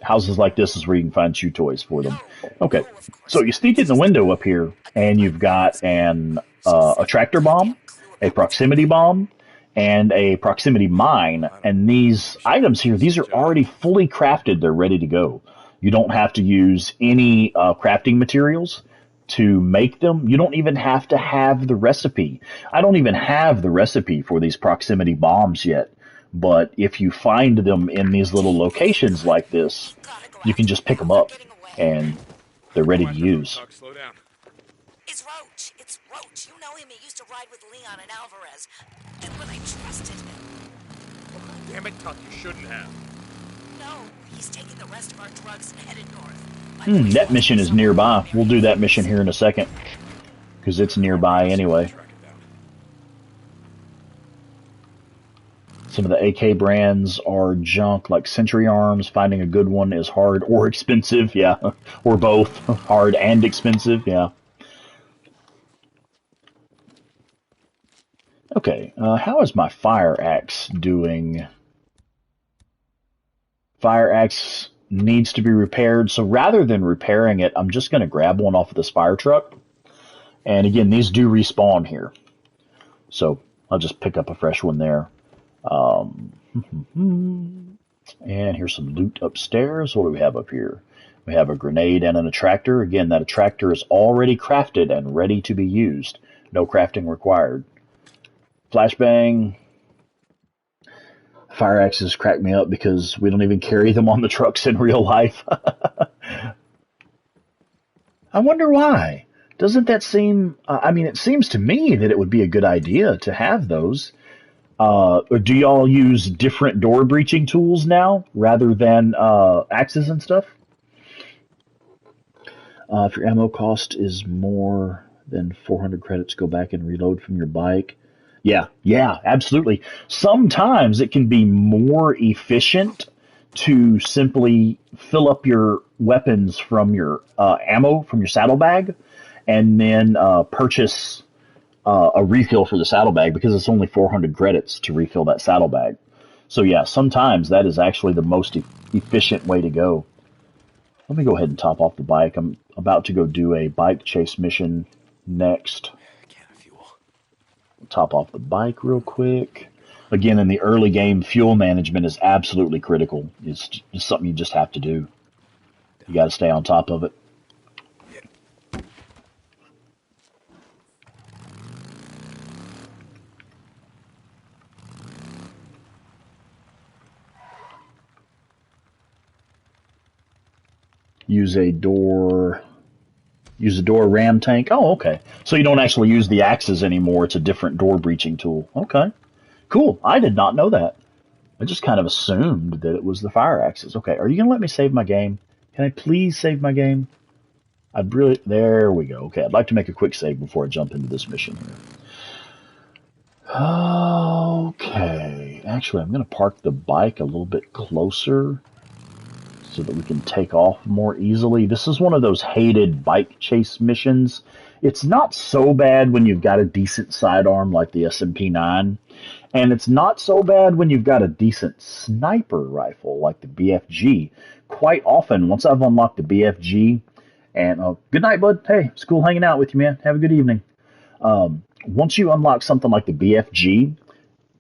houses like this is where you can find chew toys for them. Okay, so you sneak in the window up here, and you've got a tractor bomb, a proximity bomb, and a proximity mine. And these items here, these are already fully crafted. They're ready to go. You don't have to use any crafting materials to make them. You don't even have to have the recipe. I don't even have the recipe for these proximity bombs yet. But if you find them in these little locations like this, you can just pick them up, and they're ready to use. It's Roach. It's Roach. You know him. He used to ride with Leon and Alvarez. And when I trusted him. Damn it, Tuck, you shouldn't have. No, he's taking the rest of our drugs and headed north. That mission is nearby. We'll do that mission here in a second, because it's nearby anyway. Some of the AK brands are junk, like Century Arms. Finding a good one is hard or expensive, yeah. Or both. Hard and expensive, yeah. Okay, how is my fire axe doing? Fire axe needs to be repaired, so rather than repairing it, I'm just going to grab one off of this fire truck. And again, these do respawn here. So I'll just pick up a fresh one there. And here's some loot upstairs. What do we have up here? We have a grenade and an attractor. Again, that attractor is already crafted and ready to be used. No crafting required. Flashbang. Fire axes crack me up because we don't even carry them on the trucks in real life. I wonder why. Doesn't that seem... I mean, it seems to me that it would be a good idea to have those. Or do y'all use different door breaching tools now rather than axes and stuff? If your ammo cost is more than 400 credits, go back and reload from your bike. Yeah, absolutely. Sometimes it can be more efficient to simply fill up your weapons from your ammo from your saddlebag and then purchase a refill for the saddlebag because it's only 400 credits to refill that saddlebag. So yeah, sometimes that is actually the most efficient way to go. Let me go ahead and top off the bike. I'm about to go do a bike chase mission next. Top off the bike real quick. Again, in the early game, fuel management is absolutely critical. It's something you just have to do. You got to stay on top of it. Use a door ram tank. Oh, okay. So you don't actually use the axes anymore. It's a different door breaching tool. Okay. Cool. I did not know that. I just kind of assumed that it was the fire axes. Okay. Are you going to let me save my game? Can I please save my game? There we go. Okay. I'd like to make a quick save before I jump into this mission here. Okay. Actually, I'm going to park the bike a little bit closer so that we can take off more easily. This is one of those hated bike chase missions. It's not so bad when you've got a decent sidearm like the SMP-9, and it's not so bad when you've got a decent sniper rifle like the BFG. Quite often, once I've unlocked the BFG, and good night, bud. Hey, it's cool hanging out with you, man. Have a good evening. Once you unlock something like the BFG,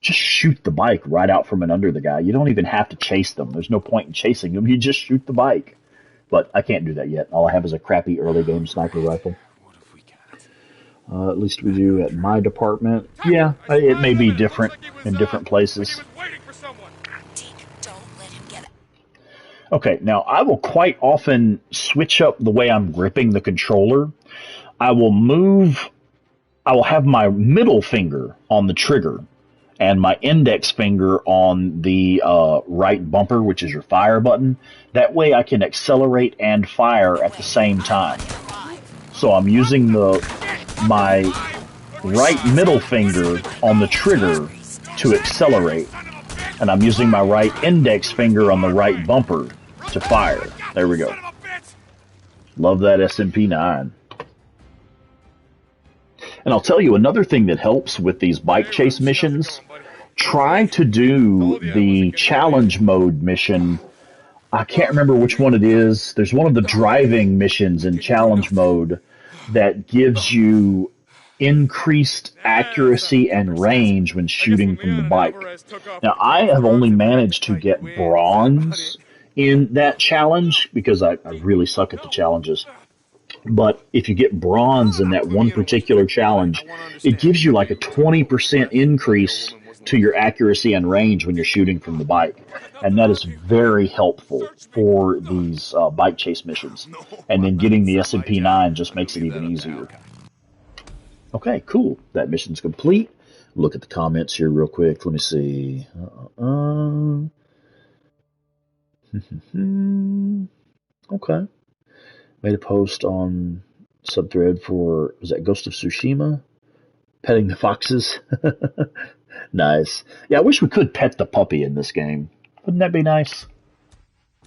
just shoot the bike right out from under the guy. You don't even have to chase them. There's no point in chasing them. You just shoot the bike. But I can't do that yet. All I have is a crappy early game sniper rifle. At least we do at my department. Yeah, it may be different in different places. Okay, now I will quite often switch up the way I'm gripping the controller. I will have my middle finger on the trigger and my index finger on the right bumper, which is your fire button. That way I can accelerate and fire at the same time. So I'm using my right middle finger on the trigger to accelerate, and I'm using my right index finger on the right bumper to fire. There we go. Love that SMP-9. And I'll tell you another thing that helps with these bike chase missions. Try to do the challenge mode mission. I can't remember which one it is. There's one of the driving missions in challenge mode that gives you increased accuracy and range when shooting from the bike. Now, I have only managed to get bronze in that challenge because I really suck at the challenges. But if you get bronze in that one particular challenge, it gives you like a 20% increase to your accuracy and range when you're shooting from the bike. And that is very helpful for these bike chase missions. And then getting the SMP-9 just makes it even easier. Okay, cool. That mission's complete. Look at the comments here real quick. Let me see. Okay. Made a post on subthread for, was that Ghost of Tsushima? Petting the foxes. Nice. Yeah, I wish we could pet the puppy in this game. Wouldn't that be nice?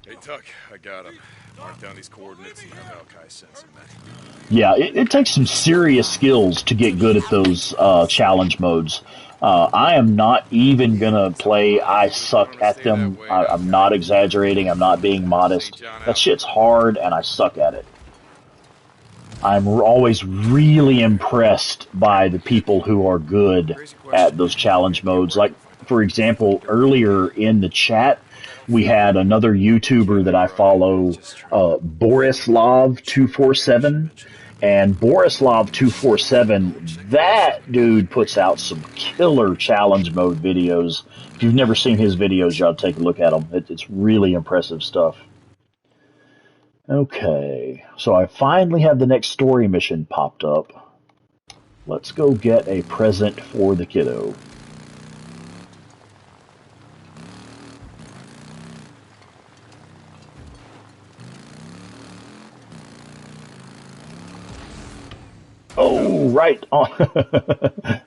Hey, Tuck, I got him. Mark down these coordinates and have Alkai send some men. Yeah, it takes some serious skills to get good at those challenge modes. I am not even gonna play I suck at them. I'm not exaggerating. I'm not being modest. That shit's hard, and I suck at it. I'm always really impressed by the people who are good at those challenge modes. Like, for example, earlier in the chat, we had another YouTuber that I follow, Borislav247. And Borislav247, that dude puts out some killer challenge mode videos. If you've never seen his videos, you ought to take a look at them. It's really impressive stuff. Okay, so I finally have the next story mission popped up. Let's go get a present for the kiddo. Oh, right.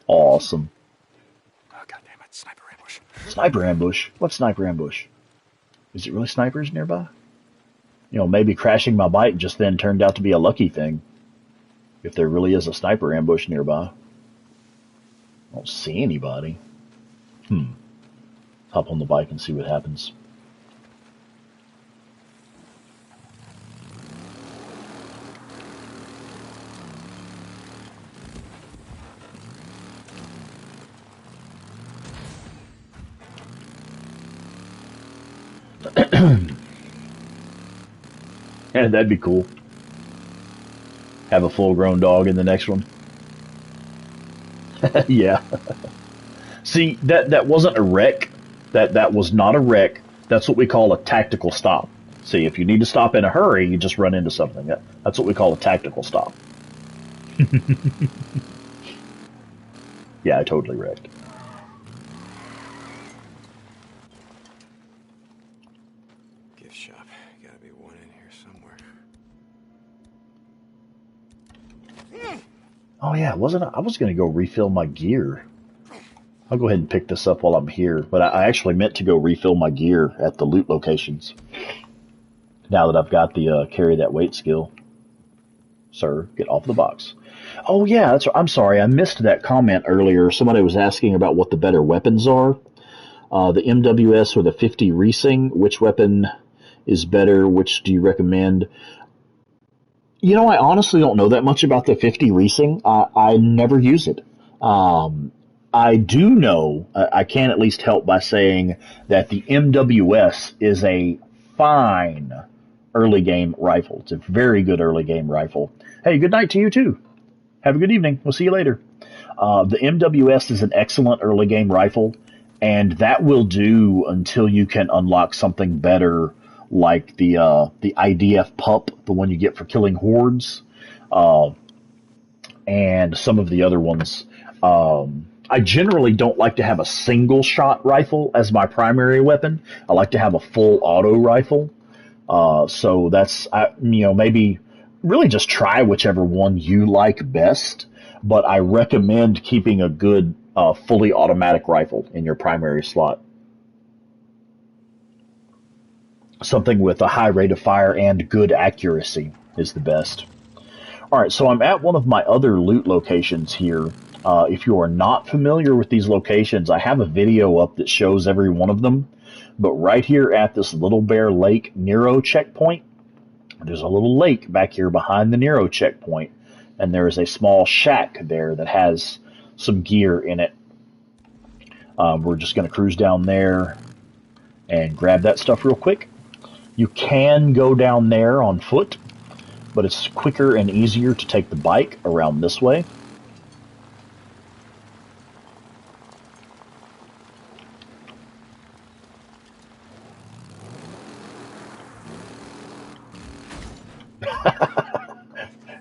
Awesome. Oh, goddammit, sniper ambush. Sniper ambush? What sniper ambush? Is it really snipers nearby? You know, maybe crashing my bike just then turned out to be a lucky thing. If there really is a sniper ambush nearby. I don't see anybody. Hop on the bike and see what happens. Yeah, that'd be cool. Have a full-grown dog in the next one. Yeah. See, that wasn't a wreck. That was not a wreck. That's what we call a tactical stop. See, if you need to stop in a hurry, you just run into something. That's what we call a tactical stop. Yeah, I totally wrecked. Gift shop. Gotta be one in here somewhere. Oh yeah, I was going to go refill my gear. I'll go ahead and pick this up while I'm here, but I actually meant to go refill my gear at the loot locations. Now that I've got the carry that weight skill. Sir, get off the box. Oh yeah, I'm sorry, I missed that comment earlier. Somebody was asking about what the better weapons are. The MWS or the 50 Riesing, which weapon is better? Which do you recommend? You know, I honestly don't know that much about the 50 Riesing. I never use it. I do know, I can at least help by saying that the MWS is a fine early game rifle. It's a very good early game rifle. Hey, good night to you too. Have a good evening. We'll see you later. The MWS is an excellent early game rifle, and that will do until you can unlock something better, like the IDF pup, the one you get for killing hordes, and some of the other ones. I generally don't like to have a single shot rifle as my primary weapon. I like to have a full auto rifle. So that's, maybe really just try whichever one you like best. But I recommend keeping a good fully automatic rifle in your primary slot. Something with a high rate of fire and good accuracy is the best. Alright, so I'm at one of my other loot locations here. If you are not familiar with these locations, I have a video up that shows every one of them. But right here at this Little Bear Lake Nero checkpoint, there's a little lake back here behind the Nero checkpoint. And there is a small shack there that has some gear in it. We're just going to cruise down there and grab that stuff real quick. You can go down there on foot, but it's quicker and easier to take the bike around this way.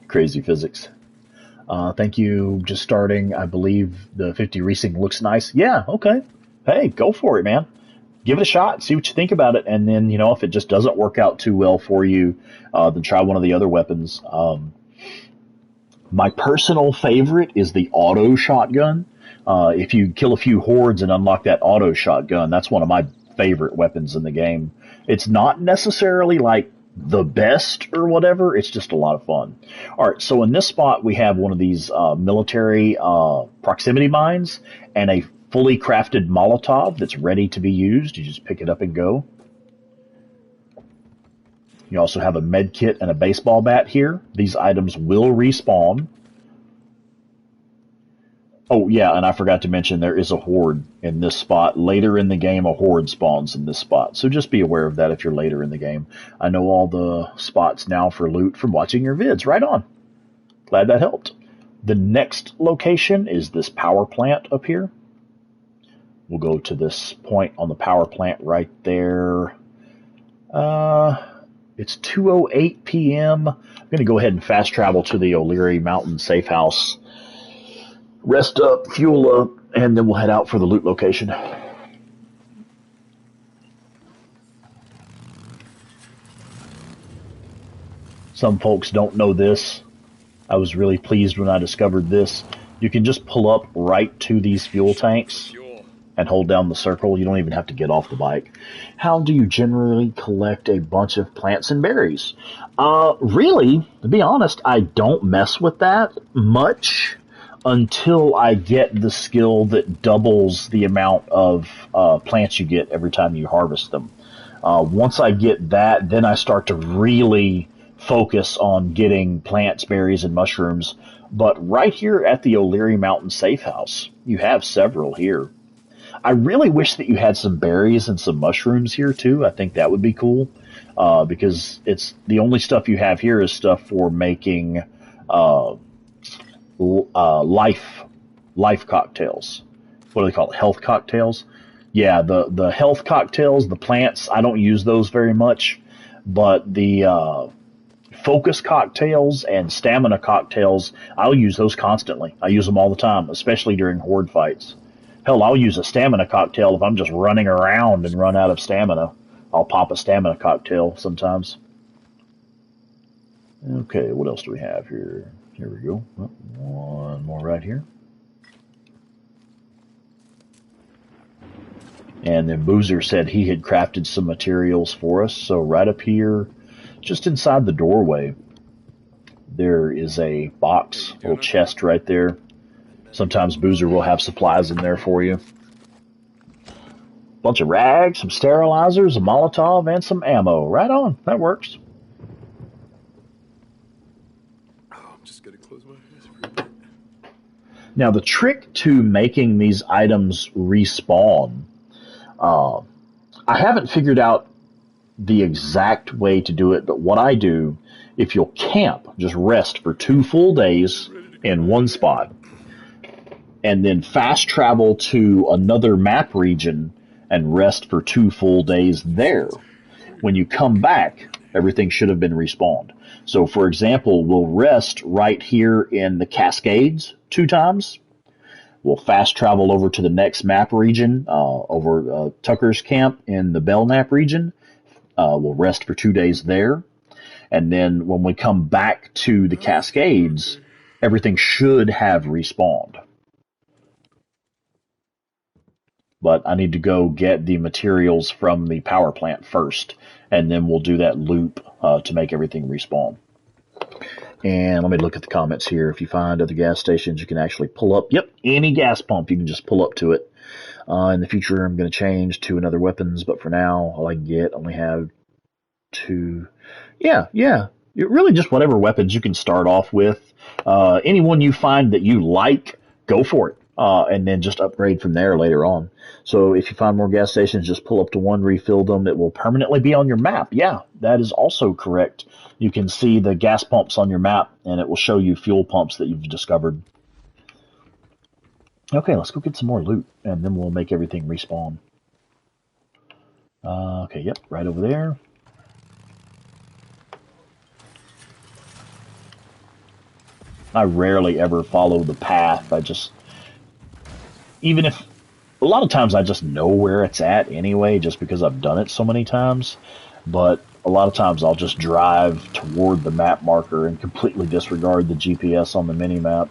Crazy physics. Thank you. Just starting. I believe the 50 Riesing looks nice. Yeah, okay. Hey, go for it, man. Give it a shot. See what you think about it. And then, if it just doesn't work out too well for you, then try one of the other weapons. My personal favorite is the auto shotgun. If you kill a few hordes and unlock that auto shotgun, that's one of my favorite weapons in the game. It's not necessarily like the best or whatever, it's just a lot of fun. Alright, so in this spot we have one of these military proximity mines and a fully crafted Molotov that's ready to be used. You just pick it up and go. You also have a med kit and a baseball bat here. These items will respawn. Oh, yeah, and I forgot to mention there is a horde in this spot. Later in the game, a horde spawns in this spot. So just be aware of that if you're later in the game. I know all the spots now for loot from watching your vids. Right on. Glad that helped. The next location is this power plant up here. We'll go to this point on the power plant right there. It's 2:08 p.m. I'm going to go ahead and fast travel to the O'Leary Mountain Safe House. Rest up, fuel up, and then we'll head out for the loot location. Some folks don't know this. I was really pleased when I discovered this. You can just pull up right to these fuel tanks and hold down the circle. You don't even have to get off the bike. How do you generally collect a bunch of plants and berries? Really, to be honest, I don't mess with that much until I get the skill that doubles the amount of plants you get every time you harvest them. Once I get that, then I start to really focus on getting plants, berries, and mushrooms. But right here at the O'Leary Mountain Safe House, you have several here. I really wish that you had some berries and some mushrooms here too. I think that would be cool, because it's the only stuff you have here is stuff for making life cocktails. What do they call it? Health cocktails? Yeah, the health cocktails, the plants, I don't use those very much, but the focus cocktails and stamina cocktails, I'll use those constantly. I use them all the time, especially during horde fights. Hell, I'll use a stamina cocktail if I'm just running around and run out of stamina. I'll pop a stamina cocktail sometimes. Okay, what else do we have here? Here we go. Oh, one more right here. And then Boozer said he had crafted some materials for us. So right up here, just inside the doorway, there is a box, a little chest right there. Sometimes Boozer will have supplies in there for you. Bunch of rags, some sterilizers, a Molotov, and some ammo. Right on. That works. Now, the trick to making these items respawn, I haven't figured out the exact way to do it, but what I do, if you'll camp, just rest for 2 full days in one spot, and then fast travel to another map region and rest for 2 full days there. When you come back, everything should have been respawned. So, for example, we'll rest right here in the Cascades 2 times. We'll fast travel over to the next map region, over Tucker's camp in the Belknap region. We'll rest for 2 days there. And then when we come back to the Cascades, everything should have respawned. But I need to go get the materials from the power plant first, and then we'll do that loop to make everything respawn. And let me look at the comments here. If you find other gas stations, you can actually pull up. Yep, any gas pump, you can just pull up to it. In the future, I'm going to change to another weapons, but for now, all I can get, only have 2. Yeah. Really just whatever weapons you can start off with. Anyone you find that you like, go for it. And then just upgrade from there later on. So if you find more gas stations, just pull up to one, refill them. It will permanently be on your map. Yeah, that is also correct. You can see the gas pumps on your map, and it will show you fuel pumps that you've discovered. Okay, let's go get some more loot, and then we'll make everything respawn. Okay, yep, right over there. I rarely ever follow the path. Even if, a lot of times I just know where it's at anyway, just because I've done it so many times. But a lot of times I'll just drive toward the map marker and completely disregard the GPS on the mini-map.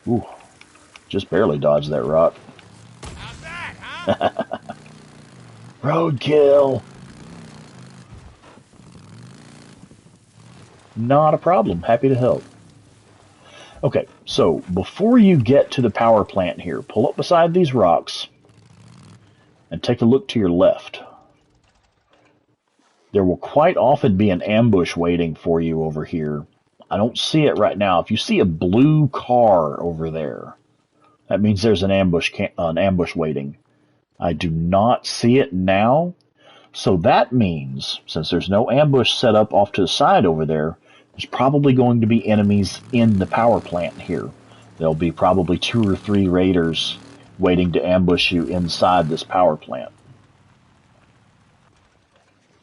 Ooh, just barely dodged that rock. How's that, huh? Roadkill! Not a problem. Happy to help. Okay, so before you get to the power plant here, pull up beside these rocks and take a look to your left. There will quite often be an ambush waiting for you over here. I don't see it right now. If you see a blue car over there, that means there's an ambush waiting. I do not see it now, so that means, since there's no ambush set up off to the side over there, there's probably going to be enemies in the power plant here. There'll be probably 2 or 3 raiders waiting to ambush you inside this power plant.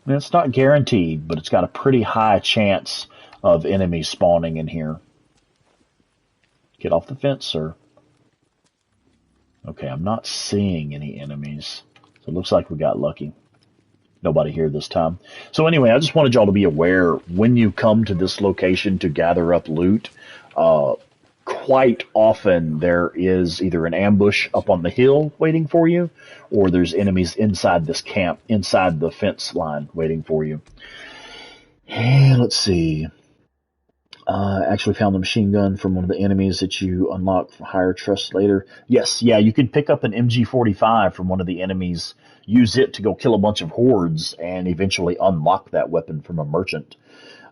And it's not guaranteed, but it's got a pretty high chance of enemies spawning in here. Get off the fence, sir. Okay, I'm not seeing any enemies, so it looks like we got lucky. Nobody here this time. So anyway, I just wanted y'all to be aware when you come to this location to gather up loot, quite often there is either an ambush up on the hill waiting for you, or there's enemies inside this camp, inside the fence line waiting for you. And let's see. Actually found the machine gun from one of the enemies that you unlock for higher trust later. Yes, yeah, you can pick up an MG45 from one of the enemies, use it to go kill a bunch of hordes, and eventually unlock that weapon from a merchant.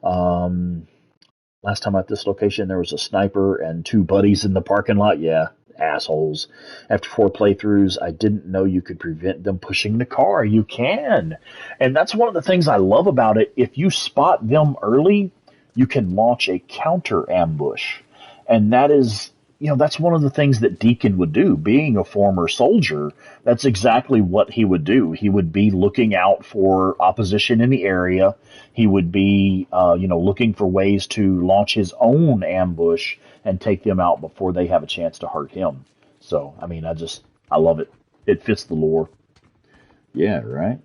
Last time at this location, there was a sniper and 2 buddies in the parking lot. Yeah, assholes. After 4 playthroughs, I didn't know you could prevent them pushing the car. You can. And that's one of the things I love about it. If you spot them early, you can launch a counter ambush. And that is, that's one of the things that Deacon would do. Being a former soldier, that's exactly what he would do. He would be looking out for opposition in the area. He would be, looking for ways to launch his own ambush and take them out before they have a chance to hurt him. So, I love it. It fits the lore. Yeah, right?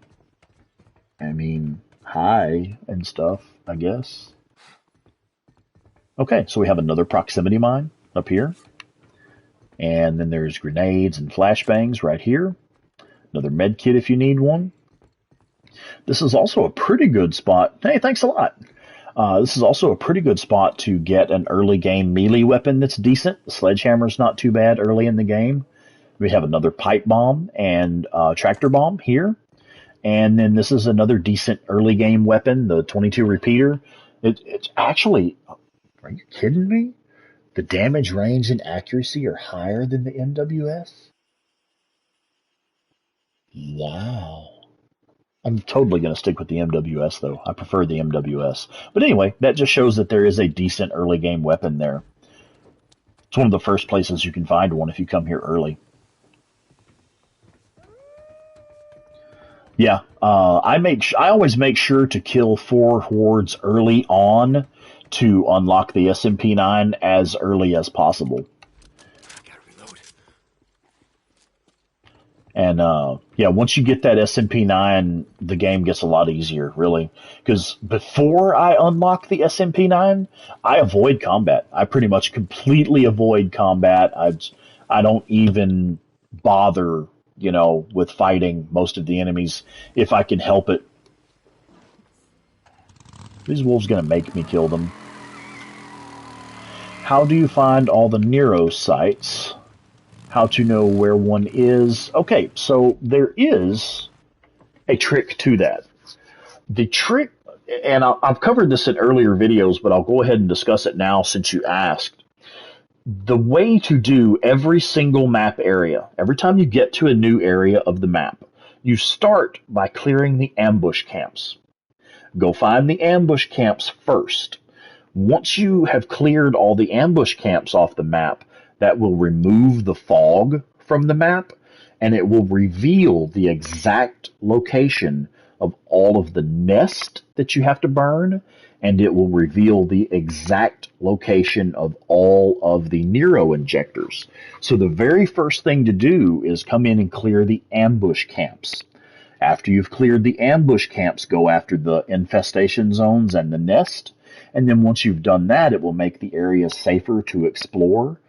High and stuff, I guess. Okay, so we have another proximity mine up here. And then there's grenades and flashbangs right here. Another med kit if you need one. This is also a pretty good spot. Hey, thanks a lot. This is also a pretty good spot to get an early game melee weapon that's decent. The sledgehammer's not too bad early in the game. We have another pipe bomb and tractor bomb here. And then this is another decent early game weapon, the 22 repeater. It's actually... Are you kidding me? The damage range and accuracy are higher than the MWS? Wow. I'm totally going to stick with the MWS, though. I prefer the MWS. But anyway, that just shows that there is a decent early game weapon there. It's one of the first places you can find one if you come here early. Yeah, I always make sure to kill 4 hordes early on to unlock the SMP-9 as early as possible. Gotta reload. And once you get that SMP-9, the game gets a lot easier, really. Because before I unlock the SMP-9, I avoid combat. I pretty much completely avoid combat. I don't even bother, with fighting most of the enemies if I can help it. These wolves gonna make me kill them. How do you find all the Nero sites? How to know where one is? Okay, so there is a trick to that. The trick, and I've covered this in earlier videos, but I'll go ahead and discuss it now since you asked. The way to do every single map area, every time you get to a new area of the map, you start by clearing the ambush camps. Go find the ambush camps first. Once you have cleared all the ambush camps off the map, that will remove the fog from the map, and it will reveal the exact location of all of the nest that you have to burn and it will reveal the exact location of all of the Nero injectors. So the very first thing to do is come in and clear the ambush camps. After you've cleared the ambush camps, go after the infestation zones and the nest. And then once you've done that, it will make the area safer to explore,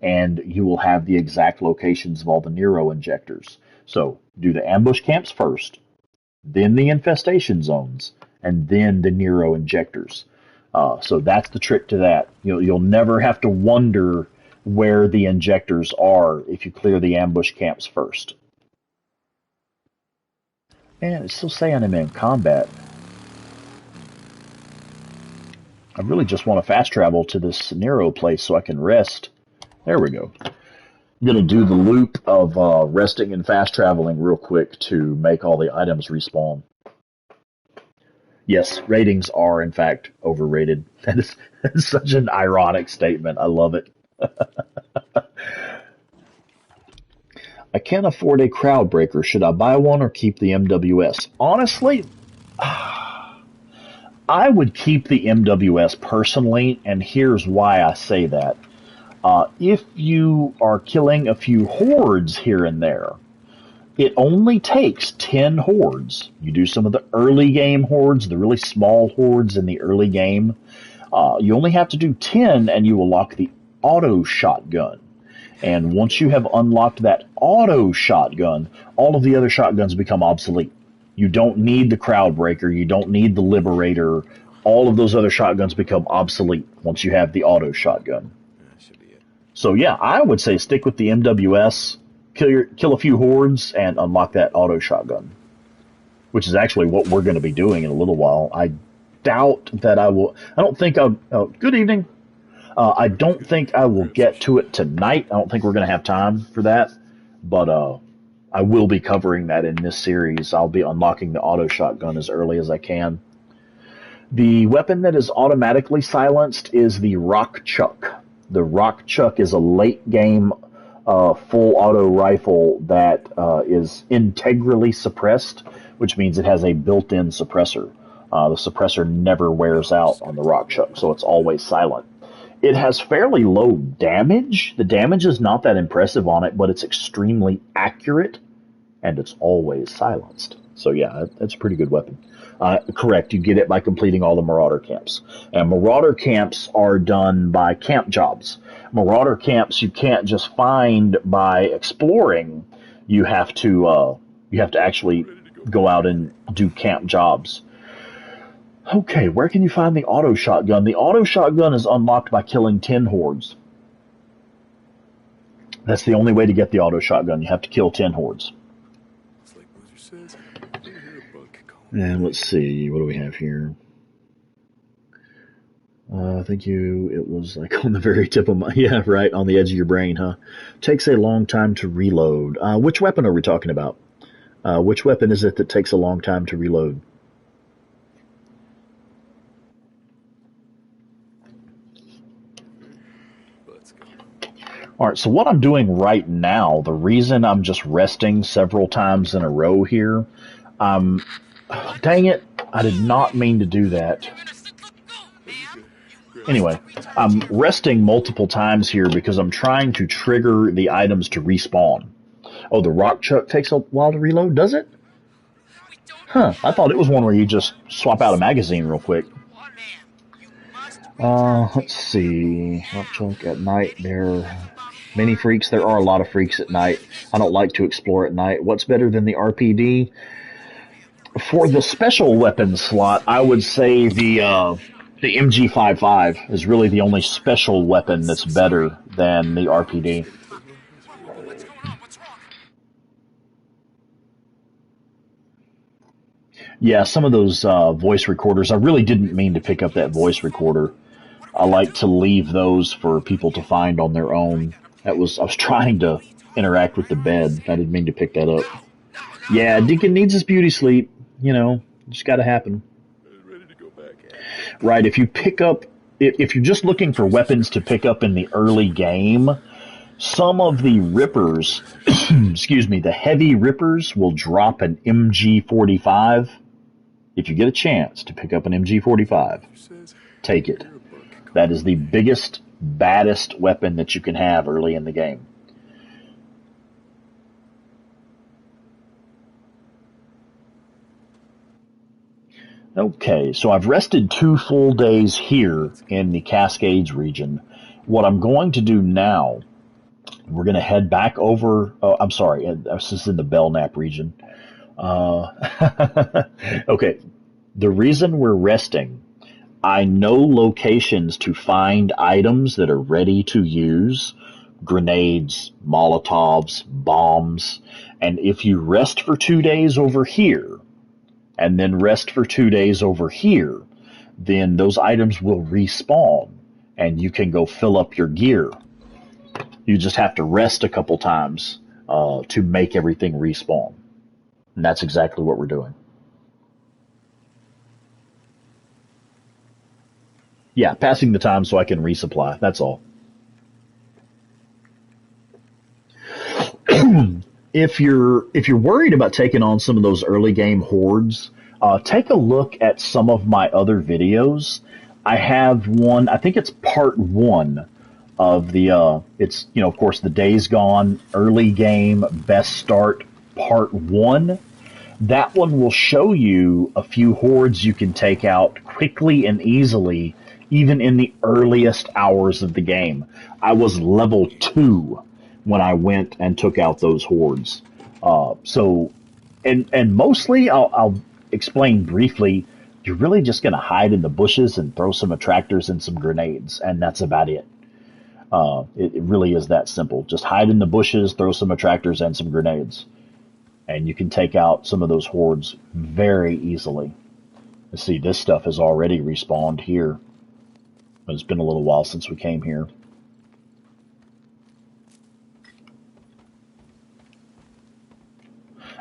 and you will have the exact locations of all the Nero injectors. So do the ambush camps first, then the infestation zones, and then the Nero injectors. So that's the trick to that. You'll never have to wonder where the injectors are if you clear the ambush camps first. And it's still saying I'm in combat. I really just want to fast travel to this Nero place so I can rest. There we go. I'm going to do the loop of resting and fast traveling real quick to make all the items respawn. Yes, ratings are, in fact, overrated. That is such an ironic statement. I love it. I can't afford a crowd breaker. Should I buy one or keep the MWS? Honestly, I would keep the MWS personally, and here's why I say that. If you are killing a few hordes here and there, it only takes 10 hordes. You do some of the early game hordes, the really small hordes in the early game. You only have to do 10 and you will lock the auto shotgun. And once you have unlocked that auto shotgun, all of the other shotguns become obsolete. You don't need the crowd breaker. You don't need the liberator. All of those other shotguns become obsolete once you have the auto shotgun. That should be it. So yeah, I would say stick with the MWS, kill a few hordes, and unlock that auto shotgun, which is actually what we're going to be doing in a little while. I doubt that I will. I don't think I'll. Good evening. I don't think I will get to it tonight. I don't think we're going to have time for that, but I will be covering that in this series. I'll be unlocking the auto shotgun as early as I can. The weapon that is automatically silenced is the Rock Chuck. The Rock Chuck is a late game full auto rifle that is integrally suppressed, which means it has a built-in suppressor. The suppressor never wears out on the Rock Chuck, so it's always silent. It has fairly low damage. The damage is not that impressive on it, but it's extremely accurate, and it's always silenced. So yeah, it's a pretty good weapon. Correct, you get it by completing all the Marauder camps. And Marauder camps are done by camp jobs. Marauder camps you can't just find by exploring. You have to actually go out and do camp jobs. Okay, where can you find the auto shotgun? The auto shotgun is unlocked by killing 10 hordes. That's the only way to get the auto shotgun. You have to kill 10 hordes. And let's see, what do we have here? I think it was like on the very tip of my, yeah, right, on the edge of your brain, huh? Takes a long time to reload. Which weapon are we talking about? Which weapon is it that takes a long time to reload? All right, so what I'm doing right now, the reason I'm just resting several times in a row here, dang it, I did not mean to do that. Anyway, I'm resting multiple times here because I'm trying to trigger the items to respawn. Oh, the Rock Chuck takes a while to reload, does it? Huh, I thought it was one where you just swap out a magazine real quick. Let's see. Rock Chuck at night, many freaks. There are a lot of freaks at night. I don't like to explore at night. What's better than the RPD? For the special weapons slot, I would say the MG55 is really the only special weapon that's better than the RPD. Yeah, some of those voice recorders, I really didn't mean to pick up that voice recorder. I like to leave those for people to find on their own. I was trying to interact with the bed. I didn't mean to pick that up. Yeah, Deacon needs his beauty sleep. You know, just got to happen. Right, if you're just looking for weapons to pick up in the early game, some of the rippers, excuse me, the heavy rippers will drop an MG45. If you get a chance to pick up an MG45, take it. That is the biggest, baddest weapon that you can have early in the game. Okay, so I've rested 2 full days here in the Cascades region. What I'm going to do now, we're going to head back over. Oh, I'm sorry, this is in the Belknap region. Okay, the reason we're resting, I know locations to find items that are ready to use, grenades, Molotovs, bombs, and if you rest for 2 days over here, and then rest for 2 days over here, then those items will respawn, and you can go fill up your gear. You just have to rest a couple times to make everything respawn. And that's exactly what we're doing. Yeah, passing the time so I can resupply. That's all. If you're worried about taking on some of those early game hordes, take a look at some of my other videos. I have one. I think it's part 1 of the. It's of course the Days Gone early game best start part 1. That one will show you a few hordes you can take out quickly and easily, even in the earliest hours of the game. I was level 2 when I went and took out those hordes. And mostly, I'll explain briefly, you're really just going to hide in the bushes and throw some attractors and some grenades, and that's about it. It really is that simple. Just hide in the bushes, throw some attractors and some grenades, and you can take out some of those hordes very easily. Let's see, this stuff has already respawned here, but it's been a little while since we came here.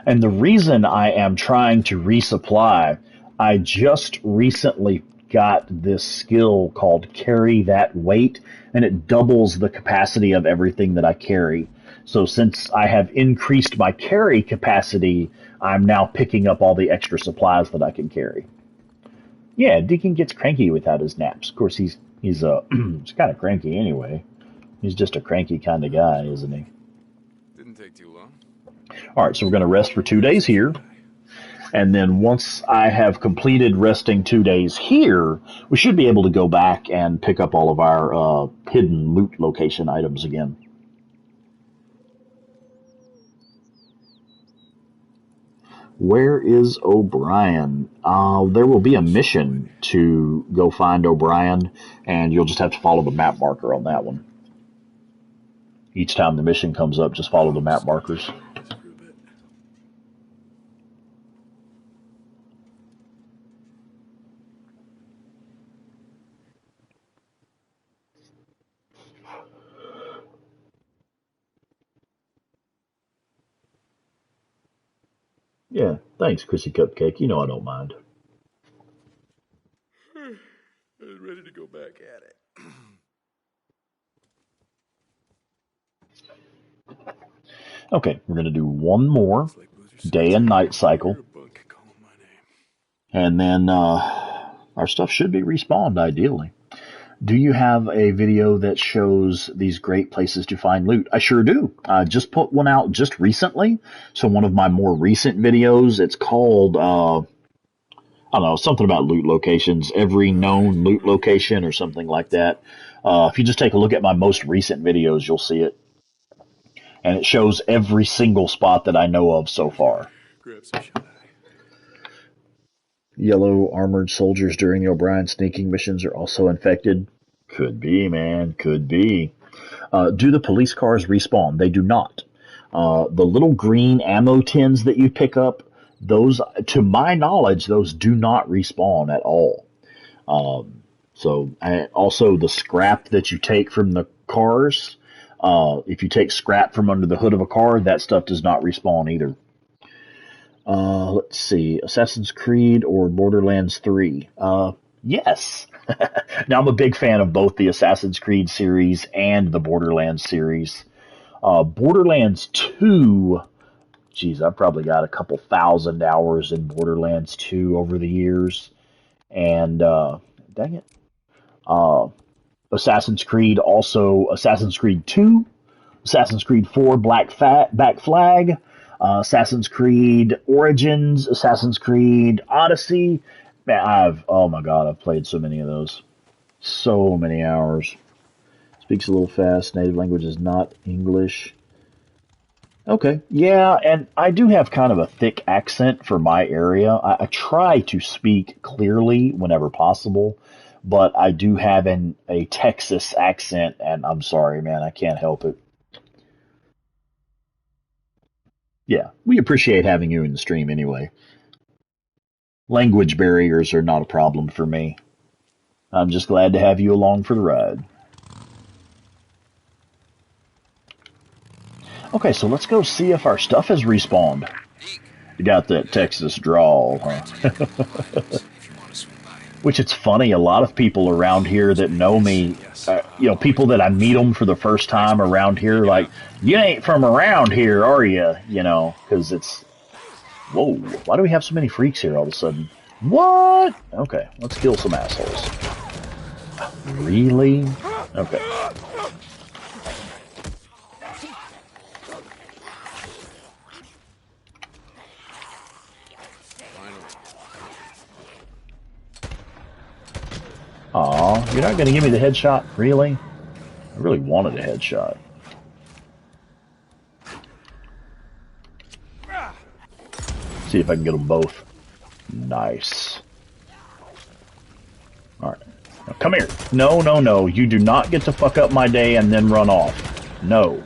And the reason I am trying to resupply, I just recently got this skill called Carry That Weight, and it doubles the capacity of everything that I carry. So since I have increased my carry capacity, I'm now picking up all the extra supplies that I can carry. Yeah, Deacon gets cranky without his naps. Of course, he's he's kind of cranky anyway. He's just a cranky kind of guy, isn't he? Didn't take too long. All right, so we're going to rest for 2 days here. And then once I have completed resting 2 days here, we should be able to go back and pick up all of our hidden loot location items again. Where is O'Brien? There will be a mission to go find O'Brien, and you'll just have to follow the map marker on that one. Each time the mission comes up, just follow the map markers. Yeah, thanks, Chrissy Cupcake. You know I don't mind. I was ready to go back at it. Okay, we're going to do one more day and night cycle. And then our stuff should be respawned, ideally. Do you have a video that shows these great places to find loot? I sure do. I just put one out just recently. So one of my more recent videos, it's called, I don't know, something about loot locations, every known loot location or something like that. If you just take a look at my most recent videos, you'll see it. And it shows every single spot that I know of so far. Grab some shot. Yellow armored soldiers during the O'Brien sneaking missions are also infected. Could be, man. Could be. Do the police cars respawn? They do not. The little green ammo tins that you pick up, those, to my knowledge, those do not respawn at all. Also the scrap that you take from the cars, if you take scrap from under the hood of a car, that stuff does not respawn either. Let's see, Assassin's Creed or Borderlands 3? Yes. Now, I'm a big fan of both the Assassin's Creed series and the Borderlands series. Borderlands 2 geez, I've probably got a couple thousand hours in Borderlands 2 over the years. And, dang it. Uh, Assassin's Creed, also Assassin's Creed 2, Assassin's Creed 4, Black Flag, Assassin's Creed Origins, Assassin's Creed Odyssey. Man, oh my God, I've played so many of those. So many hours. Speaks a little fast. Native language is not English. Okay, yeah, and I do have kind of a thick accent for my area. I try to speak clearly whenever possible, but I do have a Texas accent, and I'm sorry, man, I can't help it. Yeah, we appreciate having you in the stream anyway. Language barriers are not a problem for me. I'm just glad to have you along for the ride. Okay, so let's go see if our stuff has respawned. You got that Texas drawl, huh? Which it's funny, a lot of people around here that know me, people that I meet them for the first time around here, like, you ain't from around here, are you? Because it's, whoa, why do we have so many freaks here all of a sudden? What? Okay, let's kill some assholes. Really? Okay. Aw, you're not going to give me the headshot? Really? I really wanted a headshot. See if I can get them both. Nice. Alright. Now come here. No, no, no. You do not get to fuck up my day and then run off. No.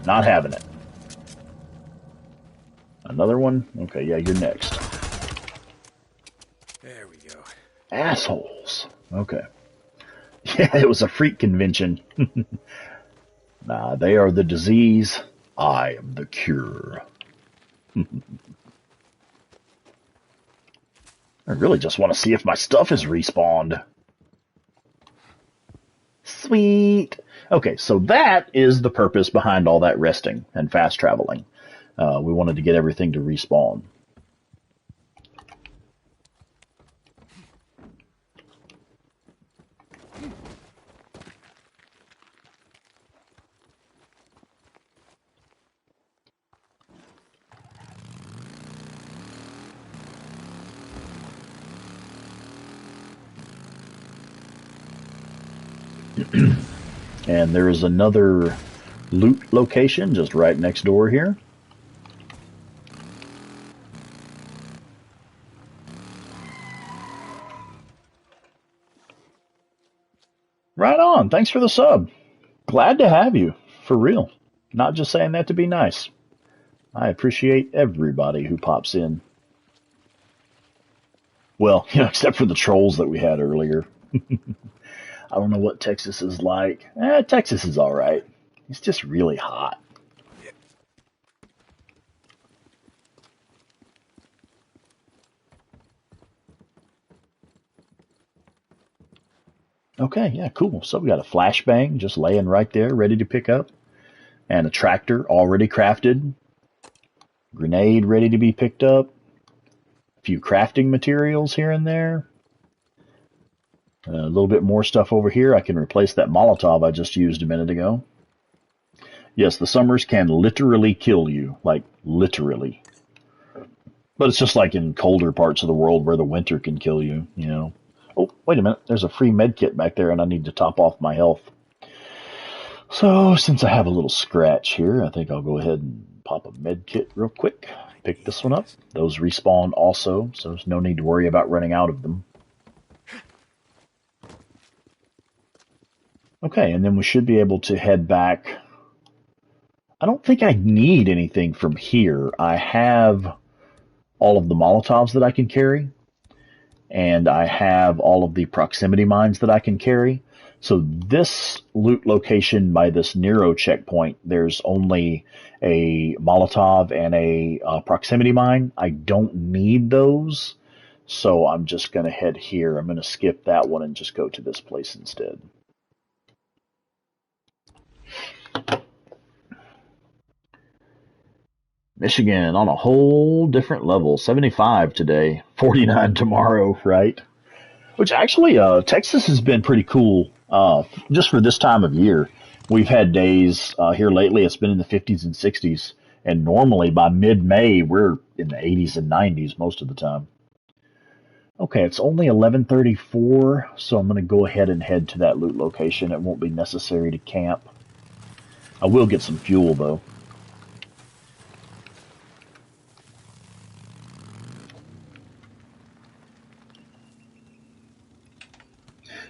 Not having it. Another one? Okay, yeah, you're next. There we go. Assholes. Okay. Yeah, it was a freak convention. Nah, they are the disease. I am the cure. I really just want to see if my stuff is respawned. Sweet. Okay, so that is the purpose behind all that resting and fast traveling. We wanted to get everything to respawn. And there is another loot location just right next door here. Right on. Thanks for the sub. Glad to have you. For real. Not just saying that to be nice. I appreciate everybody who pops in. Well, except for the trolls that we had earlier. I don't know what Texas is like. Texas is alright. It's just really hot. Okay, yeah, cool. So we got a flashbang just laying right there, ready to pick up. And a tractor already crafted. Grenade ready to be picked up. A few crafting materials here and there. A little bit more stuff over here. I can replace that Molotov I just used a minute ago. Yes, the summers can literally kill you. Like, literally. But it's just like in colder parts of the world where the winter can kill you, Oh, wait a minute. There's a free med kit back there and I need to top off my health. So, since I have a little scratch here, I think I'll go ahead and pop a med kit real quick. Pick this one up. Those respawn also, so there's no need to worry about running out of them. Okay, and then we should be able to head back. I don't think I need anything from here. I have all of the Molotovs that I can carry, and I have all of the proximity mines that I can carry. So this loot location by this Nero checkpoint, there's only a Molotov and a proximity mine. I don't need those, so I'm just going to head here. I'm going to skip that one and just go to this place instead. Michigan on a whole different level. 75 today, 49 tomorrow, right? Which actually, Texas has been pretty cool just for this time of year. We've had days here lately, it's been in the 50s and 60s. And normally by mid May, we're in the 80s and 90s most of the time. Okay, it's only 11:34, so I'm going to go ahead and head to that loot location. It won't be necessary to camp. I will get some fuel, though.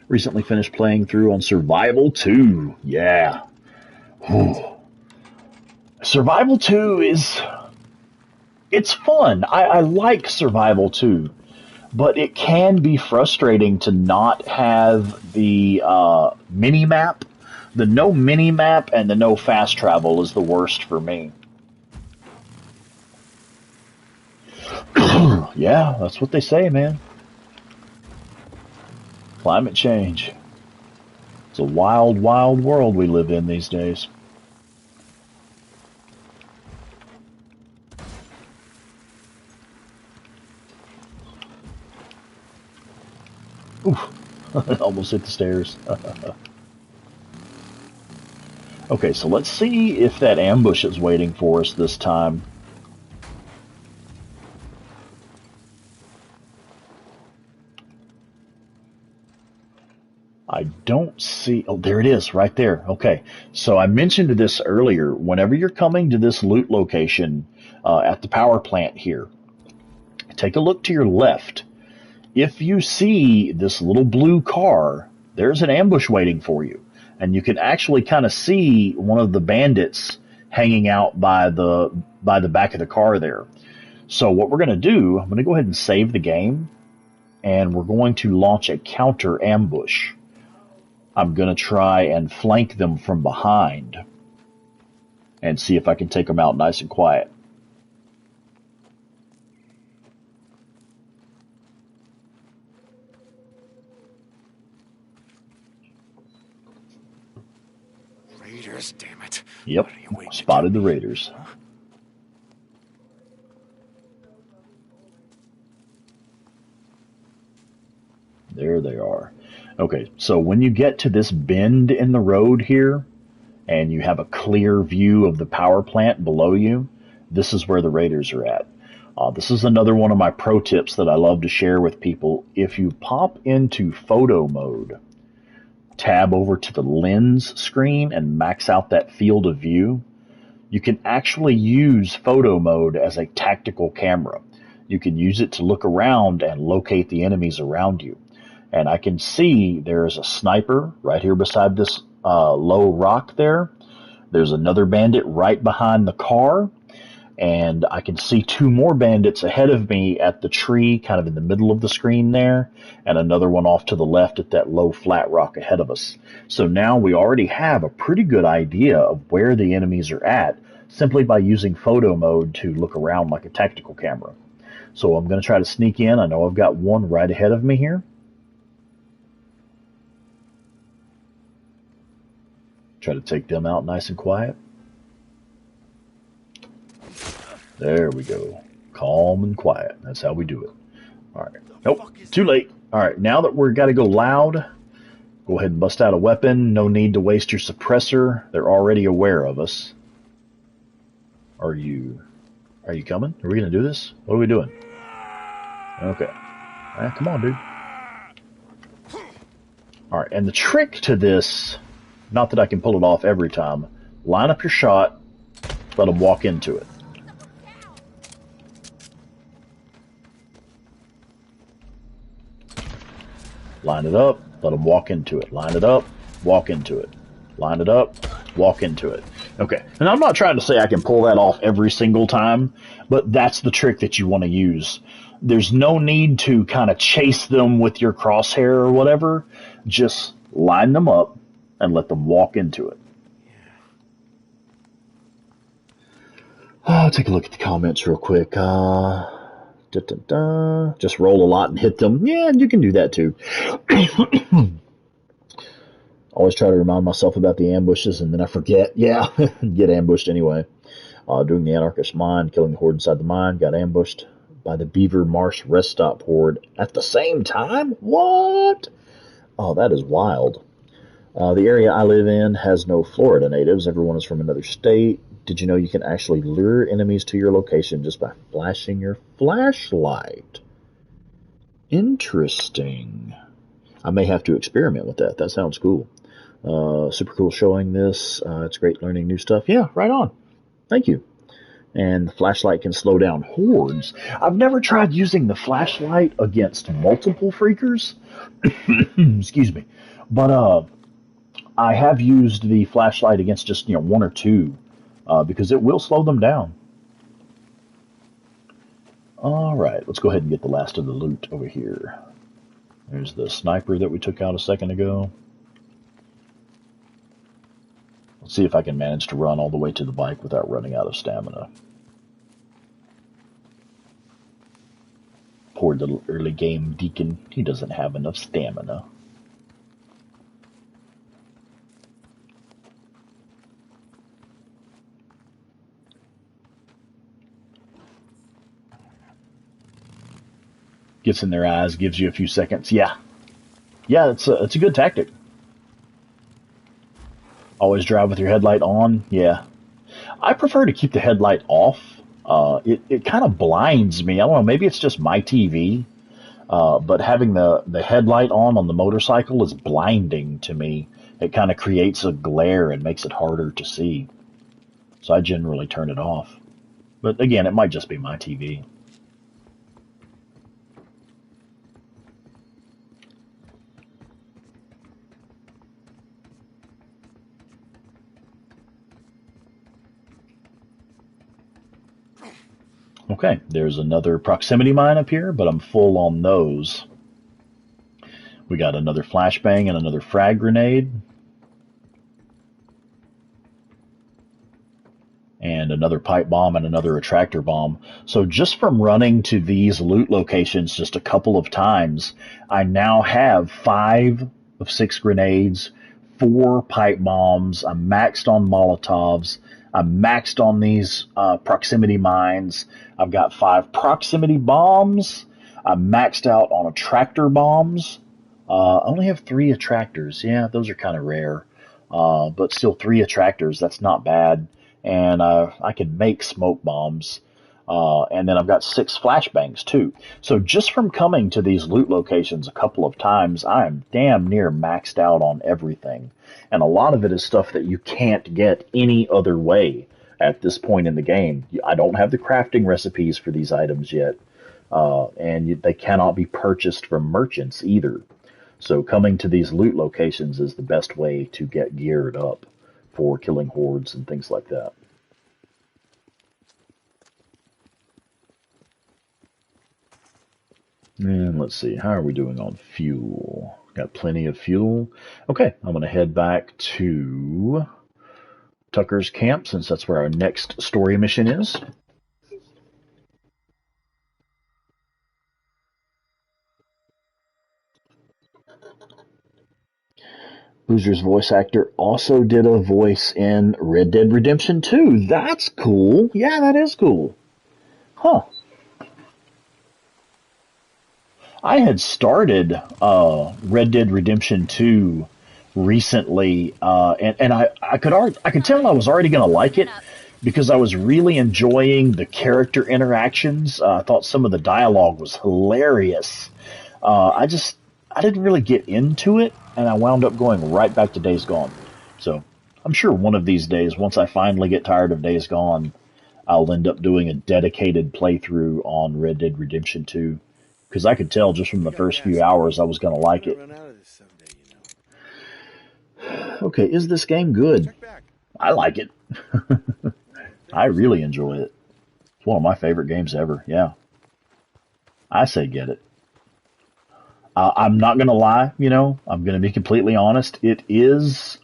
Recently finished playing through on Survival 2. Yeah. Whew. Survival 2 is... It's fun. I like Survival 2. But it can be frustrating to not have the mini map. The no mini map and the no fast travel is the worst for me. Yeah, that's what they say, man. Climate change. It's a wild, wild world we live in these days. Oof. Almost hit the stairs. Okay, so let's see if that ambush is waiting for us this time. I don't see... Oh, there it is, right there. Okay, so I mentioned this earlier. Whenever you're coming to this loot location at the power plant here, take a look to your left. If you see this little blue car, there's an ambush waiting for you. And you can actually kind of see one of the bandits hanging out by the back of the car there. So what we're going to do, I'm going to go ahead and save the game, and we're going to launch a counter ambush. I'm going to try and flank them from behind and see if I can take them out nice and quiet. Raiders, damn it. Yep, spotted the Raiders. There they are. Okay, so when you get to this bend in the road here, and you have a clear view of the power plant below you, this is where the Raiders are at. This is another one of my pro tips that I love to share with people. If you pop into photo mode, tab over to the lens screen and max out that field of view, you can actually use photo mode as a tactical camera. You can use it to look around and locate the enemies around you. And I can see there is a sniper right here beside this low rock there. There's another bandit right behind the car. And I can see two more bandits ahead of me at the tree, kind of in the middle of the screen there, and another one off to the left at that low flat rock ahead of us. So now we already have a pretty good idea of where the enemies are at, simply by using photo mode to look around like a tactical camera. So I'm going to try to sneak in. I know I've got one right ahead of me here. Try to take them out nice and quiet. There we go. Calm and quiet. That's how we do it. All right. Nope. Too late. All right. Now that we're got to go loud, go ahead and bust out a weapon. No need to waste your suppressor. They're already aware of us. Are you coming? Are we going to do this? What are we doing? Okay. All right, come on, dude. All right. And the trick to this, not that I can pull it off every time, line up your shot, let them walk into it. Line it up, let them walk into it. Line it up, walk into it. Line it up, walk into it. Okay, and I'm not trying to say I can pull that off every single time, but that's the trick that you want to use. There's no need to kind of chase them with your crosshair or whatever. Just line them up and let them walk into it. I'll take a look at the comments real quick. Just roll a lot and hit them. Yeah, you can do that too. Always try to remind myself about the ambushes and then I forget. Yeah, get ambushed anyway. During the anarchist mine, killing the horde inside the mine, got ambushed by the Beaver Marsh rest stop horde at the same time? What? Oh, that is wild. The area I live in has no Florida natives. Everyone is from another state. Did you know you can actually lure enemies to your location just by flashing your flashlight? Interesting. I may have to experiment with that. That sounds cool. Super cool showing this. It's great learning new stuff. Yeah, right on. Thank you. And the flashlight can slow down hordes. I've never tried using the flashlight against multiple freakers. Excuse me. But I have used the flashlight against just one or two because it will slow them down. All right, let's go ahead and get the last of the loot over here. There's the sniper that we took out a second ago. Let's see if I can manage to run all the way to the bike without running out of stamina. Poor little early game Deacon, he doesn't have enough stamina. Gets in their eyes, gives you a few seconds. Yeah, it's a good tactic. Always drive with your headlight on. Yeah, I prefer to keep the headlight off. It kind of blinds me. I don't know. Maybe it's just my TV. But having the headlight on the motorcycle is blinding to me. It kind of creates a glare and makes it harder to see. So I generally turn it off. But again, it might just be my TV. Okay, there's another proximity mine up here, but I'm full on those. We got another flashbang and another frag grenade. And another pipe bomb and another attractor bomb. So just from running to these loot locations just a couple of times, I now have 5 of 6 grenades, 4 pipe bombs. I'm maxed on Molotovs. I'm maxed on these proximity mines. I've got 5 proximity bombs. I'm maxed out on attractor bombs. I only have 3 attractors. Yeah, those are kind of rare. But still 3 attractors. That's not bad. And I can make smoke bombs. And then I've got 6 flashbangs too. So just from coming to these loot locations a couple of times, I am damn near maxed out on everything. And a lot of it is stuff that you can't get any other way at this point in the game. I don't have the crafting recipes for these items yet. And they cannot be purchased from merchants either. So coming to these loot locations is the best way to get geared up for killing hordes and things like that. And let's see, how are we doing on fuel? Got plenty of fuel. Okay, I'm going to head back to Tucker's camp since that's where our next story mission is. Boozer's voice actor also did a voice in Red Dead Redemption 2. That's cool. Yeah, that is cool. Huh. I had started Red Dead Redemption 2 recently, and I could tell I was already going to like it because I was really enjoying the character interactions. I thought some of the dialogue was hilarious. I didn't really get into it, and I wound up going right back to Days Gone. So I'm sure one of these days, once I finally get tired of Days Gone, I'll end up doing a dedicated playthrough on Red Dead Redemption 2. Because I could tell just from the first few hours I was going to like it. Okay, is this game good? I like it. I really enjoy it. It's one of my favorite games ever, yeah. I say get it. I'm not going to lie, I'm going to be completely honest. It is...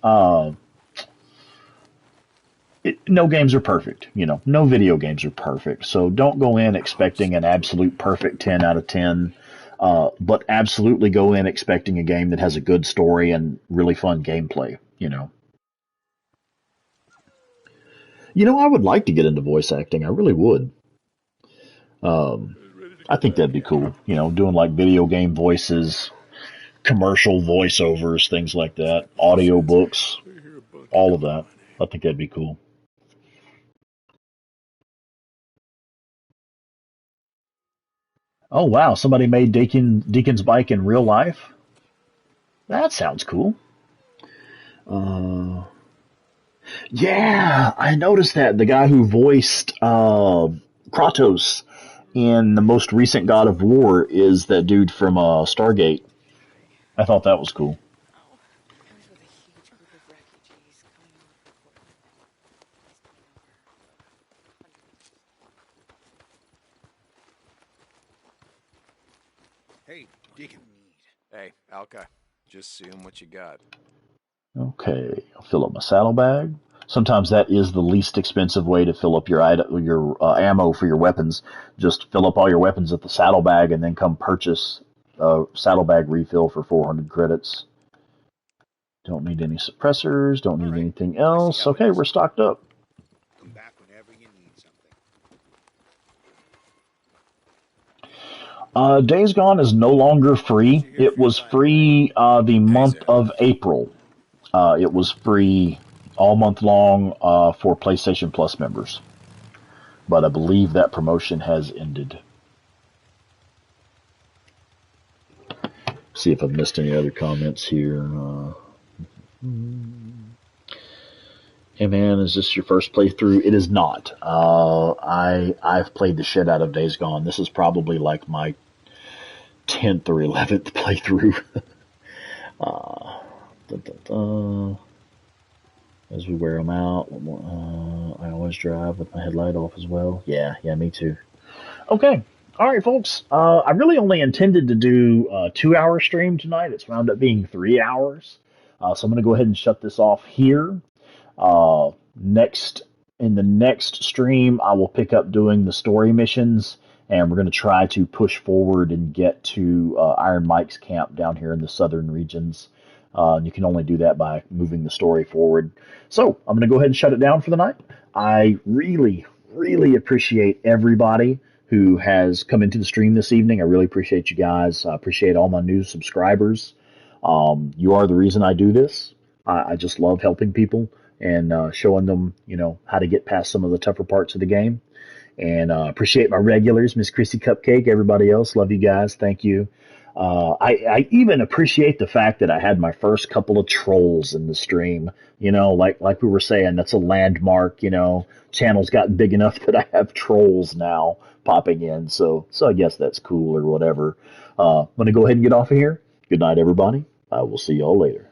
no games are perfect, no video games are perfect. So don't go in expecting an absolute perfect 10 out of 10, but absolutely go in expecting a game that has a good story and really fun gameplay, I would like to get into voice acting. I really would. Um, I think that'd be cool. Doing like video game voices, commercial voiceovers, things like that, audiobooks, all of that. I think that'd be cool. Oh wow, somebody made Deacon's bike in real life. That sounds cool. Uh, yeah, I noticed that the guy who voiced Kratos in the most recent God of War is that dude from Stargate. I thought that was cool. Oh, I was with a huge group of refugees coming over from Portland. He's coming over. Hey, Deacon. Hey, Alka, just seeing what you got. Okay, I'll fill up my saddlebag. Sometimes that is the least expensive way to fill up your ammo for your weapons. Just fill up all your weapons at the saddlebag and then come purchase a saddlebag refill for 400 credits. Don't need any suppressors. Don't All need right. anything I see else. how it Okay, is. we're stocked up. Come back whenever you need something. Days Gone is no longer What free. you here It for your was fight tonight? free the Hey, month Sarah. of April. It was free all month long for PlayStation Plus members. But I believe that promotion has ended. See if I've missed any other comments here. Hey man, is this your first playthrough? It is not. I've played the shit out of Days Gone. This is probably like my 10th or 11th playthrough. uh, dun, dun, dun. As we wear them out, I always drive with my headlight off as well. Yeah, me too. Okay. All right, folks. I really only intended to do a 2 hour stream tonight. It's wound up being 3 hours. So I'm going to go ahead and shut this off here. Next, in the next stream, I will pick up doing the story missions, and we're going to try to push forward and get to Iron Mike's camp down here in the southern regions. You can only do that by moving the story forward. So I'm going to go ahead and shut it down for the night. I really, really appreciate everybody who has come into the stream this evening. I really appreciate you guys. I appreciate all my new subscribers. You are the reason I do this. I just love helping people and showing them, how to get past some of the tougher parts of the game. And appreciate my regulars, Miss Chrissy Cupcake, everybody else. Love you guys. Thank you. I even appreciate the fact that I had my first couple of trolls in the stream. Like we were saying, that's a landmark. Channel's gotten big enough that I have trolls now popping in. So I guess that's cool or whatever. I'm gonna go ahead and get off of here. Good night, everybody. I will see y'all later.